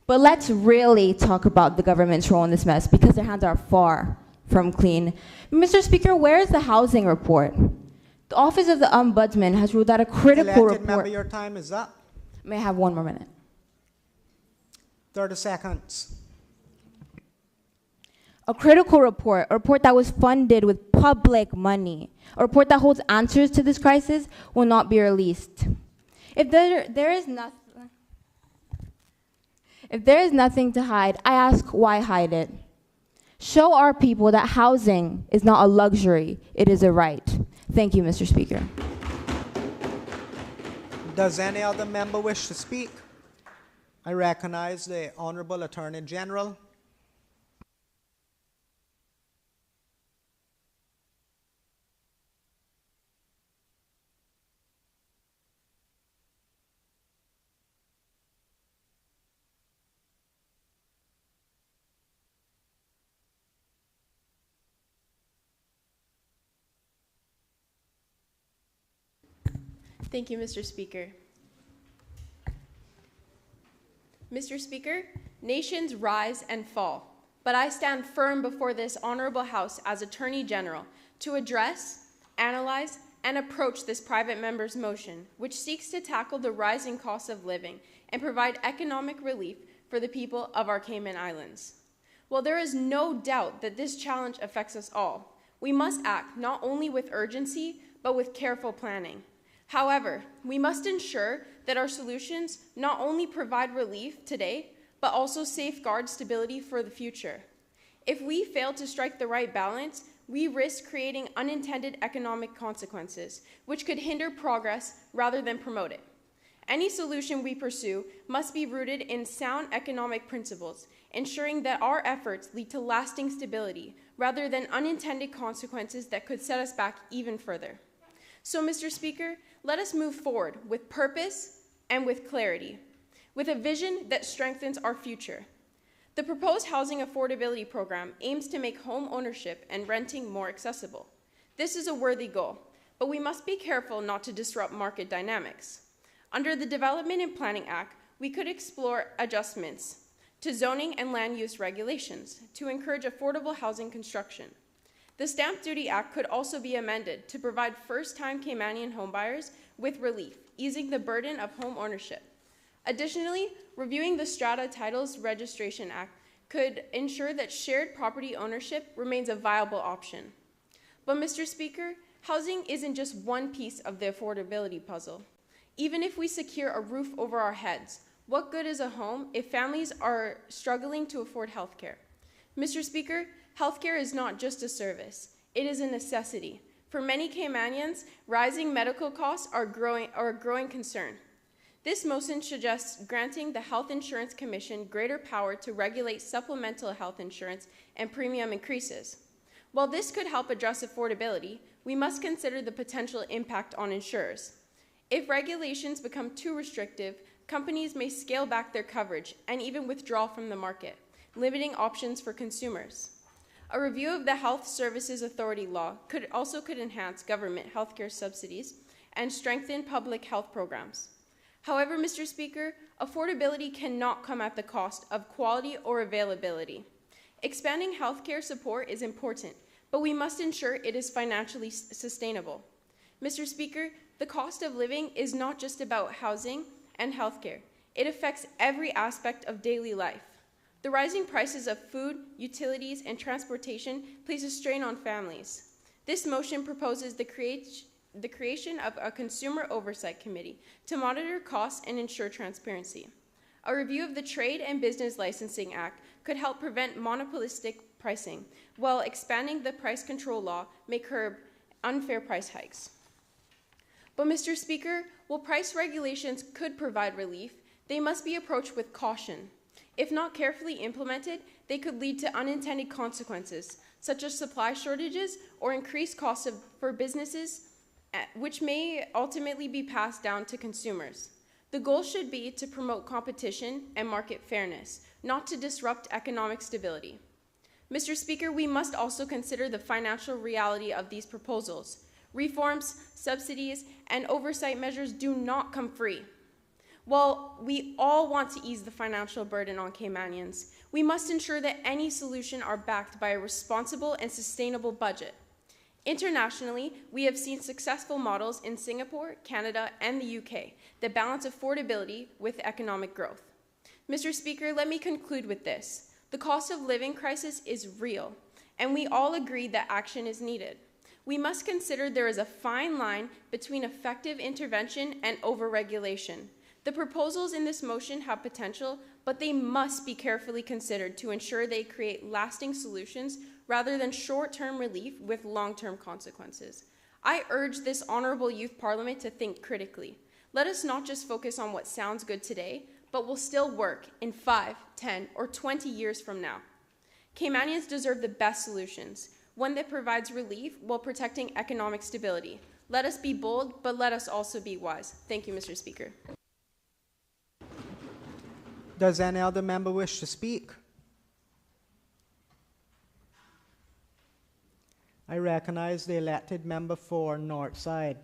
But let's really talk about the government's role in this mess, because their hands are far from clean. Mr. Speaker, where is the housing report? The Office of the Ombudsman has ruled that a critical
Elected member,
report...
your time is up.
May I have 1 more minute?
30 seconds.
A critical report, a report that was funded with public money, a report that holds answers to this crisis, will not be released. If there is nothing to hide, I ask, why hide it? Show our people that housing is not a luxury, it is a right. Thank you, Mr. Speaker.
Does any other member wish to speak? I recognize the Honorable Attorney General.
Thank you, Mr. Speaker. Mr. Speaker, nations rise and fall, but I stand firm before this honorable House as Attorney General to address, analyze, and approach this private member's motion, which seeks to tackle the rising cost of living and provide economic relief for the people of our Cayman Islands. While there is no doubt that this challenge affects us all, we must act not only with urgency, but with careful planning. However, we must ensure that our solutions not only provide relief today, but also safeguard stability for the future. If we fail to strike the right balance, we risk creating unintended economic consequences, which could hinder progress rather than promote it. Any solution we pursue must be rooted in sound economic principles, ensuring that our efforts lead to lasting stability rather than unintended consequences that could set us back even further. So, Mr. Speaker, let us move forward with purpose and with clarity, with a vision that strengthens our future. The proposed housing affordability program aims to make home ownership and renting more accessible. This is a worthy goal, but we must be careful not to disrupt market dynamics. Under the Development and Planning Act, we could explore adjustments to zoning and land use regulations to encourage affordable housing construction. The Stamp Duty Act could also be amended to provide first-time Caymanian homebuyers with relief, easing the burden of home ownership. Additionally, reviewing the Strata Titles Registration Act could ensure that shared property ownership remains a viable option. But, Mr. Speaker, housing isn't just one piece of the affordability puzzle. Even if we secure a roof over our heads, what good is a home if families are struggling to afford health care? Mr. Speaker, healthcare is not just a service, it is a necessity. For many Caymanians, rising medical costs are a growing concern. This motion suggests granting the Health Insurance Commission greater power to regulate supplemental health insurance and premium increases. While this could help address affordability, we must consider the potential impact on insurers. If regulations become too restrictive, companies may scale back their coverage and even withdraw from the market, limiting options for consumers. A review of the Health Services Authority law could enhance government healthcare subsidies and strengthen public health programs. However, Mr. Speaker, affordability cannot come at the cost of quality or availability. Expanding healthcare support is important, but we must ensure it is financially sustainable. Mr. Speaker, the cost of living is not just about housing and healthcare. It affects every aspect of daily life. The rising prices of food, utilities, and transportation place a strain on families. This motion proposes the creation of a Consumer Oversight Committee to monitor costs and ensure transparency. A review of the Trade and Business Licensing Act could help prevent monopolistic pricing, while expanding the price control law may curb unfair price hikes. But, Mr. Speaker, while price regulations could provide relief, they must be approached with caution. If not carefully implemented, they could lead to unintended consequences, such as supply shortages or increased costs for businesses, which may ultimately be passed down to consumers. The goal should be to promote competition and market fairness, not to disrupt economic stability. Mr. Speaker, we must also consider the financial reality of these proposals. Reforms, subsidies, and oversight measures do not come free. While we all want to ease the financial burden on Caymanians, we must ensure that any solution are backed by a responsible and sustainable budget. Internationally, we have seen successful models in Singapore, Canada, and the UK that balance affordability with economic growth. Mr. Speaker, let me conclude with this. The cost of living crisis is real, and we all agree that action is needed. We must consider there is a fine line between effective intervention and overregulation. The proposals in this motion have potential, but they must be carefully considered to ensure they create lasting solutions rather than short-term relief with long-term consequences. I urge this honorable youth parliament to think critically. Let us not just focus on what sounds good today, but will still work in 5, 10, or 20 years from now. Caymanians deserve the best solutions, one that provides relief while protecting economic stability. Let us be bold, but let us also be wise. Thank you, Mr. Speaker.
Does any other member wish to speak? I recognize the elected member for Northside.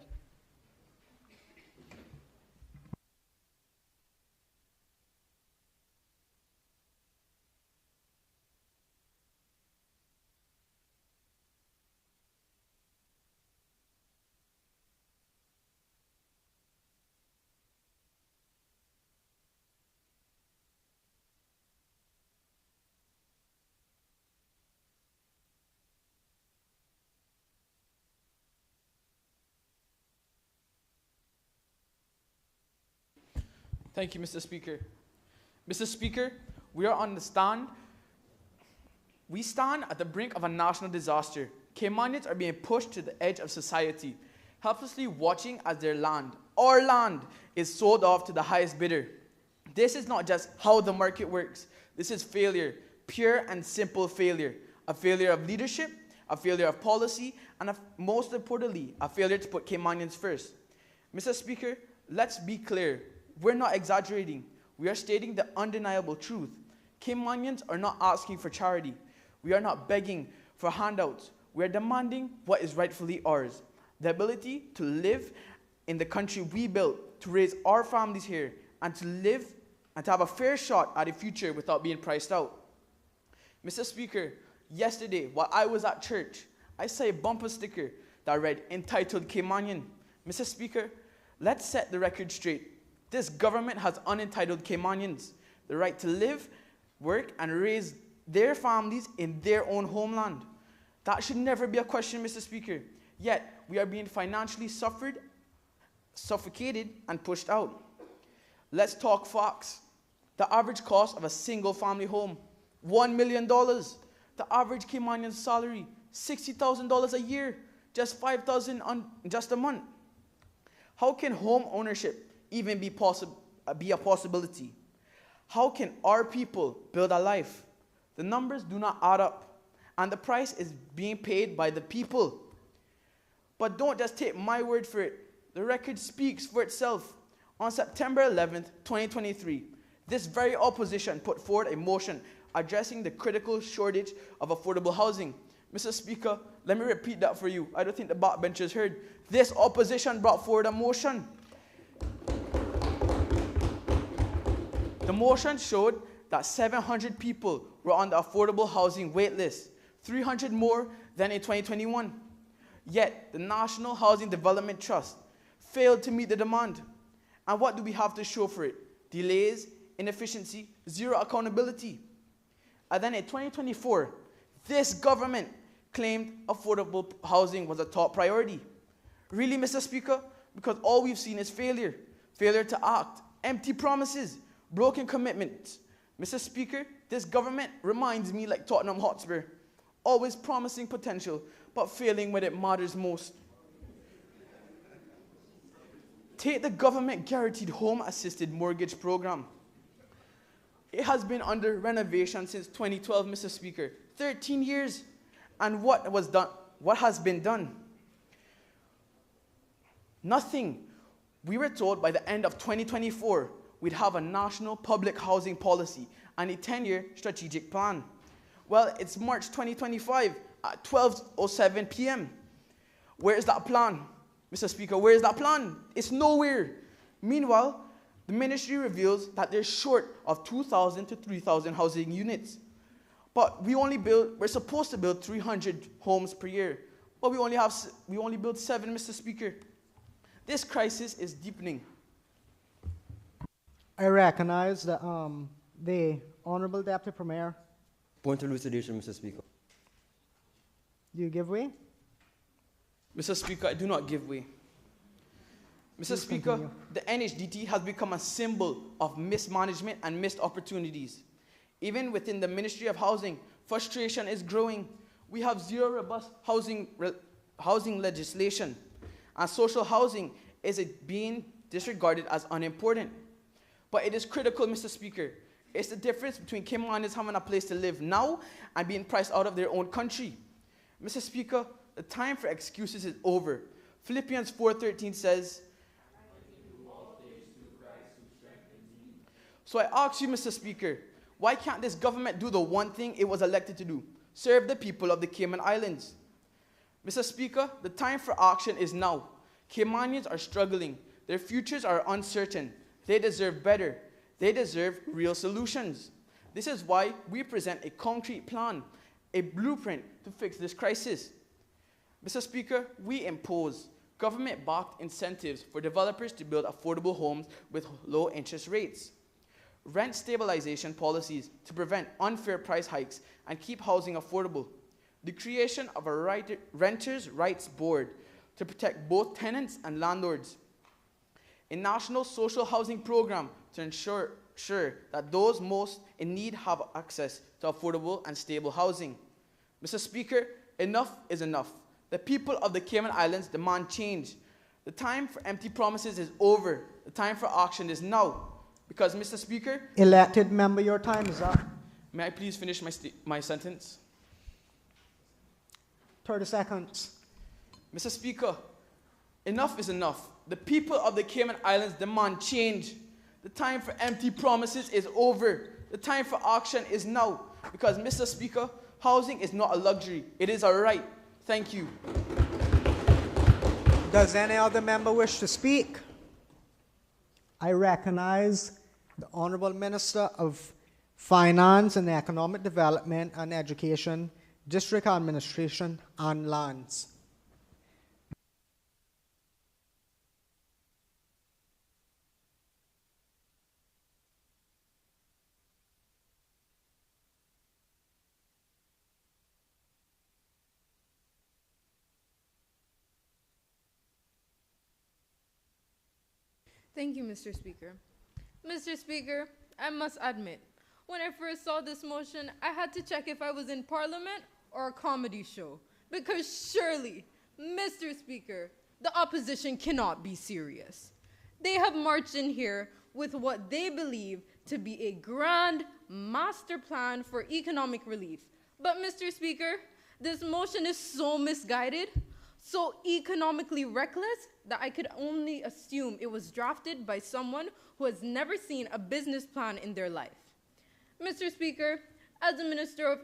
Thank you, Mr. Speaker. Mr. Speaker, we are on the stand. We stand at the brink of a national disaster. Caymanians are being pushed to the edge of society, helplessly watching as their land, our land, is sold off to the highest bidder. This is not just how the market works. This is failure, pure and simple failure. A failure of leadership, a failure of policy, and most importantly, a failure to put Caymanians first. Mr. Speaker, let's be clear. We're not exaggerating. We are stating the undeniable truth. Caymanians are not asking for charity. We are not begging for handouts. We are demanding what is rightfully ours. The ability to live in the country we built, to raise our families here, and to live and to have a fair shot at a future without being priced out. Mr. Speaker, yesterday, while I was at church, I saw a bumper sticker that read, entitled Caymanian. Mr. Speaker, let's set the record straight. This government has unentitled Caymanians the right to live, work, and raise their families in their own homeland. That should never be a question, Mr. Speaker. Yet, we are being financially suffocated, and pushed out. Let's talk facts. The average cost of a single family home, $1 million. The average Caymanian salary, $60,000 a year, just $5,000 just a month. How can home ownership even be a possibility? How can our people build a life? The numbers do not add up, and the price is being paid by the people. But don't just take my word for it. The record speaks for itself. On September 11th, 2023, this very opposition put forward a motion addressing the critical shortage of affordable housing. Mr. Speaker, let me repeat that for you. I don't think the backbenchers heard. This opposition brought forward a motion. The motion showed that 700 people were on the affordable housing wait list, 300 more than in 2021. Yet, the National Housing Development Trust failed to meet the demand. And what do we have to show for it? Delays, inefficiency, zero accountability. And then in 2024, this government claimed affordable housing was a top priority. Really, Mr. Speaker? Because all we've seen is failure. Failure to act, empty promises, broken commitments. Mr. Speaker, this government reminds me like Tottenham Hotspur, always promising potential, but failing when it matters most. Take the government guaranteed home assisted mortgage program. It has been under renovation since 2012, Mr. Speaker, 13 years. And what was done? What has been done? Nothing. We were told by the end of 2024, we'd have a national public housing policy and a 10-year strategic plan. Well, it's March 2025 at 12:07 p.m. Where is that plan? Mr. Speaker, where is that plan? It's nowhere. Meanwhile, The ministry reveals that they're short of 2,000 to 3,000 housing units. But we're supposed to build 300 homes per year. But we only build 7, Mr. Speaker. This crisis is deepening.
I recognize the Honorable Deputy Premier.
Point of elucidation, Mr. Speaker.
Do you give way?
Mr. Speaker, I do not give way. Mr.
Please
Speaker,
continue.
the NHDT has become a symbol of mismanagement and missed opportunities. Even within the Ministry of Housing, frustration is growing. We have zero robust housing legislation, and social housing is being disregarded as unimportant. But it is critical, Mr. Speaker. It's the difference between Caymanians having a place to live now and being priced out of their own country. Mr. Speaker, the time for excuses is over. Philippians 4:13 says, so I ask you, Mr. Speaker, why can't this government do the one thing it was elected to do? Serve the people of the Cayman Islands. Mr. Speaker, the time for action is now. Caymanians are struggling. Their futures are uncertain. They deserve better. They deserve real solutions. This is why we present a concrete plan, a blueprint to fix this crisis. Mr. Speaker, we impose government-backed incentives for developers to build affordable homes with low interest rates, rent stabilization policies to prevent unfair price hikes and keep housing affordable, the creation of a renters' rights board to protect both tenants and landlords, a national social housing program to ensure that those most in need have access to affordable and stable housing. Mr. Speaker, enough is enough. The people of the Cayman Islands demand change. The time for empty promises is over. The time for action is now. Because, Mr. Speaker...
Elected member, your time is up.
May I please finish my sentence?
30 seconds.
Mr. Speaker, enough is enough. The people of the Cayman Islands demand change. The time for empty promises is over. The time for action is now. Because, Mr. Speaker, housing is not a luxury. It is a right. Thank you.
Does any other member wish to speak? I recognize the Honorable Minister of Finance and Economic Development and Education, District Administration and Lands.
Thank you, Mr. Speaker. Mr. Speaker, I must admit, when I first saw this motion, I had to check if I was in Parliament or a comedy show. Because surely, Mr. Speaker, the opposition cannot be serious. They have marched in here with what they believe to be a grand master plan for economic relief. But Mr. Speaker, this motion is so misguided, so economically reckless, that I could only assume it was drafted by someone who has never seen a business plan in their life. Mr. Speaker, as the Minister of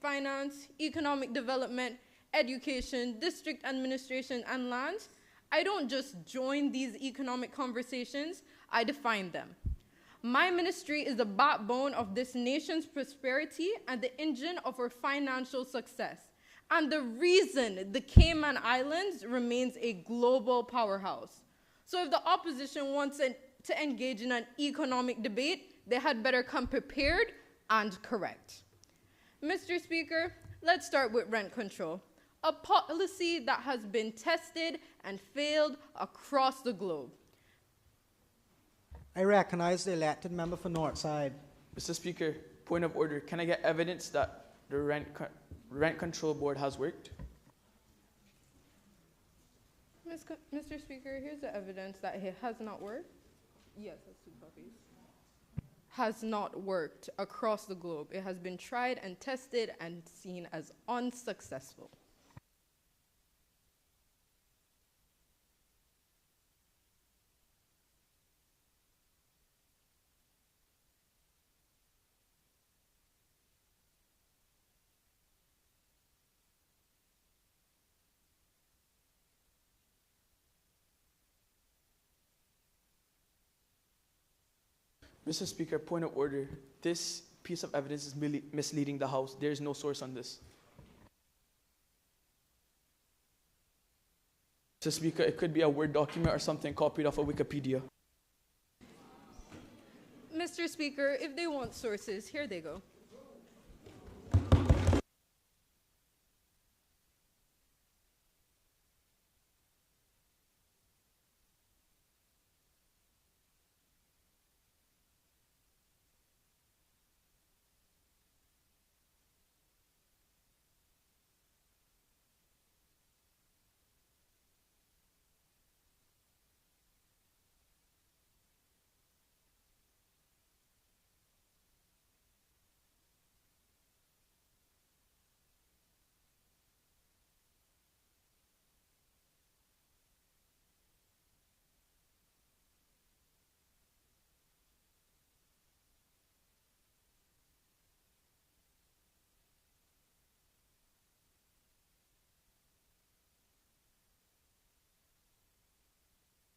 Finance, Economic Development, Education, District Administration, and Lands, I don't just join these economic conversations, I define them. My ministry is the backbone of this nation's prosperity and the engine of our financial success, and the reason the Cayman Islands remains a global powerhouse. So if the opposition wants to engage in an economic debate, they had better come prepared and correct. Mr. Speaker, let's start with rent control, a policy that has been tested and failed across the globe.
I recognize the elected member for Northside.
Mr. Speaker, point of order. Can I get evidence that the rent control board has worked?
Mr. Speaker, here's the evidence that it has not worked. Yes, that's 2 copies. Has not worked across the globe. It has been tried and tested and seen as unsuccessful.
Mr. Speaker, point of order. This piece of evidence is merely misleading the House. There is no source on this. Mr. Speaker, it could be a Word document or something copied off of Wikipedia.
Mr. Speaker, if they want sources, here they go.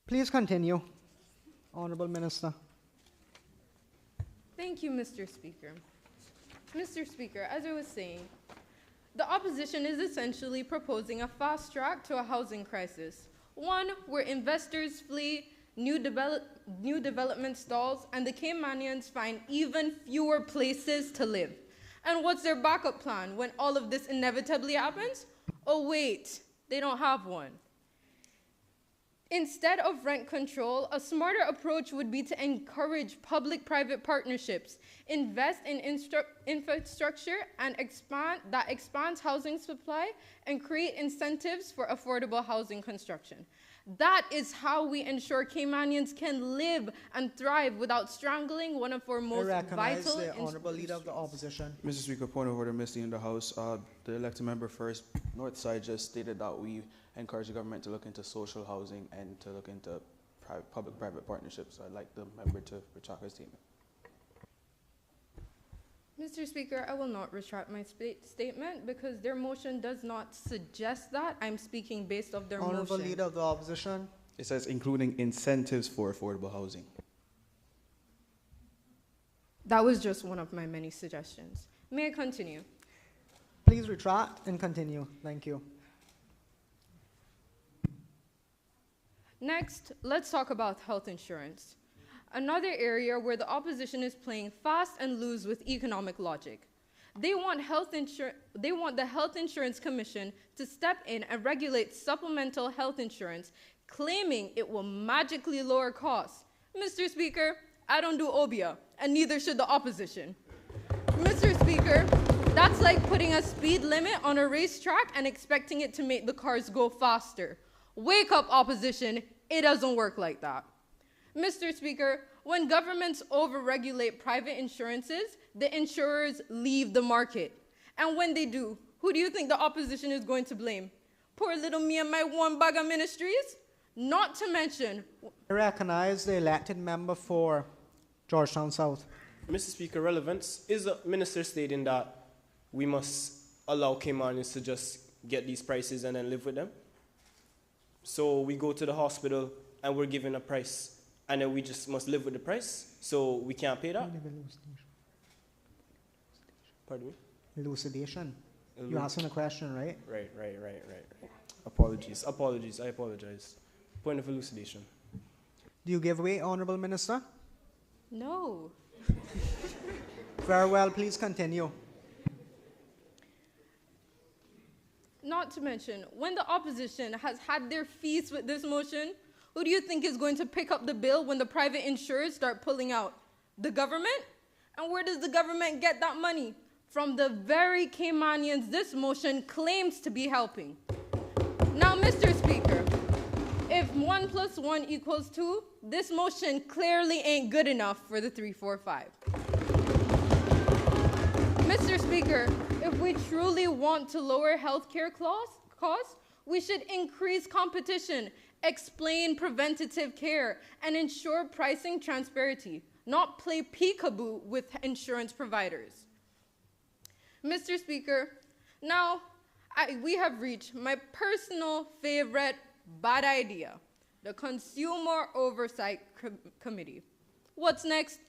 Please continue, Honorable Minister.
Thank you, Mr. Speaker. Mr. Speaker, as I was saying, the opposition is essentially proposing a fast track to a housing crisis, one where investors flee, new development stalls, and the Caymanians find even fewer places to live. And what's their backup plan when all of this inevitably happens? Oh wait, they don't have one. Instead of rent control, a smarter approach would be to encourage public-private partnerships, invest in infrastructure and expands housing supply, and create incentives for affordable housing construction. That is how we ensure Caymanians can live and thrive without strangling one of our most vital
the Honourable Leader of the Opposition.
Mr. Speaker, point of order, Mr. in the House. The elected member first, North Side, just stated that we encourage the government to look into social housing and to look into public-private partnerships. So I'd like the member to retract her statement.
Mr. Speaker, I will not retract my statement because their motion does not suggest that. I'm speaking based off their
Honourable
motion.
Leader of the Opposition.
It says including incentives for affordable housing.
That was just one of my many suggestions. May I continue?
Please retract and continue. Thank you.
Next, let's talk about health insurance. Another area where the opposition is playing fast and loose with economic logic. They want the Health Insurance Commission to step in and regulate supplemental health insurance, claiming it will magically lower costs. Mr. Speaker, I don't do OBIA, and neither should the opposition. Mr. Speaker, that's like putting a speed limit on a racetrack and expecting it to make the cars go faster. Wake up, opposition. It doesn't work like that. Mr. Speaker, when governments overregulate private insurances, the insurers leave the market. And when they do, who do you think the opposition is going to blame? Poor little me and my one bag of ministries? Not to mention...
I recognize the elected member for Georgetown South.
Mr. Speaker, relevance is the minister stating that we must allow Caymanians to just get these prices and then live with them. So we go to the hospital and we're given a price, and then we just must live with the price, so we can't pay that? Pardon me?
Elucidation. You're asking a question, right?
Right. Apologies, I apologize. Point of elucidation.
Do you give way, Honourable Minister?
No.
Very well, please continue.
Not to mention, when the opposition has had their feast with this motion, who do you think is going to pick up the bill when the private insurers start pulling out? The government? And where does the government get that money? From the very Caymanians this motion claims to be helping. Now, Mr. Speaker, if 1 + 1 = 2, this motion clearly ain't good enough for the 345. Mr. Speaker, if we truly want to lower healthcare costs, we should increase competition, explain preventative care, and ensure pricing transparency, not play peekaboo with insurance providers. Mr. Speaker, now we have reached my personal favorite bad idea, the Consumer Oversight Committee. What's next?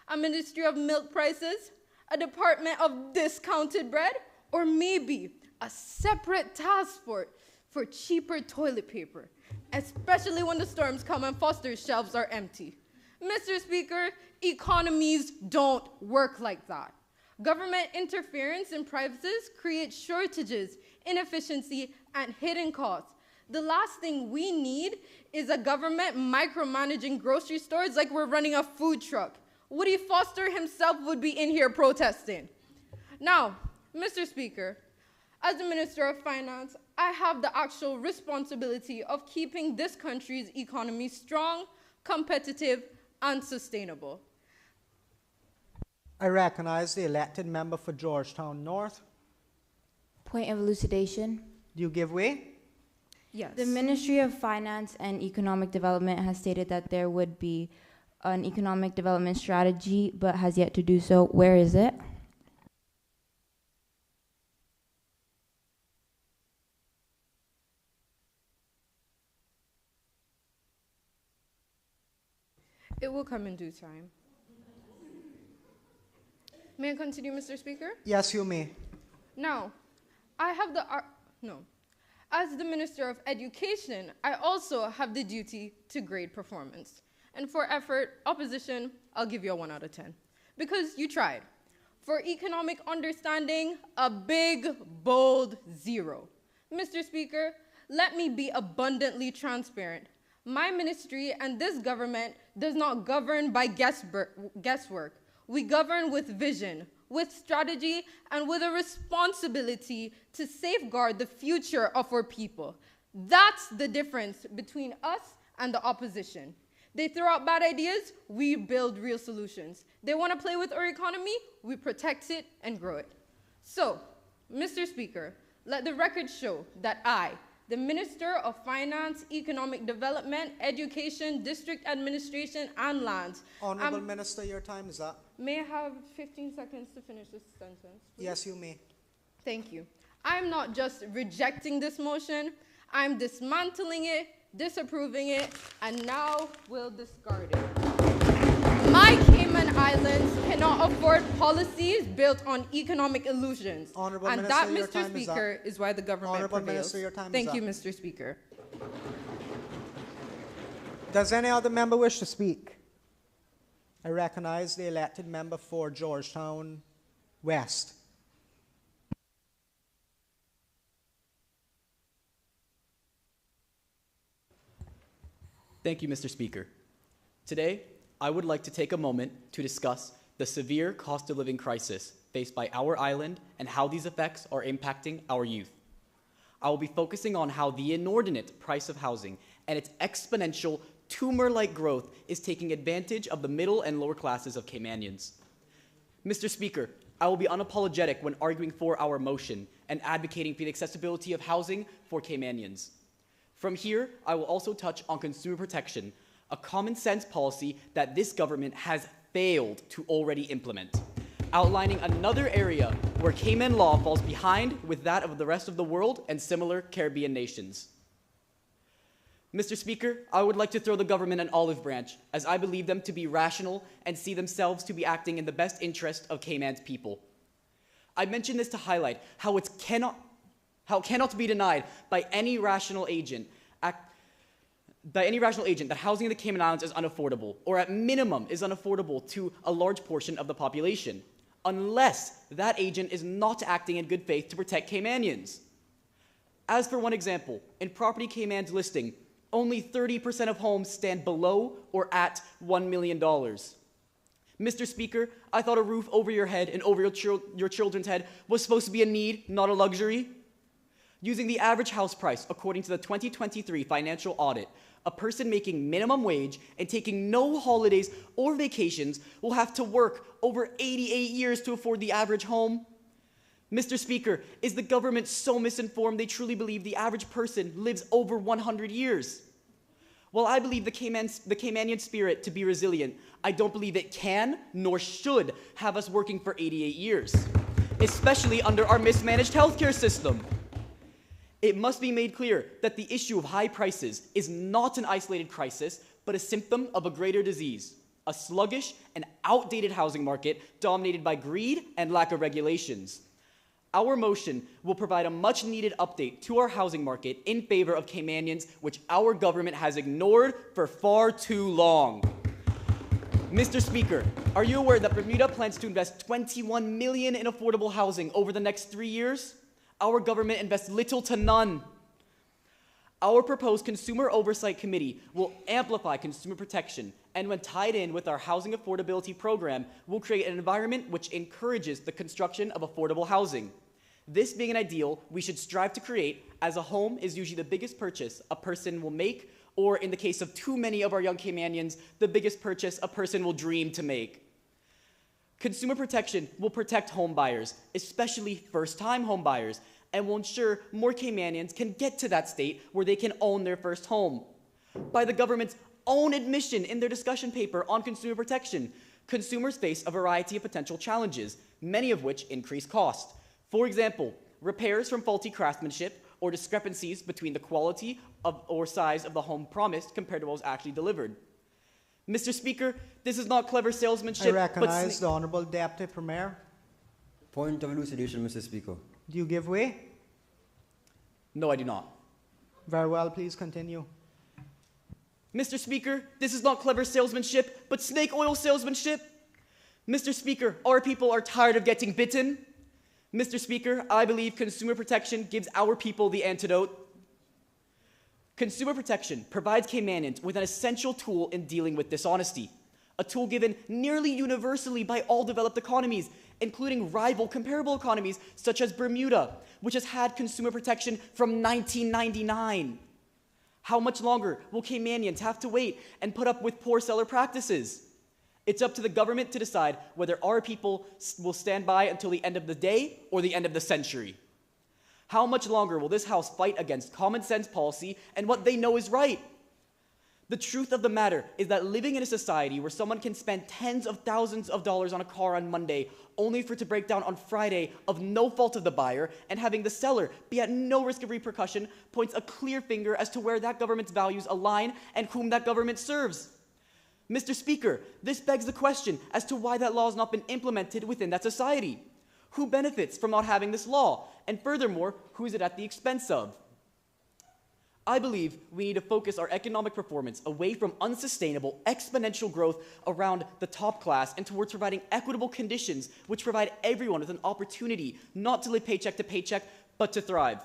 a ministry of milk prices, a department of discounted bread, or maybe a separate task force for cheaper toilet paper, especially when the storms come and Foster's shelves are empty. Mr. Speaker, economies don't work like that. Government interference in prices creates shortages, inefficiency, and hidden costs. The last thing we need is a government micromanaging grocery stores like we're running a food truck. Woody Foster himself would be in here protesting. Now, Mr. Speaker, as the Minister of Finance, I have the actual responsibility of keeping this country's economy strong, competitive, and sustainable.
I recognize the elected member for Georgetown North.
Point of elucidation.
Do you give way?
Yes.
The Ministry of Finance and Economic Development has stated that there would be an economic development strategy, but has yet to do so. Where is it?
It will come in due time. May I continue, Mr. Speaker?
Yes, you may.
Now, I have the as the Minister of Education, I also have the duty to grade performance. And for effort, opposition, I'll give you a 1 out of 10. Because you tried. For economic understanding, a big, bold 0. Mr. Speaker, let me be abundantly transparent. My ministry and this government does not govern by guesswork. We govern with vision, with strategy, and with a responsibility to safeguard the future of our people. That's the difference between us and the opposition. They throw out bad ideas, we build real solutions. They want to play with our economy, we protect it and grow it. So, Mr. Speaker, let the record show that I, the Minister of Finance, Economic Development, Education, District Administration, and Lands.
Honorable Minister, your time is up.
May I have 15 seconds to finish this sentence, please?
Yes, you may.
Thank you. I'm not just rejecting this motion, I'm dismantling it, disapproving it, and now will discard it. My Cayman Islands cannot afford policies built on economic illusions.
Honorable
and
Minister,
that,
your
Mr.
time
Speaker, is why the government
Honorable
prevails.
Minister, your time is
Thank
up.
you, Mr. Speaker.
Does any other member wish to speak? I recognize the elected member for Georgetown West.
Thank you, Mr. Speaker. Today, I would like to take a moment to discuss the severe cost of living crisis faced by our island and how these effects are impacting our youth. I will be focusing on how the inordinate price of housing and its exponential tumor-like growth is taking advantage of the middle and lower classes of Caymanians. Mr. Speaker, I will be unapologetic when arguing for our motion and advocating for the accessibility of housing for Caymanians. From here, I will also touch on consumer protection, a common sense policy that this government has failed to already implement, outlining another area where Cayman law falls behind with that of the rest of the world and similar Caribbean nations. Mr. Speaker, I would like to throw the government an olive branch, as I believe them to be rational and see themselves to be acting in the best interest of Cayman's people. I mention this to highlight how it cannot be denied by any rational agent that housing in the Cayman Islands is unaffordable, or at minimum is unaffordable to a large portion of the population, unless that agent is not acting in good faith to protect Caymanians. As for one example, in Property Cayman's listing, only 30% of homes stand below or at $1 million. Mr. Speaker, I thought a roof over your head and over your children's head was supposed to be a need, not a luxury. Using the average house price according to the 2023 financial audit, a person making minimum wage and taking no holidays or vacations will have to work over 88 years to afford the average home. Mr. Speaker, is the government so misinformed they truly believe the average person lives over 100 years? While I believe the Caymanian spirit to be resilient, I don't believe it can nor should have us working for 88 years, especially under our mismanaged healthcare system. It must be made clear that the issue of high prices is not an isolated crisis, but a symptom of a greater disease. a sluggish and outdated housing market dominated by greed and lack of regulations. Our motion will provide a much-needed update to our housing market in favor of Caymanians, which our government has ignored for far too long. Mr. Speaker, are you aware that Bermuda plans to invest $21 million in affordable housing over the next 3 years? Our government invests little to none. Our proposed Consumer Oversight Committee will amplify consumer protection, and when tied in with our housing affordability program, will create an environment which encourages the construction of affordable housing. This being an ideal we should strive to create, as a home is usually the biggest purchase a person will make, or in the case of too many of our young Caymanians, the biggest purchase a person will dream to make. Consumer protection will protect home buyers, especially first-time home buyers, and will ensure more Caymanians can get to that state where they can own their first home. By the government's own admission in their discussion paper on consumer protection, consumers face a variety of potential challenges, many of which increase cost. For example, repairs from faulty craftsmanship or discrepancies between the quality of or size of the home promised compared to what was actually delivered. Mr. Speaker, this is not clever salesmanship.
I recognize the Honourable Deputy Premier.
Point of elucidation, Mr. Speaker.
Do you give way?
No, I do not.
Very well, please continue.
Mr. Speaker, this is not clever salesmanship, but snake oil salesmanship. Mr. Speaker, our people are tired of getting bitten. Mr. Speaker, I believe consumer protection gives our people the antidote. Consumer protection provides Caymanians with an essential tool in dealing with dishonesty, a tool given nearly universally by all developed economies, including rival comparable economies such as Bermuda, which has had consumer protection from 1999. How much longer will Caymanians have to wait and put up with poor seller practices? It's up to the government to decide whether our people will stand by until the end of the day or the end of the century. How much longer will this House fight against common sense policy and what they know is right? The truth of the matter is that living in a society where someone can spend tens of thousands of dollars on a car on Monday only for it to break down on Friday of no fault of the buyer and having the seller be at no risk of repercussion points a clear finger as to where that government's values align and whom that government serves. Mr. Speaker, this begs the question as to why that law has not been implemented within that society. Who benefits from not having this law? And furthermore, who is it at the expense of? I believe we need to focus our economic performance away from unsustainable, exponential growth around the top class and towards providing equitable conditions which provide everyone with an opportunity not to live paycheck to paycheck, but to thrive.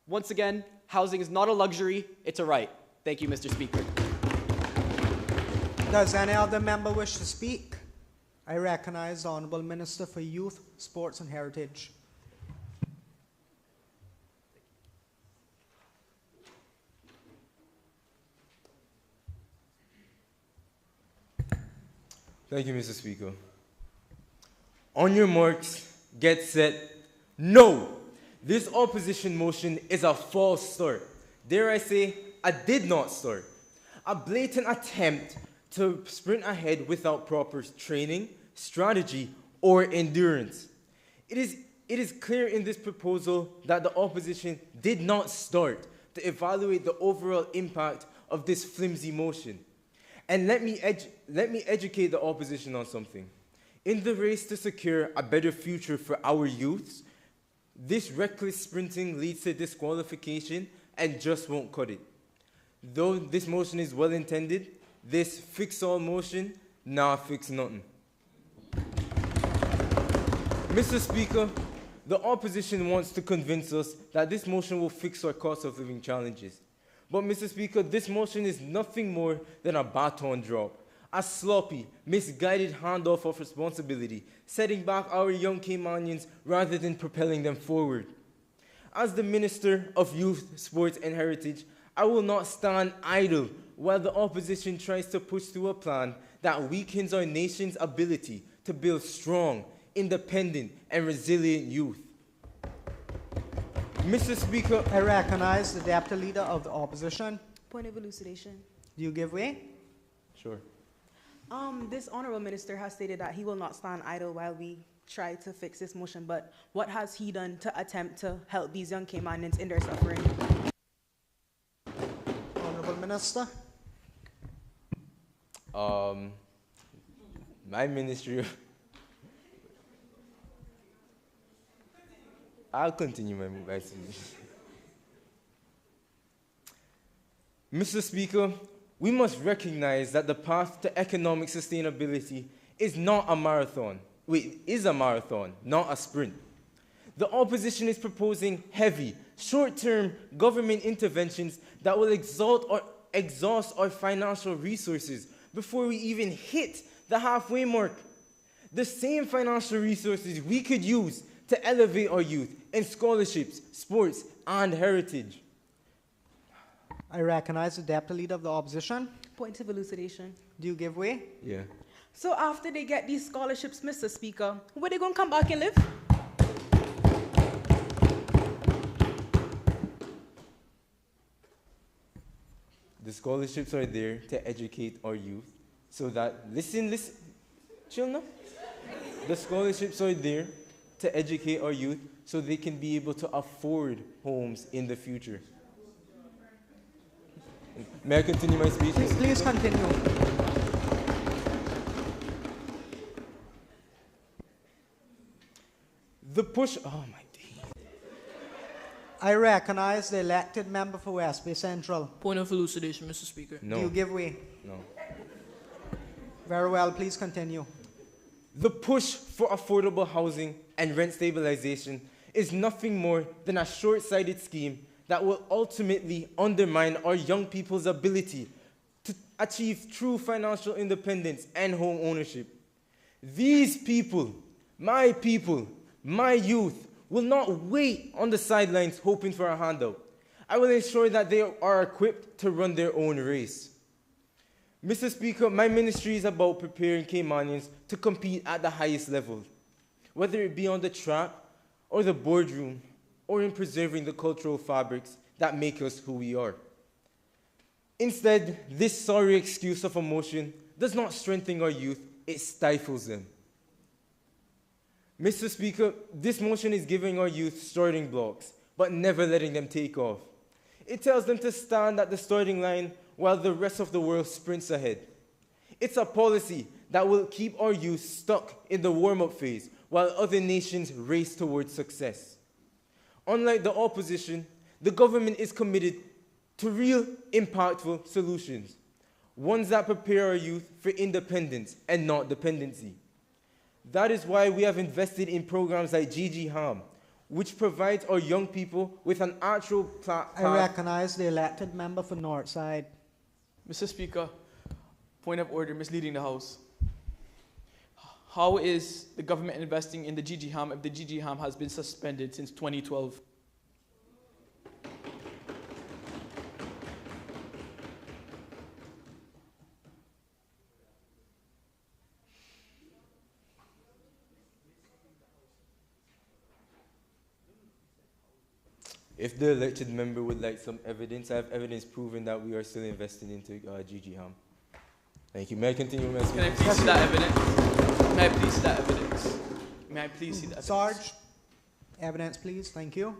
Once again, housing is not a luxury, it's a right. Thank you, Mr. Speaker.
Does any other member wish to speak? I recognize the Honourable Minister for Youth, Sports and Heritage.
Thank you, Mr. Speaker. On your marks, get set, no! This opposition motion is a false start. Dare I say, I did not start. A blatant attempt to sprint ahead without proper training, strategy, or endurance. It is clear in this proposal that the opposition did not start to evaluate the overall impact of this flimsy motion. And let me educate the opposition on something. In the race to secure a better future for our youths, this reckless sprinting leads to disqualification and just won't cut it. Though this motion is well intended, this fix-all motion, nah, fix nothing. Mr. Speaker, the opposition wants to convince us that this motion will fix our cost of living challenges. But, Mr. Speaker, this motion is nothing more than a baton drop, a sloppy, misguided handoff of responsibility, setting back our young Caymanians rather than propelling them forward. As the Minister of Youth, Sports and Heritage, I will not stand idle while the opposition tries to push through a plan that weakens our nation's ability to build strong, independent, and resilient youth. Mr. Speaker,
I recognize the Deputy Leader of the Opposition.
Point of elucidation.
Do you give way?
Sure.
This Honourable Minister has stated that he will not stand idle while we try to fix this motion, but what has he done to attempt to help these young Caymanians in their suffering?
Honourable Minister.
my ministry. I'll continue my speech. Mr. Speaker, we must recognize that the path to economic sustainability is not a marathon. Is a marathon, not a sprint. The opposition is proposing heavy, short-term government interventions that will exhaust our financial resources before we even hit the halfway mark. The same financial resources we could use to elevate our youth in scholarships, sports, and heritage.
I recognize the Deputy Leader of the Opposition.
Point of elucidation.
Do you give way?
Yeah.
So after they get these scholarships, Mr. Speaker, where they gonna come back and live?
The scholarships are there to educate our youth so that, listen, chill now. The scholarships are there to educate our youth so they can be able to afford homes in the future. May I continue my speech?
Please continue.
The push, oh my days.
I recognize the elected member for West Bay Central.
Point of elucidation, Mr. Speaker.
No.
Do you give way?
No.
Very well, please continue.
The push for affordable housing and rent stabilization is nothing more than a short-sighted scheme that will ultimately undermine our young people's ability to achieve true financial independence and home ownership. These people, my youth, will not wait on the sidelines hoping for a handout. I will ensure that they are equipped to run their own race. Mr. Speaker, my ministry is about preparing Caymanians to compete at the highest level, whether it be on the track or the boardroom, or in preserving the cultural fabrics that make us who we are. Instead, this sorry excuse of emotion does not strengthen our youth, it stifles them. Mr. Speaker, this motion is giving our youth starting blocks, but never letting them take off. It tells them to stand at the starting line while the rest of the world sprints ahead. It's a policy that will keep our youth stuck in the warm-up phase while other nations race towards success. Unlike the opposition, the government is committed to real, impactful solutions, ones that prepare our youth for independence and not dependency. That is why we have invested in programs like GGHAM, which provides our young people with an actual
I recognize the elected member for Northside.
Mr. Speaker, point of order, misleading the House. How is the government investing in the GGHAM if the GGHAM has been suspended since 2012?
If the elected member would like some evidence, I have evidence proving that we are still investing into GGHAM. Thank you. May I continue my speech?
Can I please see that evidence? May I please see that evidence? May I please see that evidence?
Sarge, evidence please. Thank you.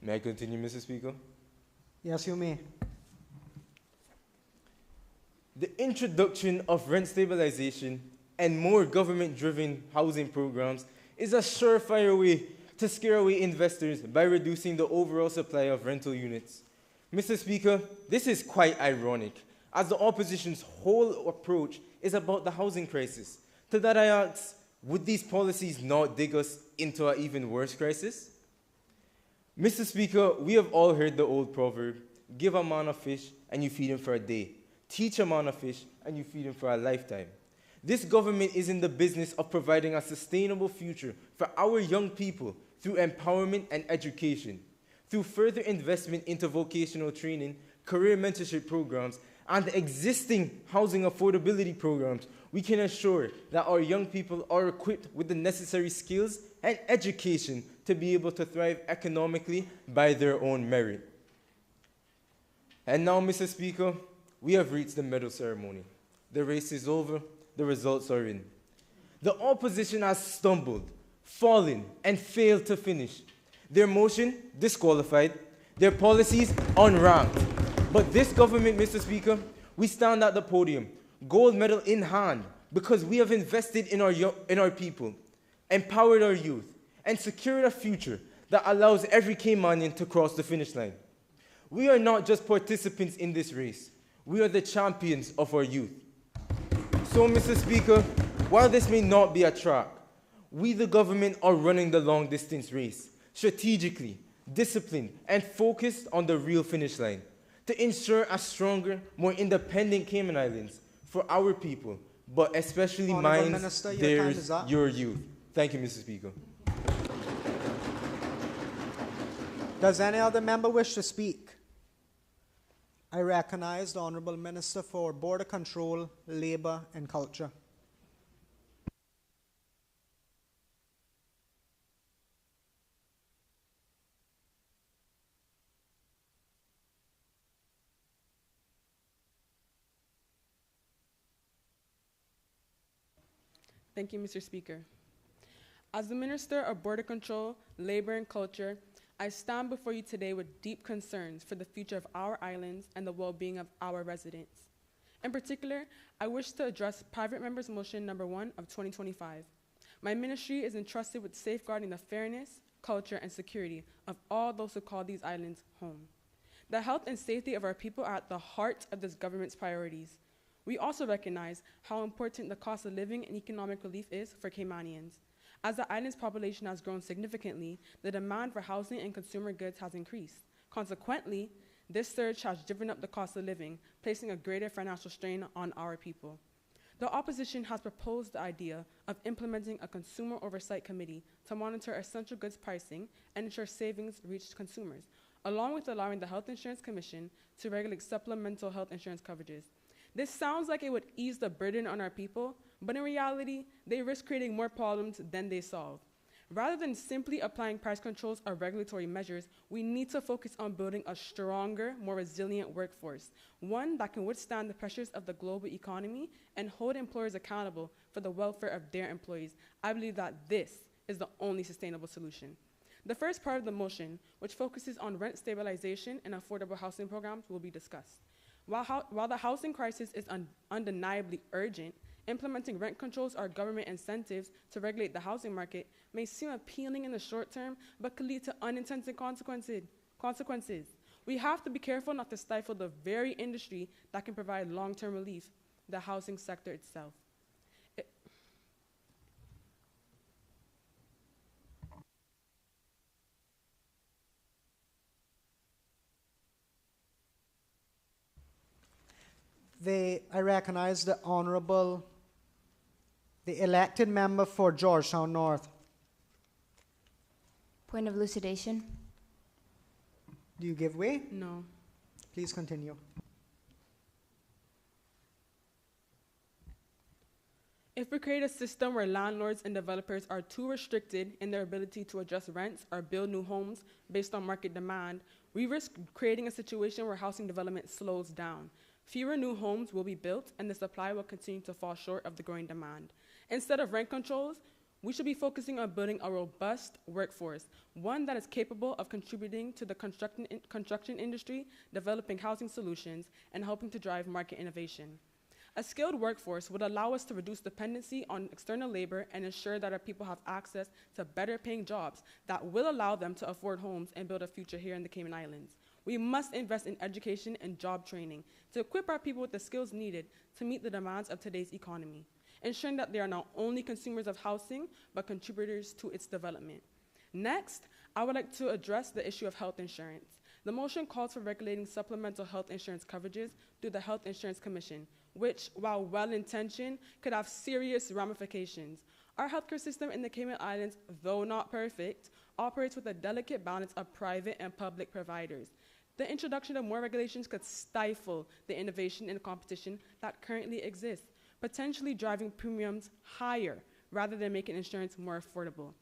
May I continue, Mr. Speaker?
Yes, you may.
The introduction of rent stabilization and more government-driven housing programs is a surefire way to scare away investors by reducing the overall supply of rental units. Mr. Speaker, this is quite ironic, as the opposition's whole approach is about the housing crisis. To that I ask, would these policies not dig us into an even worse crisis? Mr. Speaker, we have all heard the old proverb, give a man a fish and you feed him for a day. Teach a man a fish and you feed him for a lifetime. This government is in the business of providing a sustainable future for our young people through empowerment and education, through further investment into vocational training, career mentorship programs, and existing housing affordability programs, we can ensure that our young people are equipped with the necessary skills and education to be able to thrive economically by their own merit. And now, Mr. Speaker, we have reached the medal ceremony. The race is over, the results are in. The opposition has stumbled, fallen, and failed to finish. Their motion disqualified, their policies unranked. But this government, Mr. Speaker, we stand at the podium, gold medal in hand, because we have invested in our people, empowered our youth, and secured a future that allows every Caymanian to cross the finish line. We are not just participants in this race, we are the champions of our youth. So, Mr. Speaker, while this may not be a track, we, the government, are running the long-distance race, strategically, disciplined, and focused on the real finish line, to ensure a stronger, more independent Cayman Islands for our people, but especially
Honourable
mine,
Minister, your time
theirs,
is up.
your youth. Thank you, Mr. Speaker.
Does any other member wish to speak? I recognize the Honourable Minister for Border Control, Labour and Culture.
Thank you, Mr. Speaker. As the Minister of Border Control, Labor and Culture, I stand before you today with deep concerns for the future of our islands and the well-being of our residents. In particular, I wish to address Private Members Motion number 1 of 2025. My ministry is entrusted with safeguarding the fairness, culture, and security of all those who call these islands home. The health and safety of our people are at the heart of this government's priorities. We also recognize how important the cost of living and economic relief is for Caymanians. As the island's population has grown significantly, the demand for housing and consumer goods has increased. Consequently, this surge has driven up the cost of living, placing a greater financial strain on our people. The opposition has proposed the idea of implementing a consumer oversight committee to monitor essential goods pricing and ensure savings reach consumers, along with allowing the Health Insurance Commission to regulate supplemental health insurance coverages. This sounds like it would ease the burden on our people, but in reality, they risk creating more problems than they solve. Rather than simply applying price controls or regulatory measures, we need to focus on building a stronger, more resilient workforce, one that can withstand the pressures of the global economy and hold employers accountable for the welfare of their employees. I believe that this is the only sustainable solution. The first part of the motion, which focuses on rent stabilization and affordable housing programs, will be discussed. While the housing crisis is undeniably urgent, implementing rent controls or government incentives to regulate the housing market may seem appealing in the short term, but could lead to unintended consequences. We have to be careful not to stifle the very industry that can provide long-term relief, the housing sector itself.
I recognize the Honourable, the elected member for Georgetown North.
Point of elucidation.
Do you give way?
No.
Please continue.
If we create a system where landlords and developers are too restricted in their ability to adjust rents or build new homes based on market demand, we risk creating a situation where housing development slows down. Fewer new homes will be built, and the supply will continue to fall short of the growing demand. Instead of rent controls, we should be focusing on building a robust workforce, one that is capable of contributing to the construction industry, developing housing solutions, and helping to drive market innovation. A skilled workforce would allow us to reduce dependency on external labor and ensure that our people have access to better paying jobs that will allow them to afford homes and build a future here in the Cayman Islands. We must invest in education and job training to equip our people with the skills needed to meet the demands of today's economy, ensuring that they are not only consumers of housing, but contributors to its development. Next, I would like to address the issue of health insurance. The motion calls for regulating supplemental health insurance coverages through the Health Insurance Commission, which, while well-intentioned, could have serious ramifications. Our healthcare system in the Cayman Islands, though not perfect, operates with a delicate balance of private and public providers. The introduction of more regulations could stifle the innovation and competition that currently exists, potentially driving premiums higher rather than making insurance more affordable.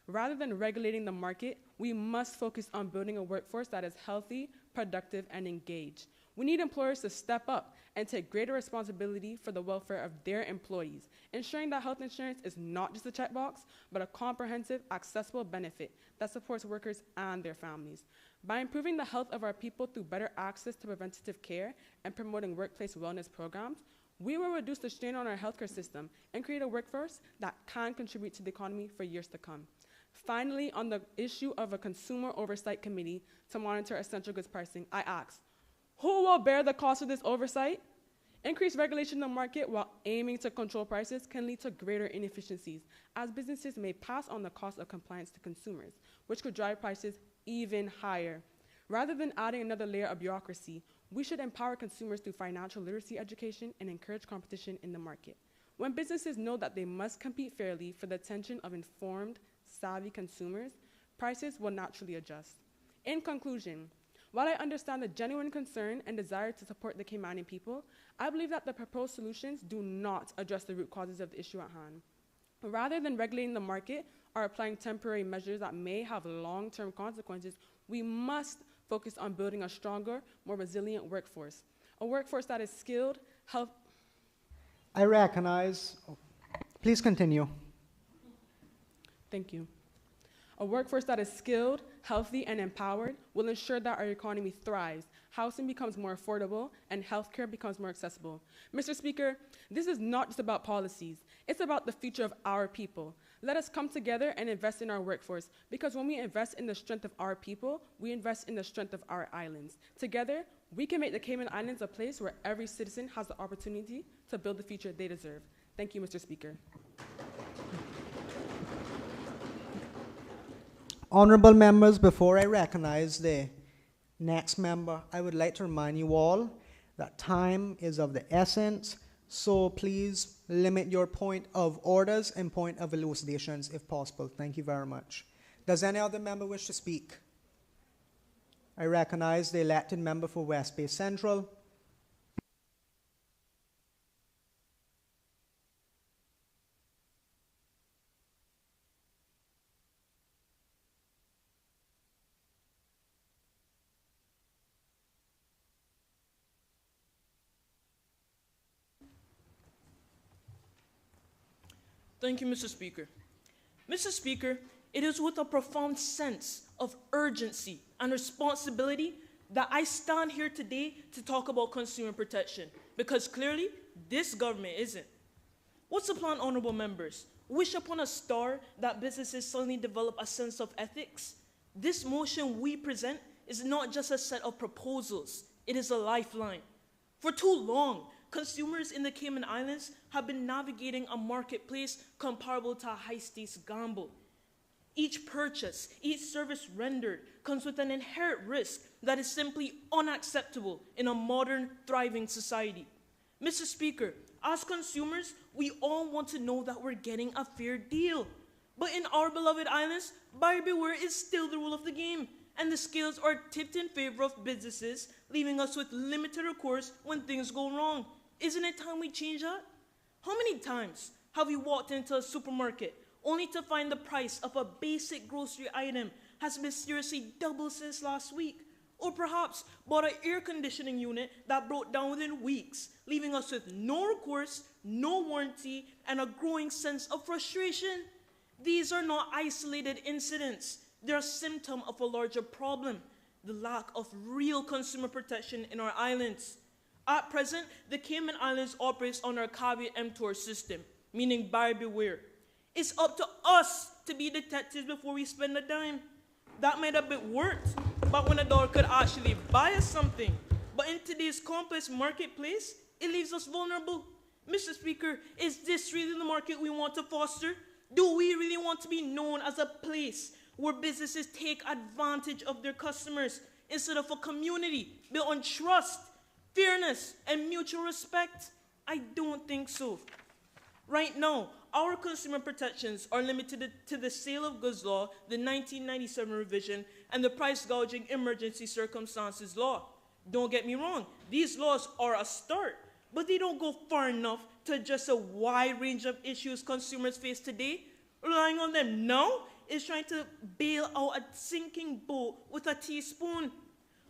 Rather than regulating the market, we must focus on building a workforce that is healthy, productive, and engaged. We need employers to step up and take greater responsibility for the welfare of their employees, ensuring that health insurance is not just a checkbox, but a comprehensive, accessible benefit that supports workers and their families. By improving the health of our people through better access to preventative care and promoting workplace wellness programs, we will reduce the strain on our healthcare system and create a workforce that can contribute to the economy for years to come. Finally, on the issue of a consumer oversight committee to monitor essential goods pricing, I ask, who will bear the cost of this oversight? Increased regulation in the market while aiming to control prices can lead to greater inefficiencies, as businesses may pass on the cost of compliance to consumers, which could drive prices even higher. Rather than adding another layer of bureaucracy, we should empower consumers through financial literacy education and encourage competition in the market. When businesses know that they must compete fairly for the attention of informed, savvy consumers, prices will naturally adjust. In conclusion, while I understand the genuine concern and desire to support the Caymanian people, I believe that the proposed solutions do not address the root causes of the issue at hand. Rather than regulating the market or applying temporary measures that may have long-term consequences, we must focus on building a stronger, more resilient workforce. A workforce that is skilled,
I recognize. Please continue.
Thank you. A workforce that is skilled, healthy, and empowered will ensure that our economy thrives, housing becomes more affordable, and healthcare becomes more accessible. Mr. Speaker, this is not just about policies. It's about the future of our people. Let us come together and invest in our workforce, because when we invest in the strength of our people, we invest in the strength of our islands. Together, we can make the Cayman Islands a place where every citizen has the opportunity to build the future they deserve. Thank you, Mr. Speaker.
Honorable members, before I recognize the next member, I would like to remind you all that time is of the essence, so please limit your point of orders and point of elucidations if possible. Thank you very much. Does any other member wish to speak? I recognize the elected member for West Bay Central.
Thank you, Mr. Speaker. Mr. Speaker, it is with a profound sense of urgency and responsibility that I stand here today to talk about consumer protection, because clearly this government isn't. What's the plan, honorable members? Wish upon a star that businesses suddenly develop a sense of ethics? This motion we present is not just a set of proposals, it is a lifeline. For too long, consumers in the Cayman Islands have been navigating a marketplace comparable to a high-stakes gamble. Each purchase, each service rendered comes with an inherent risk that is simply unacceptable in a modern, thriving society. Mr. Speaker, as consumers, we all want to know that we're getting a fair deal. But in our beloved islands, buyer beware is still the rule of the game, and the scales are tipped in favor of businesses, leaving us with limited recourse when things go wrong. Isn't it time we change that? How many times have we walked into a supermarket only to find the price of a basic grocery item has mysteriously doubled since last week? Or perhaps bought an air conditioning unit that broke down within weeks, leaving us with no recourse, no warranty, and a growing sense of frustration? These are not isolated incidents. They're a symptom of a larger problem, the lack of real consumer protection in our islands. At present, the Cayman Islands operates on our caveat emptor system, meaning buyer beware. It's up to us to be detectives before we spend a dime. That might have been worked back when a dollar could actually buy us something. But in today's complex marketplace, it leaves us vulnerable. Mr. Speaker, is this really the market we want to foster? Do we really want to be known as a place where businesses take advantage of their customers instead of a community built on trust, fairness, and mutual respect? I don't think so. Right now, our consumer protections are limited to the Sale of Goods Law, the 1997 revision, and the Price Gouging Emergency Circumstances Law. Don't get me wrong, these laws are a start, but they don't go far enough to address a wide range of issues consumers face today. Relying on them now is trying to bail out a sinking boat with a teaspoon.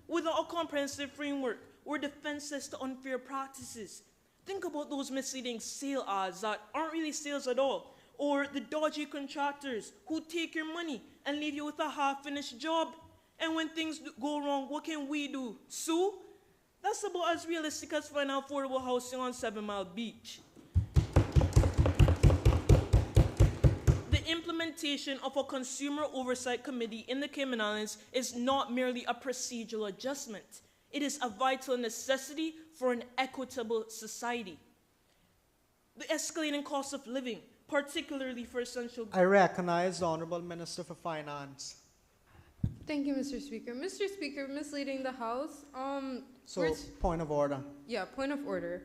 Without a comprehensive framework, we're defenseless to unfair practices. Think about those misleading sale ads that aren't really sales at all, or the dodgy contractors who take your money and leave you with a half-finished job. And when things go wrong, what can we do? Sue? That's about as realistic as finding affordable housing on 7 Mile Beach. The implementation of a consumer oversight committee in the Cayman Islands is not merely a procedural adjustment. It is a vital necessity for an equitable society. The escalating cost of living, particularly for essential goods.
I recognize the Honorable Minister for Finance.
Thank you, Mr. Speaker. Mr. Speaker, misleading the House.
Point of order.
Yeah, point of order.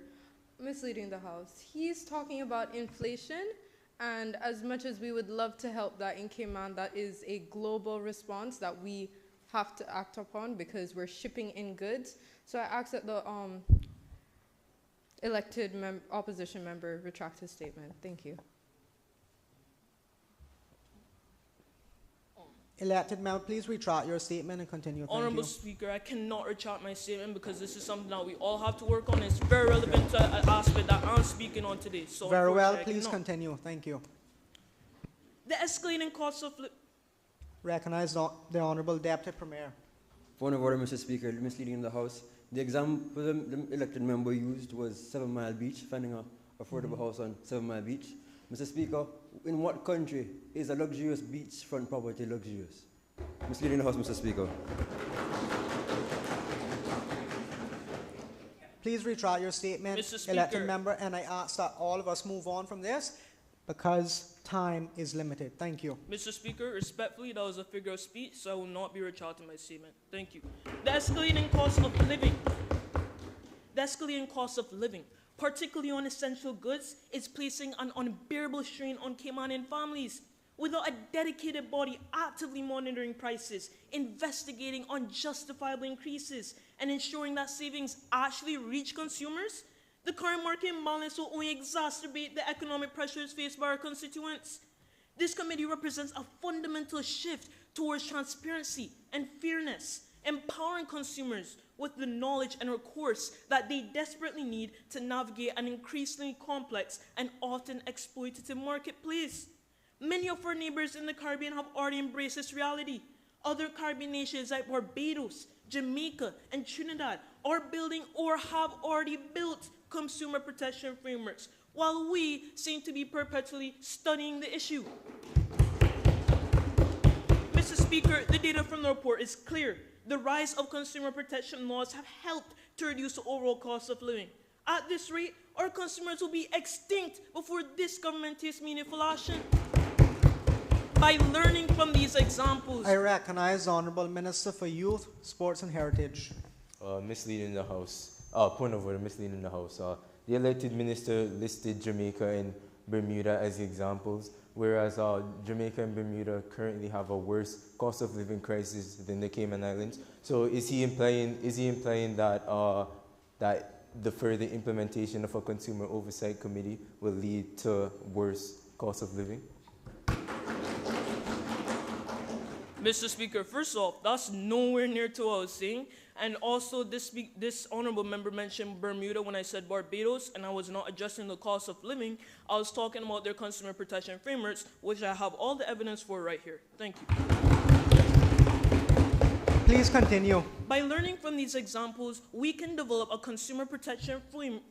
Misleading the House. He's talking about inflation, and as much as we would love to help that in Cayman, that is a global response that we have to act upon because we're shipping in goods. So I ask that the elected opposition member retract his statement. Thank you.
Elected member, please retract your statement and continue. Thank
Honorable
you.
Speaker, I cannot retract my statement because this is something that we all have to work on. It's very relevant to an aspect that I'm speaking on today. So
Very well,
unfortunately, I
please
cannot.
continue. Thank you.
The escalating cost of
Recognize the Honorable Deputy Premier.
Point of order, Mr. Speaker, misleading the House. The example the elected member used was 7 Mile Beach, finding an affordable house on 7 Mile Beach. Mr. Speaker, in what country is a luxurious beachfront property luxurious? Misleading the House, Mr. Speaker.
Please retract your statement,
Mr. Speaker.
elected member, and I ask that all of us move on from this because time is limited. Thank you.
Mr. Speaker, respectfully, that was a figure of speech, so I will not be retracting my statement. Thank you. The escalating cost of living. The escalating cost of living, particularly on essential goods, is placing an unbearable strain on Caymanian families. Without a dedicated body actively monitoring prices, investigating unjustifiable increases, and ensuring that savings actually reach consumers, the current market imbalance will only exacerbate the economic pressures faced by our constituents. This committee represents a fundamental shift towards transparency and fairness, empowering consumers with the knowledge and recourse that they desperately need to navigate an increasingly complex and often exploitative marketplace. Many of our neighbors in the Caribbean have already embraced this reality. Other Caribbean nations like Barbados, Jamaica, and Trinidad are building or have already built consumer protection frameworks, while we seem to be perpetually studying the issue. Mr. Speaker, the data from the report is clear. The rise of consumer protection laws have helped to reduce the overall cost of living. At this rate, our consumers will be extinct before this government takes meaningful action. By learning from these examples,
I recognize the Honorable Minister for Youth, Sports and Heritage.
Misleading the House. Point of order, misleading the House. The elected minister listed Jamaica and Bermuda as examples, whereas Jamaica and Bermuda currently have a worse cost of living crisis than the Cayman Islands. So is he implying that that the further implementation of a consumer oversight committee will lead to worse cost of living?
Mr. Speaker, first off, that's nowhere near to what I was saying. And also, this honorable member mentioned Bermuda when I said Barbados, and I was not addressing the cost of living. I was talking about their consumer protection frameworks, which I have all the evidence for right here. Thank you.
Please continue.
By learning from these examples, we can develop a consumer protection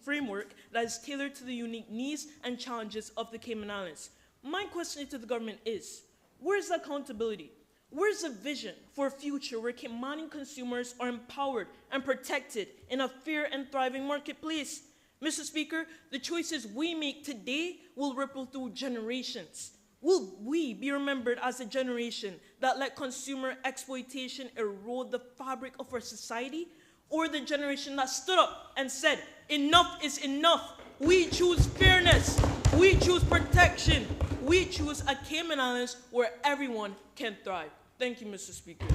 framework that is tailored to the unique needs and challenges of the Cayman Islands. My question to the government is, where's the accountability? Where's the vision for a future where Caymanian consumers are empowered and protected in a fair and thriving marketplace? Mr. Speaker, the choices we make today will ripple through generations. Will we be remembered as a generation that let consumer exploitation erode the fabric of our society? Or the generation that stood up and said, enough is enough. We choose fairness. We choose protection. We choose a Cayman Islands where everyone can thrive. Thank you, Mr. Speaker.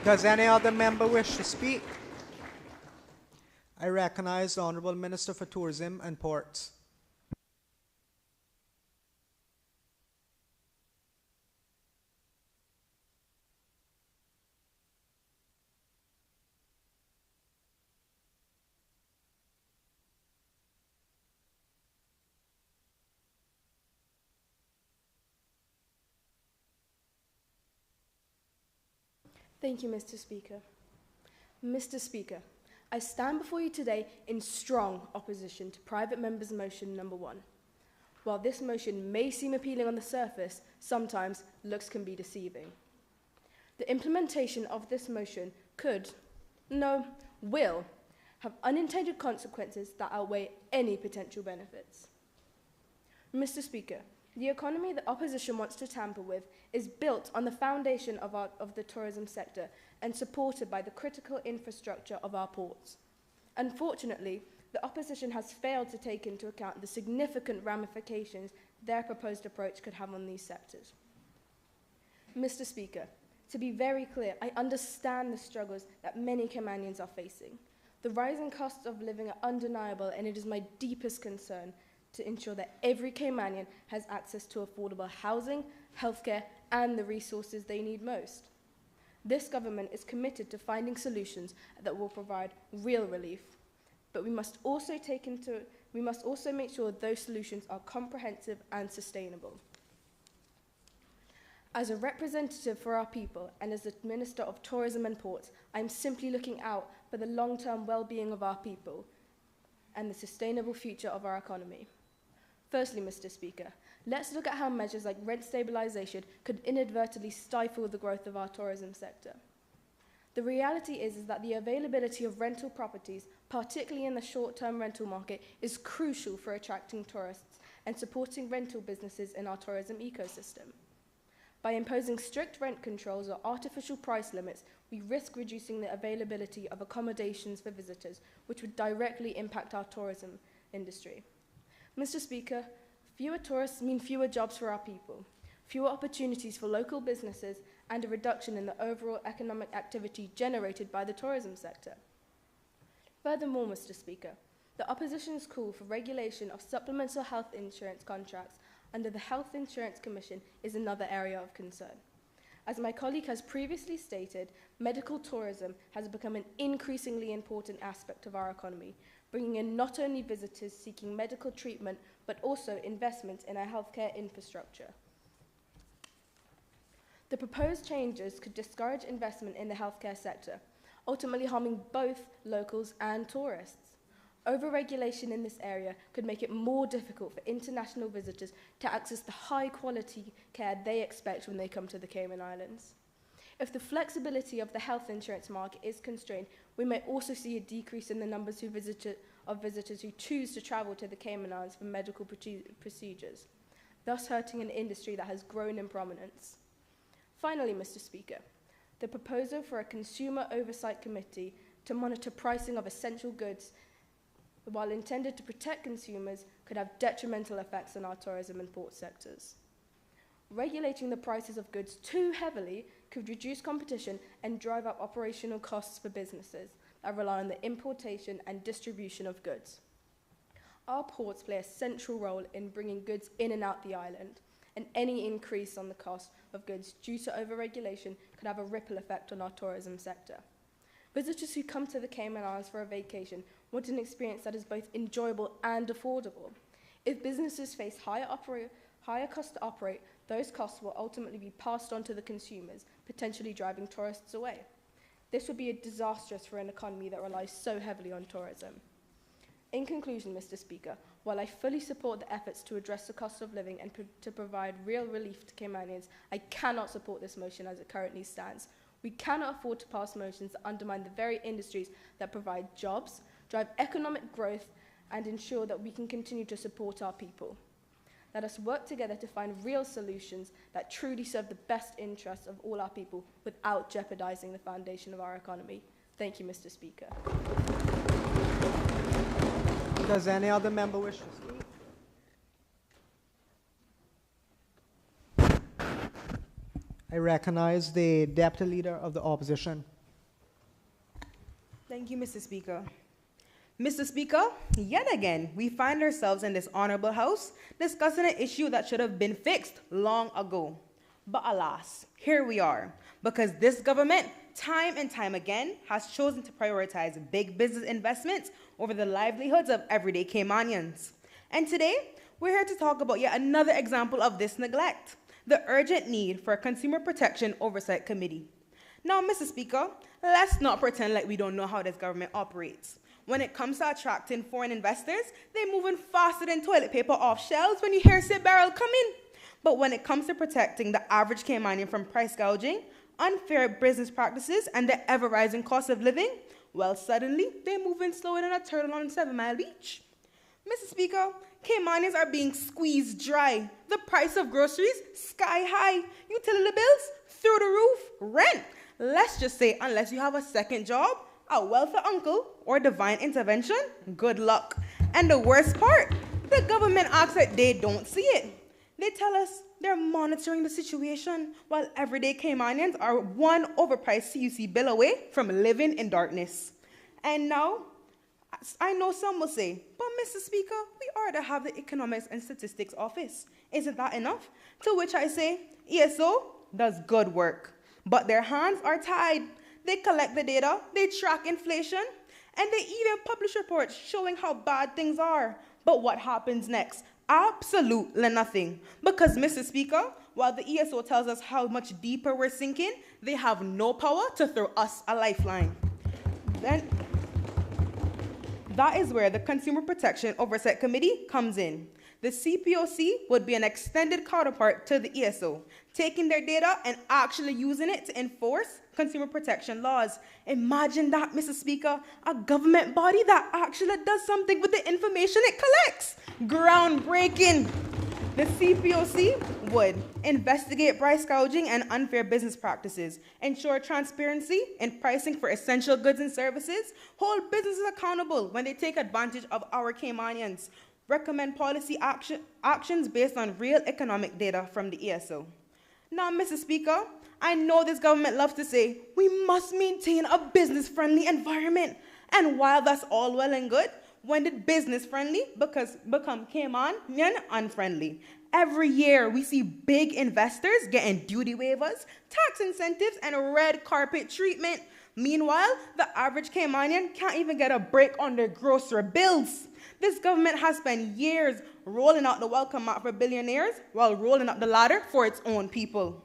Does any other member wish to speak? I recognize the Honourable Minister for Tourism and Ports.
Thank you, Mr. Speaker. Mr. Speaker, I stand before you today in strong opposition to private members' motion number 1. While this motion may seem appealing on the surface, sometimes looks can be deceiving. The implementation of this motion will have unintended consequences that outweigh any potential benefits. Mr. Speaker, the economy the opposition wants to tamper with is built on the foundation of the tourism sector and supported by the critical infrastructure of our ports. Unfortunately, the opposition has failed to take into account the significant ramifications their proposed approach could have on these sectors. Mr. Speaker, to be very clear, I understand the struggles that many Caymanians are facing. The rising costs of living are undeniable, and it is my deepest concern to ensure that every Caymanian has access to affordable housing, healthcare, and the resources they need most. This government is committed to finding solutions that will provide real relief, but we must also make sure those solutions are comprehensive and sustainable. As a representative for our people and as the Minister of Tourism and Ports, I am simply looking out for the long-term well-being of our people and the sustainable future of our economy. Firstly, Mr. Speaker, let's look at how measures like rent stabilisation could inadvertently stifle the growth of our tourism sector. The reality is that the availability of rental properties, particularly in the short-term rental market, is crucial for attracting tourists and supporting rental businesses in our tourism ecosystem. By imposing strict rent controls or artificial price limits, we risk reducing the availability of accommodations for visitors, which would directly impact our tourism industry. Mr. Speaker, fewer tourists mean fewer jobs for our people, fewer opportunities for local businesses, and a reduction in the overall economic activity generated by the tourism sector. Furthermore, Mr. Speaker, the opposition's call for regulation of supplemental health insurance contracts under the Health Insurance Commission is another area of concern. As my colleague has previously stated, medical tourism has become an increasingly important aspect of our economy, bringing in not only visitors seeking medical treatment, but also investments in our healthcare infrastructure. The proposed changes could discourage investment in the healthcare sector, ultimately harming both locals and tourists. Overregulation in this area could make it more difficult for international visitors to access the high-quality care they expect when they come to the Cayman Islands. If the flexibility of the health insurance market is constrained, we may also see a decrease in the numbers of visitors who choose to travel to the Cayman Islands for medical procedures, thus hurting an industry that has grown in prominence. Finally, Mr. Speaker, the proposal for a consumer oversight committee to monitor pricing of essential goods, while intended to protect consumers, could have detrimental effects on our tourism and port sectors. Regulating the prices of goods too heavily could reduce competition and drive up operational costs for businesses that rely on the importation and distribution of goods. Our ports play a central role in bringing goods in and out the island, and any increase on the cost of goods due to overregulation could have a ripple effect on our tourism sector. Visitors who come to the Cayman Islands for a vacation want an experience that is both enjoyable and affordable. If businesses face higher costs to operate, those costs will ultimately be passed on to the consumers, potentially driving tourists away. This would be disastrous for an economy that relies so heavily on tourism. In conclusion, Mr. Speaker, while I fully support the efforts to address the cost of living and to provide real relief to Caymanians, I cannot support this motion as it currently stands. We cannot afford to pass motions that undermine the very industries that provide jobs, drive economic growth, and ensure that we can continue to support our people. Let us work together to find real solutions that truly serve the best interests of all our people without jeopardizing the foundation of our economy. Thank you, Mr. Speaker.
Does any other member wish to speak? I recognize the Deputy Leader of the Opposition.
Thank you, Mr. Speaker. Mr. Speaker, yet again, we find ourselves in this honorable house discussing an issue that should have been fixed long ago. But alas, here we are, because this government, time and time again, has chosen to prioritize big business investments over the livelihoods of everyday Caymanians. And today, we're here to talk about yet another example of this neglect, the urgent need for a Consumer Protection Oversight Committee. Now, Mr. Speaker, let's not pretend like we don't know how this government operates. When it comes to attracting foreign investors, they're moving faster than toilet paper off shelves when you hear say barrel come in. But when it comes to protecting the average Caymanian from price gouging, unfair business practices, and the ever-rising cost of living, well, suddenly, they're moving slower than a turtle on 7 Mile Beach. Mr. Speaker, Caymanians are being squeezed dry. The price of groceries, sky high. Utility bills, through the roof. Rent, let's just say, unless you have a second job, a welfare uncle, or divine intervention, good luck. And the worst part, the government acts like they don't see it. They tell us they're monitoring the situation, while everyday Caymanians are one overpriced CUC bill away from living in darkness. And now, I know some will say, but Mr. Speaker, we already have the Economics and Statistics Office. Isn't that enough? To which I say, ESO does good work, but their hands are tied. They collect the data, they track inflation, and they even publish reports showing how bad things are. But what happens next? Absolutely nothing. Because, Mr. Speaker, while the ESO tells us how much deeper we're sinking, they have no power to throw us a lifeline. Then, that is where the Consumer Protection Oversight Committee comes in. The CPOC would be an extended counterpart to the ESO, taking their data and actually using it to enforce consumer protection laws. Imagine that, Mr. Speaker, a government body that actually does something with the information it collects. Groundbreaking. The CPOC would investigate price gouging and unfair business practices, ensure transparency in pricing for essential goods and services, hold businesses accountable when they take advantage of our Caymanians, recommend policy actions based on real economic data from the ESO. Now, Mr. Speaker, I know this government loves to say, we must maintain a business-friendly environment. And while that's all well and good, when did business-friendly become Caymanian unfriendly? Every year, we see big investors getting duty waivers, tax incentives, and red carpet treatment. Meanwhile, the average Caymanian can't even get a break on their grocery bills. This government has spent years rolling out the welcome mat for billionaires while rolling up the ladder for its own people.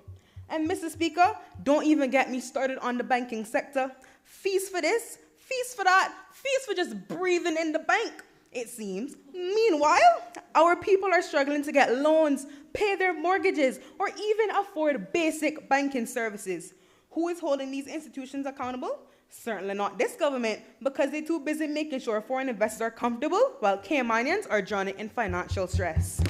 And Mr. Speaker, don't even get me started on the banking sector. Fees for this, fees for that, fees for just breathing in the bank, it seems. Meanwhile, our people are struggling to get loans, pay their mortgages, or even afford basic banking services. Who is holding these institutions accountable? Certainly not this government, because they're too busy making sure foreign investors are comfortable while Caymanians are drowning in financial stress.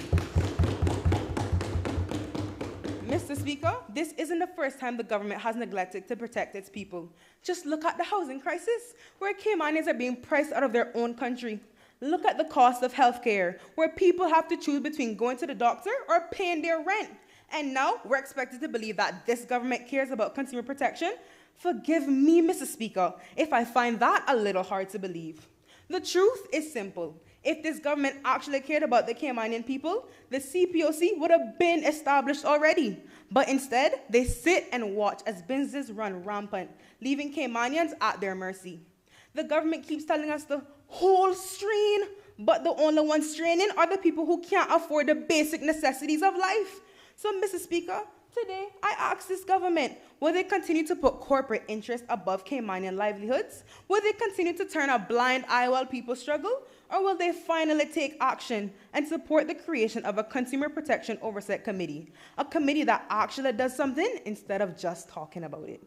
Mr. Speaker, this isn't the first time the government has neglected to protect its people. Just look at the housing crisis, where Caymanians are being priced out of their own country. Look at the cost of healthcare, where people have to choose between going to the doctor or paying their rent. And now we're expected to believe that this government cares about consumer protection? Forgive me, Mr. Speaker, if I find that a little hard to believe. The truth is simple. If this government actually cared about the Caymanian people, the CPOC would have been established already. But instead, they sit and watch as businesses run rampant, leaving Caymanians at their mercy. The government keeps telling us the whole strain, but the only ones straining are the people who can't afford the basic necessities of life. So, Mr. Speaker, today I ask this government, will they continue to put corporate interests above Caymanian livelihoods? Will they continue to turn a blind eye while people struggle? Or will they finally take action and support the creation of a Consumer Protection Oversight Committee, a committee that actually does something instead of just talking about it?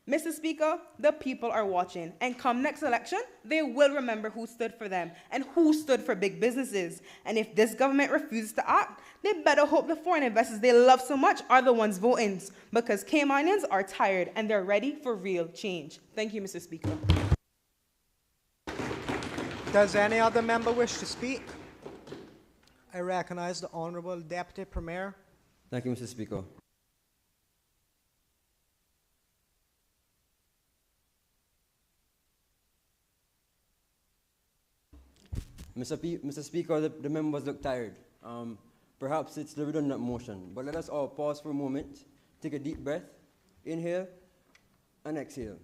Mr. Speaker, the people are watching, and come next election, they will remember who stood for them and who stood for big businesses. And if this government refuses to act, they better hope the foreign investors they love so much are the ones voting, because Caymanians are tired and they're ready for real change. Thank you, Mr. Speaker.
Does any other member wish to speak? I recognize the Honourable Deputy Premier.
Thank you, Mr. Speaker. Mr. Speaker, the members look tired. Perhaps it's the redundant motion, but let us all pause for a moment, take a deep breath, inhale, and exhale.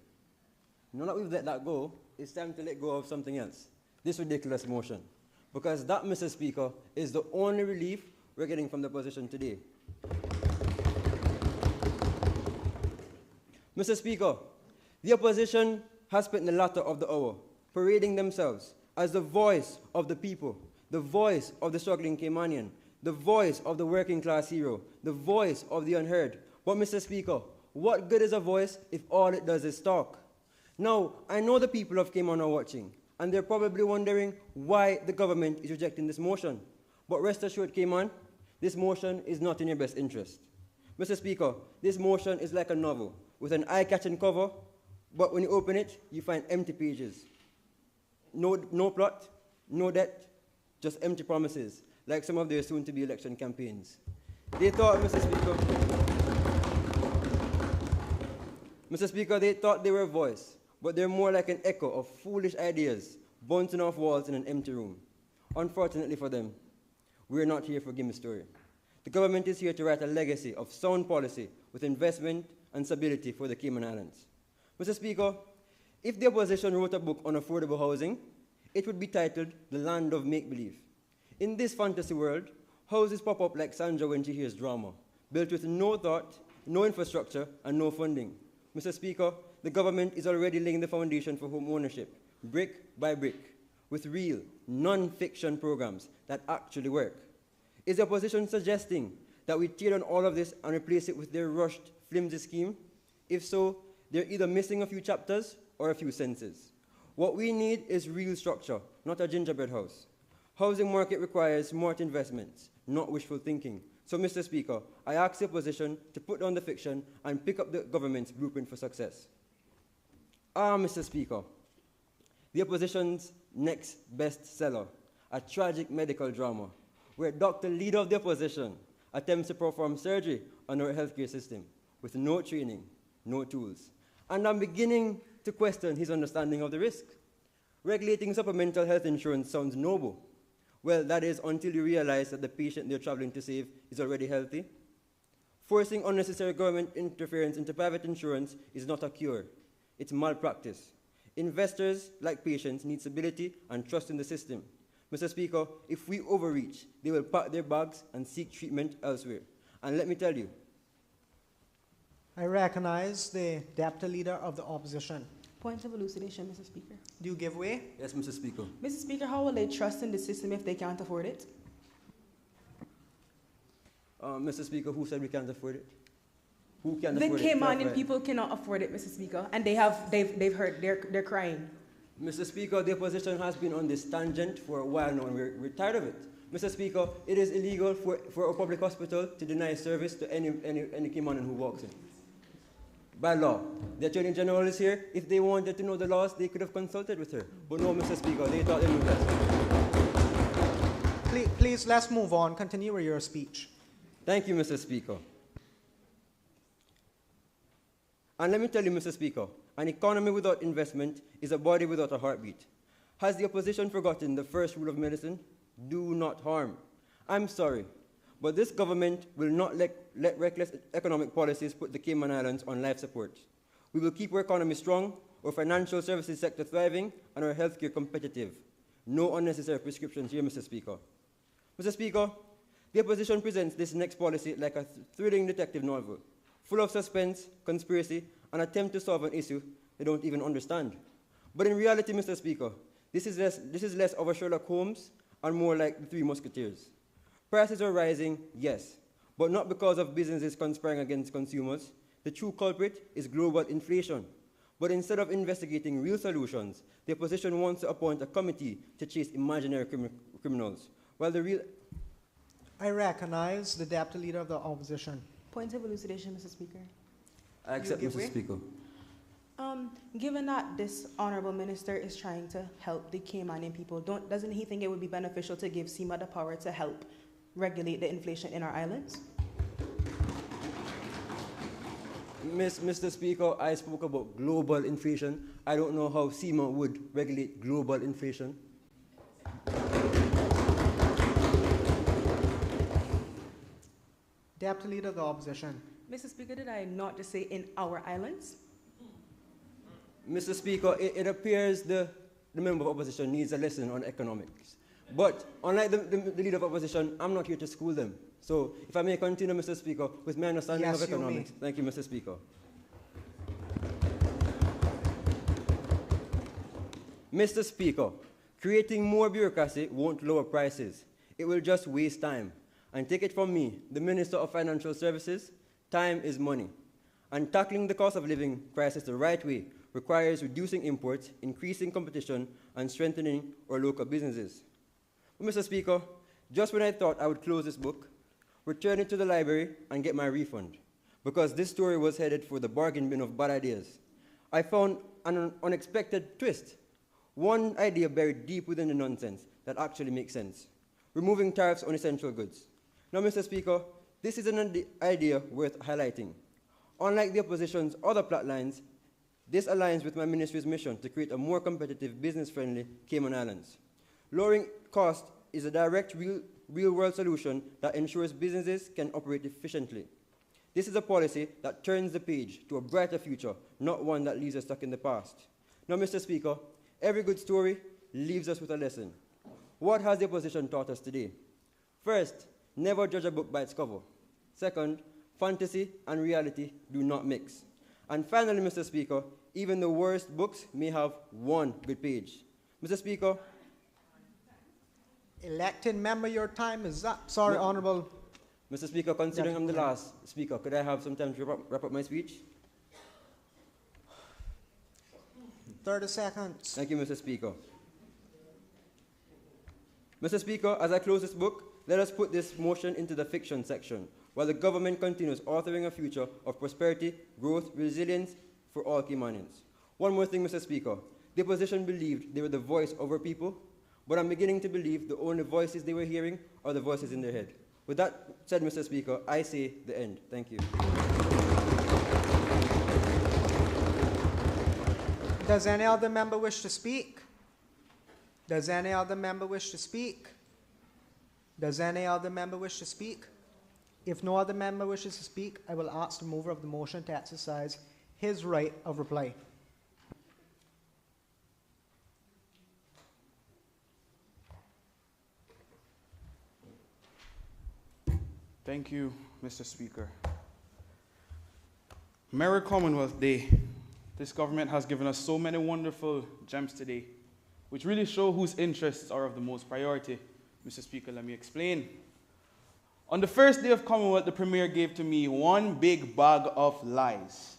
Now that we've let that go, it's time to let go of something else, this ridiculous motion. Because that, Mr. Speaker, is the only relief we're getting from the opposition today. Mr. Speaker, the opposition has spent the latter of the hour parading themselves as the voice of the people, the voice of the struggling Caymanian, the voice of the working class hero, the voice of the unheard. But Mr. Speaker, what good is a voice if all it does is talk? Now, I know the people of Cayman are watching, and they're probably wondering why the government is rejecting this motion. But rest assured, Cayman, this motion is not in your best interest. Mr. Speaker, this motion is like a novel with an eye-catching cover, but when you open it, you find empty pages. No plot, no debt, just empty promises, like some of their soon-to-be election campaigns. They thought, Mr. Speaker, they thought they were a voice, but they're more like an echo of foolish ideas bouncing off walls in an empty room. Unfortunately for them, we're not here for Gimme Story. The government is here to write a legacy of sound policy with investment and stability for the Cayman Islands. Mr. Speaker, if the opposition wrote a book on affordable housing, it would be titled The Land of Make-Believe. In this fantasy world, houses pop up like Sandra when she hears drama, built with no thought, no infrastructure, and no funding. Mr. Speaker, the government is already laying the foundation for home ownership, brick by brick, with real, non-fiction programs that actually work. Is the opposition suggesting that we tear down all of this and replace it with their rushed, flimsy scheme? If so, they're either missing a few chapters or a few sentences. What we need is real structure, not a gingerbread house. Housing market requires smart investments, not wishful thinking. So, Mr. Speaker, I ask the opposition to put down the fiction and pick up the government's blueprint for success. Mr. Speaker, the opposition's next bestseller, a tragic medical drama, where Dr. Leader of the opposition attempts to perform surgery on our healthcare system with no training, no tools. And I'm beginning to question his understanding of the risk. Regulating supplemental health insurance sounds noble. Well, that is until you realize that the patient they're traveling to save is already healthy. Forcing unnecessary government interference into private insurance is not a cure. It's malpractice. Investors, like patients, need stability and trust in the system. Mr. Speaker, if we overreach, they will pack their bags and seek treatment elsewhere. And let me tell you,
I recognize the Deputy Leader of the Opposition.
Point of elucidation, Mr. Speaker.
Do you give way?
Yes, Mr. Speaker.
Mr. Speaker, how will they trust in the system if they can't afford it?
Mr. Speaker, who said we can't afford it? Who can afford it?
The Caymanian people cannot afford it, Mr. Speaker, and they've heard, they're crying.
Mr. Speaker, the opposition has been on this tangent for a while now, and we're tired of it. Mr. Speaker, it is illegal for a public hospital to deny service to any Caymanian who walks in. By law. The Attorney General is here. If they wanted to know the laws, they could have consulted with her. But no, Mr. Speaker, they thought they knew best.
Please, let's move on. Continue with your speech.
Thank you, Mr. Speaker. And let me tell you, Mr. Speaker, an economy without investment is a body without a heartbeat. Has the opposition forgotten the first rule of medicine? Do not harm. I'm sorry, but this government will not let reckless economic policies put the Cayman Islands on life support. We will keep our economy strong, our financial services sector thriving, and our healthcare competitive. No unnecessary prescriptions here, Mr. Speaker. Mr. Speaker, the opposition presents this next policy like a thrilling detective novel, full of suspense, conspiracy, and attempt to solve an issue they don't even understand. But in reality, Mr. Speaker, this is less of a Sherlock Holmes and more like the Three Musketeers. Prices are rising, yes, but not because of businesses conspiring against consumers. The true culprit is global inflation. But instead of investigating real solutions, the opposition wants to appoint a committee to chase imaginary criminals, while the real...
I recognize the Deputy Leader of the Opposition.
Point of elucidation, Mr. Speaker.
I accept, Mr. Speaker.
Given that this honorable minister is trying to help the Caymanian people, doesn't he think it would be beneficial to give SEMA the power to help regulate the inflation in our islands?
Mr. Speaker, I spoke about global inflation. I don't know how SEMA would regulate global inflation.
Deputy Leader of the Opposition.
Mr. Speaker, did I not just say in our islands?
Mr. Speaker, it appears the member of opposition needs a lesson on economics. But unlike the leader of opposition, I'm not here to school them. So if I may continue, Mr. Speaker, with my understanding
Yes,
of economics. Thank you, Mr. Speaker. Mr. Speaker, creating more bureaucracy won't lower prices. It will just waste time. And take it from me, the Minister of Financial Services, time is money. And tackling the cost of living crisis the right way requires reducing imports, increasing competition, and strengthening our local businesses. But Mr. Speaker, just when I thought I would close this book, return it to the library and get my refund, because this story was headed for the bargain bin of bad ideas. I found an unexpected twist. One idea buried deep within the nonsense that actually makes sense. Removing tariffs on essential goods. Now, Mr. Speaker, this is an idea worth highlighting. Unlike the opposition's other plot lines, this aligns with my ministry's mission to create a more competitive, business-friendly Cayman Islands. Lowering cost is a direct, real-world solution that ensures businesses can operate efficiently. This is a policy that turns the page to a brighter future, not one that leaves us stuck in the past. Now, Mr. Speaker, every good story leaves us with a lesson. What has the opposition taught us today? First, never judge a book by its cover. Second, fantasy and reality do not mix. And finally, Mr. Speaker, even the worst books may have one good page. Mr. Speaker.
Elected member, your time is up. Sorry,
No.
Honourable.
Mr. Speaker, considering I'm the last speaker, could I have some time to wrap up my speech?
30 seconds.
Thank you, Mr. Speaker. Mr. Speaker, as I close this book, let us put this motion into the fiction section, while the government continues authoring a future of prosperity, growth, resilience for all Caymanians. One more thing, Mr. Speaker. The opposition believed they were the voice of our people, but I'm beginning to believe the only voices they were hearing are the voices in their head. With that said, Mr. Speaker, I say the end. Thank you.
Does any other member wish to speak? Does any other member wish to speak? Does any other member wish to speak? If no other member wishes to speak, I will ask the mover of the motion to exercise his right of reply.
Thank you, Mr. Speaker. Merry Commonwealth Day. This government has given us so many wonderful gems today, which really show whose interests are of the most priority. Mr. Speaker, let me explain. On the first day of Commonwealth, the Premier gave to me one big bag of lies.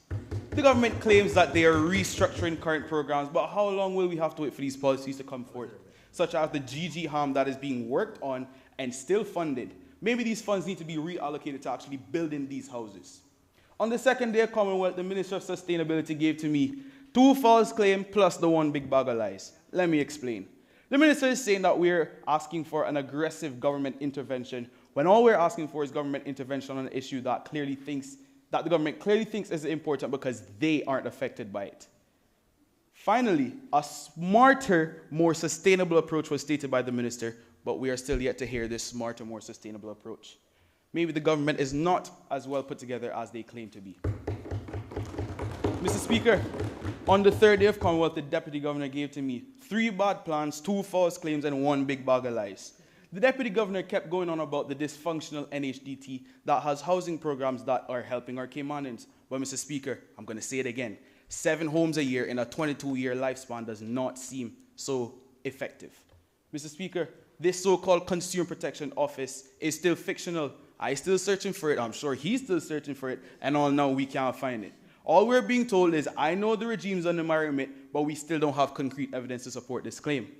The government claims that they are restructuring current programs, but how long will we have to wait for these policies to come forth? Such as the GG harm that is being worked on and still funded. Maybe these funds need to be reallocated to actually building these houses. On the second day of Commonwealth, the Minister of Sustainability gave to me 2 false claims plus the one big bag of lies. Let me explain. The Minister is saying that we're asking for an aggressive government intervention when all we're asking for is government intervention on an issue that the government clearly thinks is important because they aren't affected by it. Finally, a smarter, more sustainable approach was stated by the Minister, but we are still yet to hear this smarter, more sustainable approach. Maybe the government is not as well put together as they claim to be. Mr. Speaker, on the third day of Commonwealth, the Deputy Governor gave to me 3 bad plans, 2 false claims, and 1 big bag of lies. The Deputy Governor kept going on about the dysfunctional NHDT that has housing programs that are helping our Caymanians. But Mr. Speaker, I'm going to say it again. 7 homes a year in a 22-year lifespan does not seem so effective. Mr. Speaker, this so-called Consumer Protection Office is still fictional. I'm still searching for it. I'm sure he's still searching for it. And all now we can't find it. All we're being told is, I know the regime's under my remit, but we still don't have concrete evidence to support this claim.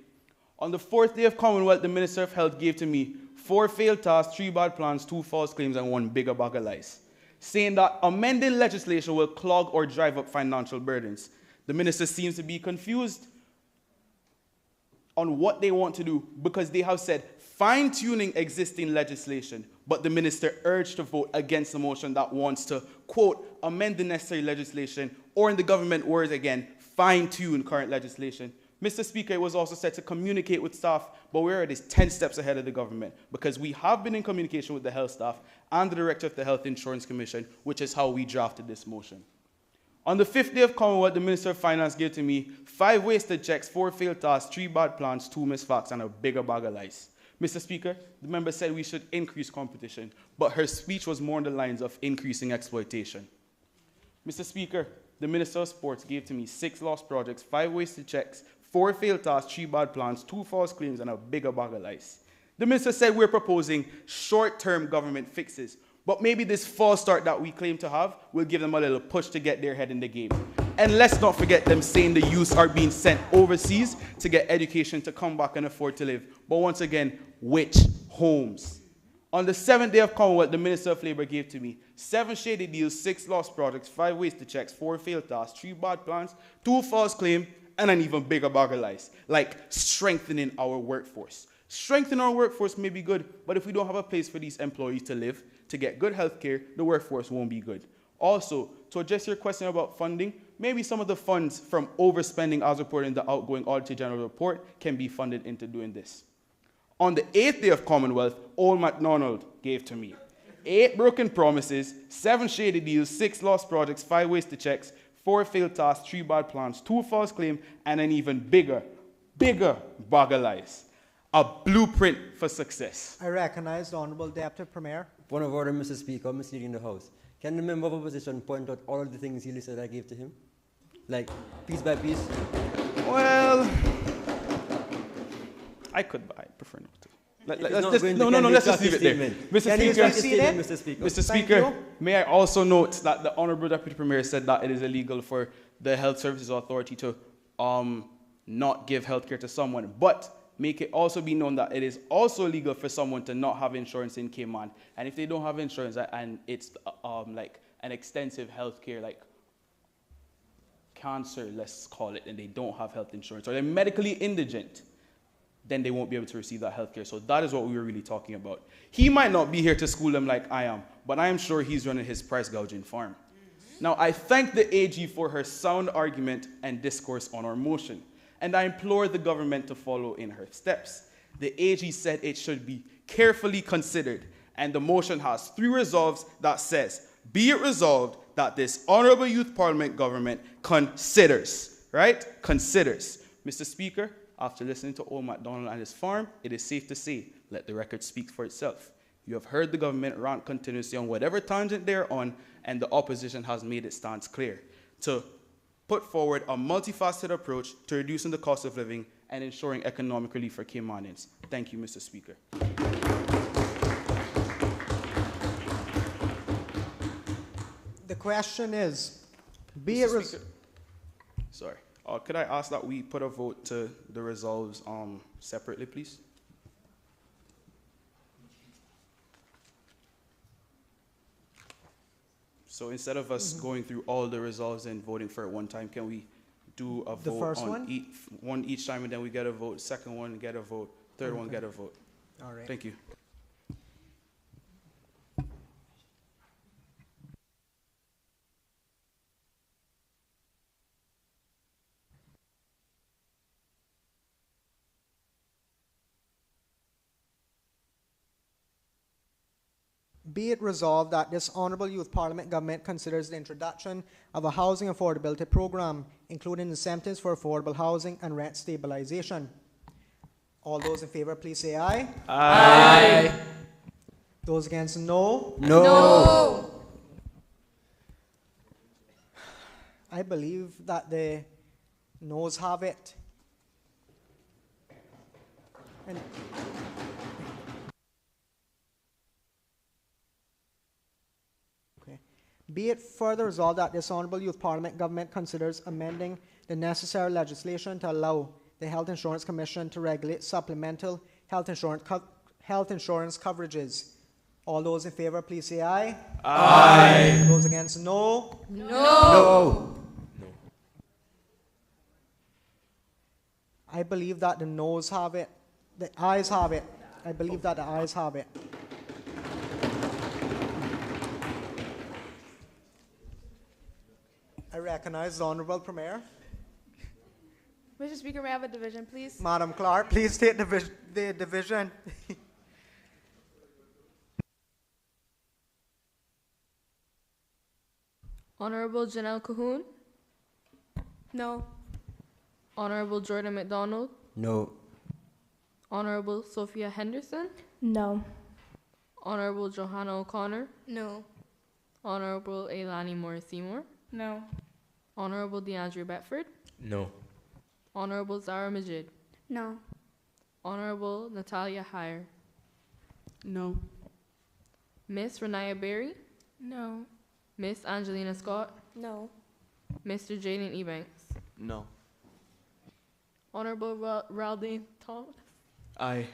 On the 4th day of Commonwealth, the Minister of Health gave to me 4 failed tasks, 3 bad plans, 2 false claims, and 1 bigger bag of lies, saying that amending legislation will clog or drive up financial burdens. The Minister seems to be confused on what they want to do because they have said fine-tuning existing legislation, but the Minister urged to vote against the motion that wants to, quote, amend the necessary legislation, or in the government words again, fine-tune current legislation. Mr. Speaker, it was also said to communicate with staff, but we're already 10 steps ahead of the government because we have been in communication with the health staff and the director of the Health Insurance Commission, which is how we drafted this motion. On the 5th day of Commonwealth, the Minister of Finance gave to me 5 wasted checks, 4 failed tasks, 3 bad plans, 2 missed facts, and a bigger bag of lies. Mr. Speaker, the member said we should increase competition, but her speech was more on the lines of increasing exploitation. Mr. Speaker, the Minister of Sports gave to me 6 lost projects, 5 wasted checks, 4 failed tasks, 3 bad plans, 2 false claims, and a bigger bag of lies. The minister said we're proposing short-term government fixes, but maybe this false start that we claim to have will give them a little push to get their head in the game. And let's not forget them saying the youth are being sent overseas to get education to come back and afford to live. But once again, which homes? On the 7th day of Commonwealth, the Minister of Labour gave to me 7 shady deals, 6 lost projects, 5 wasted checks, 4 failed tasks, 3 bad plans, 2 false claims, and an even bigger bag of lies, like strengthening our workforce. Strengthening our workforce may be good, but if we don't have a place for these employees to live, to get good health care, the workforce won't be good. Also, to address your question about funding, maybe some of the funds from overspending as reported in the outgoing Auditor General report can be funded into doing this. On the 8th day of Commonwealth, Old MacDonald gave to me 8 broken promises, 7 shady deals, 6 lost projects, 5 wasted checks, 4 failed tasks, 3 bad plans, 2 false claims, and an even bigger bag of lies. A blueprint for success.
I recognize the Honourable Deputy Premier.
Point of order, Mr. Speaker, misleading the House. Can the member of opposition point out all of the things he listed I gave to him? Like, piece by piece?
Well, I could, but I prefer not to. Let's just leave it there. Mr. Speaker, may I also note that the Honourable Deputy Premier said that it is illegal for the Health Services Authority to not give healthcare to someone, but make it also be known that it is also illegal for someone to not have insurance in Cayman. And if they don't have insurance and it's like an extensive healthcare, like cancer, let's call it, and they don't have health insurance, or they're medically indigent, then they won't be able to receive that healthcare. So that is what we were really talking about. He might not be here to school them like I am, but I am sure he's running his price gouging farm. Now, I thank the AG for her sound argument and discourse on our motion, and I implore the government to follow in her steps. The AG said it should be carefully considered, and the motion has 3 resolves that says, be it resolved that this Honourable Youth Parliament government considers, right? Considers. Mr. Speaker, after listening to Old MacDonald and his farm, it is safe to say, let the record speak for itself. You have heard the government rant continuously on whatever tangent they're on, and the opposition has made its stance clear to put forward a multifaceted approach to reducing the cost of living and ensuring economic relief for Caymanians. Thank you, Mr. Speaker.
The question is,
Sorry. Could I ask that we put a vote to the resolves separately, please? So instead of us going through all the resolves and voting for it one time, can we do a vote on one each time, and then we get a vote, second one get a vote, third one get a vote?
All right.
Thank you.
Be it resolved that this Honourable Youth Parliament government considers the introduction of a housing affordability programme, including incentives for affordable housing and rent stabilisation. All those in favour, please say aye.
Aye.
Those against, no.
No.
I believe that the noes have it. And be it further resolved that this Honourable Youth Parliament government considers amending the necessary legislation to allow the Health Insurance Commission to regulate supplemental health insurance coverages. All those in favour, please say aye.
Aye.
Those against, no.
No.
I believe that the noes have it. The ayes have it. I believe that the ayes have it. I recognize the Honourable Premier.
Mr. Speaker, may I have a division, please?
Madam Clerk, please take the division.
Honorable Janelle Cahoon.
No.
Honorable Jordan McDonald.
No.
Honorable Sophia Henderson.
No.
Honorable Johanna O'Connor.
No.
Honorable Ailani Morris Seymour.
No.
Honorable DeAndre Bedford.
No.
Honorable Zara Majid.
No.
Honorable Natalia Heyer.
No.
Miss Renaya Berry.
No.
Miss Angelina Scott.
No.
Mr. Jaden Ebanks.
No.
Honorable Raldane Thomas.
Aye.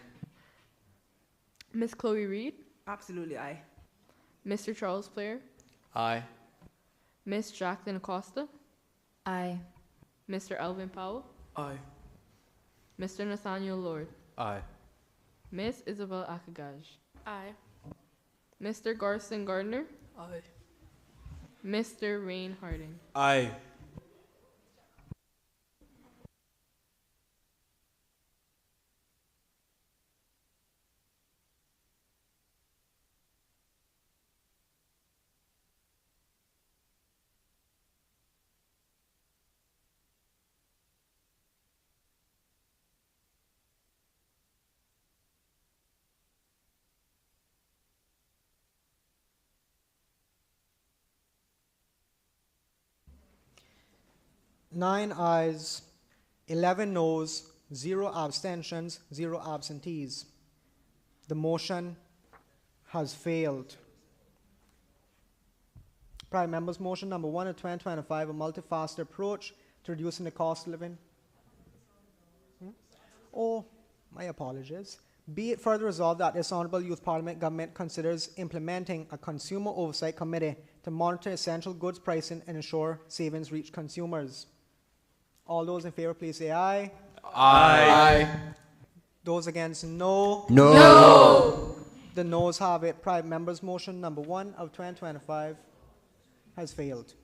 Miss Chloe Reed.
Absolutely aye.
Mr. Charles Player.
Aye.
Miss Jacqueline Acosta.
Aye.
Mr. Elvin Powell.
Aye.
Mr. Nathaniel Lord.
Aye.
Miss Isabel Akagaj.
Aye.
Mr. Garson Gardner.
Aye.
Mr. Rain Harding.
Aye.
Nine ayes, 11 noes, 0 abstentions, 0 absentees. The motion has failed. Prime Members Motion number 1 of 2025, a multifaceted approach to reducing the cost of living. Oh, my apologies. Be it further resolved that this Honourable Youth Parliament government considers implementing a Consumer Oversight Committee to monitor essential goods pricing and ensure savings reach consumers. All those in favour, please say aye.
Aye.
Those against, no.
No. No.
The noes have it. Prime Members Motion number 1 of 2025 has failed.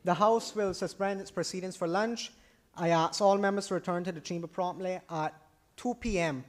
The House will suspend its proceedings for lunch. I ask all members to return to the chamber promptly at 2 p.m.